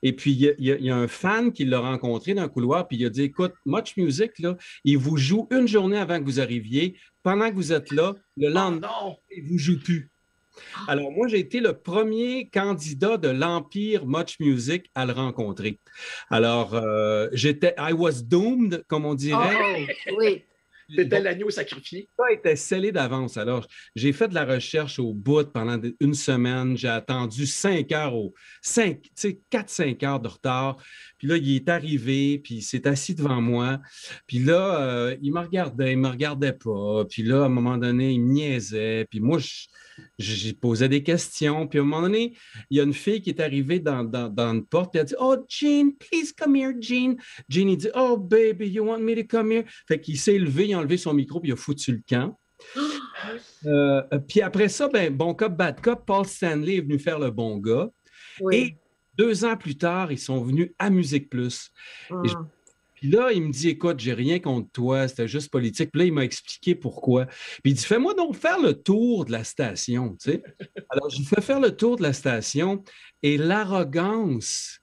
S5: Et puis, il y a un fan qui l'a rencontré dans un couloir, puis il a dit, écoute, Much Music, là, il vous joue une journée avant que vous arriviez. Pendant que vous êtes là, le lendemain, il ne vous joue plus. Alors, moi, j'ai été le premier candidat de l'Empire Much Music à le rencontrer. Alors, I was doomed, comme on dirait.
S3: Oh, oui.
S4: C'était l'agneau sacrifié.
S5: Ça était scellé d'avance. Alors, j'ai fait de la recherche au bout pendant une semaine. J'ai attendu 4-5 heures de retard. Puis là, il est arrivé, puis il s'est assis devant moi. Puis là, il me regardait pas. Puis là, à un moment donné, il me niaisait. Puis moi, j'ai posé des questions. Puis à un moment donné, il y a une fille qui est arrivée dans une porte. Puis elle a dit, « Oh, Gene, please come here, Gene. » Gene, il dit, « Oh, baby, you want me to come here? » Fait qu'il s'est levé, il a enlevé son micro, puis il a foutu le camp. Puis après ça, bon cop, bad cop, Paul Stanley est venu faire le bon gars.
S3: Oui.
S5: Et 2 ans plus tard, ils sont venus à Musique Plus. Puis là, il me dit, écoute, j'ai rien contre toi, c'était juste politique. Puis là, il m'a expliqué pourquoi. Puis il dit, fais-moi donc faire le tour de la station, tu sais. Alors, je lui fais faire le tour de la station et l'arrogance,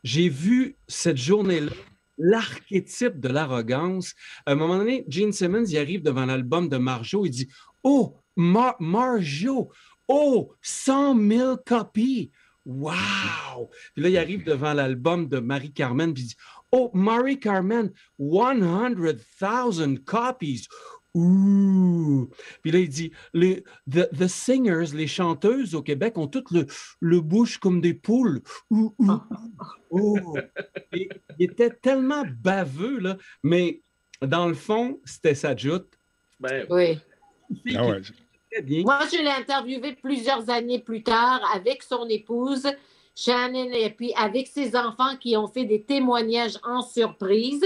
S5: j'ai vu cette journée-là, l'archétype de l'arrogance. À un moment donné, Gene Simmons, il arrive devant l'album de Marjo, il dit, oh, Marjo, oh, 100 000 copies. Wow! Puis là, il arrive devant l'album de Marie-Carmen, puis il dit, oh, Marie-Carmen, 100,000 copies. Ouh! Puis là, il dit, the singers, les chanteuses au Québec ont toutes le bouche comme des poules. Ouh, ouh, ouh. Oh. Et il était tellement baveux, là, mais dans le fond, c'était sa joute.
S4: Ben,
S3: Oui.
S1: Ah ouais.
S5: Très bien.
S3: Moi, je l'ai interviewé plusieurs années plus tard avec son épouse, Shannon, et puis avec ses enfants qui ont fait des témoignages en surprise.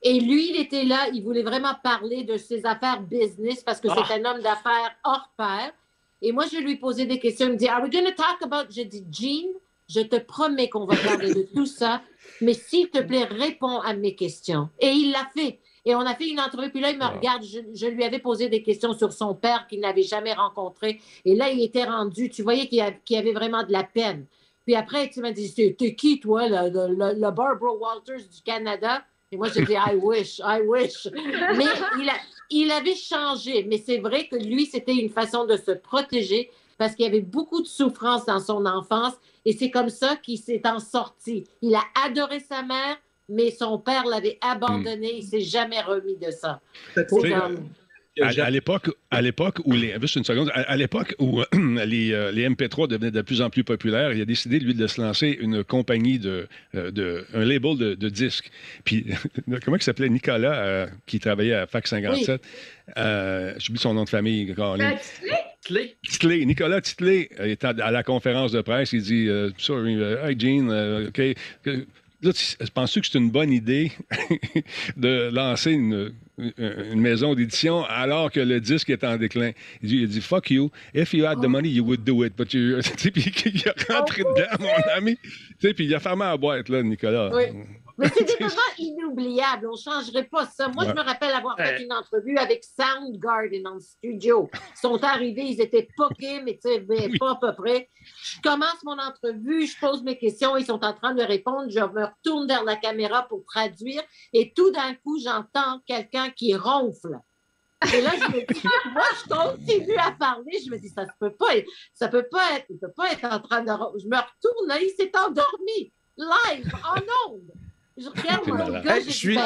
S3: Et lui, il était là, il voulait vraiment parler de ses affaires business parce que c'est un homme d'affaires hors pair. Et moi, je lui posais des questions. Il me dit, Are we going to talk about... Je dis, Gene, je te promets qu'on va parler de tout ça, mais s'il te plaît, réponds à mes questions. Et il l'a fait. Et on a fait une entrevue, puis là, il me regarde, je lui avais posé des questions sur son père qu'il n'avait jamais rencontré. Et là, il était rendu, tu voyais qu'il avait vraiment de la peine. Puis après, tu m'as dit, t'es qui, toi, le Barbara Walters du Canada? Et moi, j'ai dit, I wish. Mais il avait changé. Mais c'est vrai que lui, c'était une façon de se protéger parce qu'il y avait beaucoup de souffrance dans son enfance. Et c'est comme ça qu'il s'est en sorti. Il a adoré sa mère, mais son père l'avait abandonné. Il ne s'est jamais remis de ça. C'est comme...
S1: À l'époque où juste une seconde, à l'époque où les MP3 devenaient de plus en plus populaires, il a décidé, lui, de se lancer une compagnie un label de disques. Puis, comment il s'appelait? Nicolas, qui travaillait à Fac 57. J'oublie son nom de famille. Titley. Nicolas Titley est à la conférence de presse. Il dit Sorry, hi Gene, OK. Là, penses-tu que c'est une bonne idée de lancer une maison d'édition alors que le disque est en déclin? Il dit fuck you. If you had the money, you would do it. But you... Puis il a rentré dedans, mon ami. Puis il a fermé la boîte, là, Nicolas.
S3: Oui. Mais c'est des moments inoubliables. On ne changerait pas ça. Moi, je me rappelle avoir fait une entrevue avec Soundgarden en studio. Ils sont arrivés, ils étaient poqués, mais tu sais, pas à peu près. Je commence mon entrevue, je pose mes questions, ils sont en train de répondre. Je me retourne vers la caméra pour traduire et tout d'un coup, j'entends quelqu'un qui ronfle. Et là, je me dis, moi, je continue à parler. Je me dis, ça peut pas être, il peut pas être en train de ronfler. Je me retourne, là, il s'est endormi, live, en ondes. Je regarde mon gars,
S10: je suis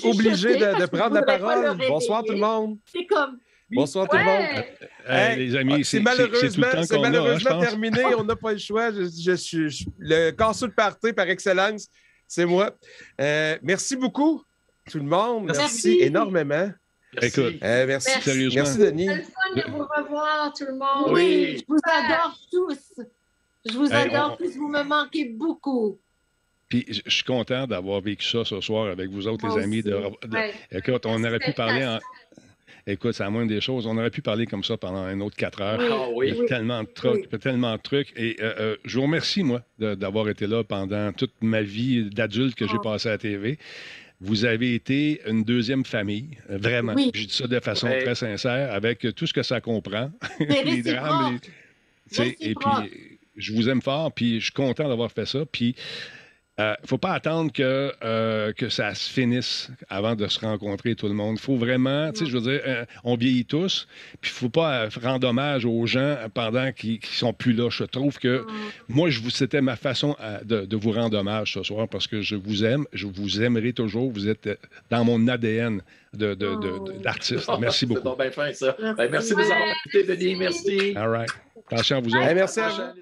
S10: obligé de prendre la parole. Bonsoir tout le monde.
S3: C'est comme...
S10: Bonsoir tout le monde.
S1: Les amis,
S10: c'est malheureusement terminé. On n'a pas le choix. Je suis le casseux de party par excellence. C'est moi. Merci beaucoup, tout le monde. Merci énormément.
S1: Merci.
S10: Merci.
S1: Sérieusement.
S10: Merci, Denis.
S2: C'est le fun de vous revoir, tout le monde.
S3: Oui, je vous adore tous. Je vous adore tous. Vous me manquez beaucoup.
S1: Puis je suis content d'avoir vécu ça ce soir avec vous autres, les amis. Écoute, on aurait pu parler Écoute, c'est la moindre des choses. On aurait pu parler comme ça pendant un autre 4 heures. Il y a tellement de trucs. Et je vous remercie, moi, d'avoir été là pendant toute ma vie d'adulte que j'ai passé à la TV. Vous avez été une deuxième famille, vraiment. Oui. Je dis ça de façon très sincère, avec tout ce que ça comprend. Les drames. Et puis, je vous aime fort, puis je suis content d'avoir fait ça. Puis, il ne faut pas attendre que ça se finisse avant de se rencontrer tout le monde. Il faut vraiment, tu sais, je veux dire, on vieillit tous, puis il ne faut pas rendre hommage aux gens pendant qu'ils ne sont plus là. Je trouve que moi, c'était ma façon de vous rendre hommage ce soir parce que je vous aime, je vous aimerai toujours. Vous êtes dans mon ADN d'artiste. Merci beaucoup.
S4: C'est donc bien fin, ça. Merci de nous avoir écoutés, Denis. Merci.
S1: All right. Attention à vous autres.
S10: Merci à vous.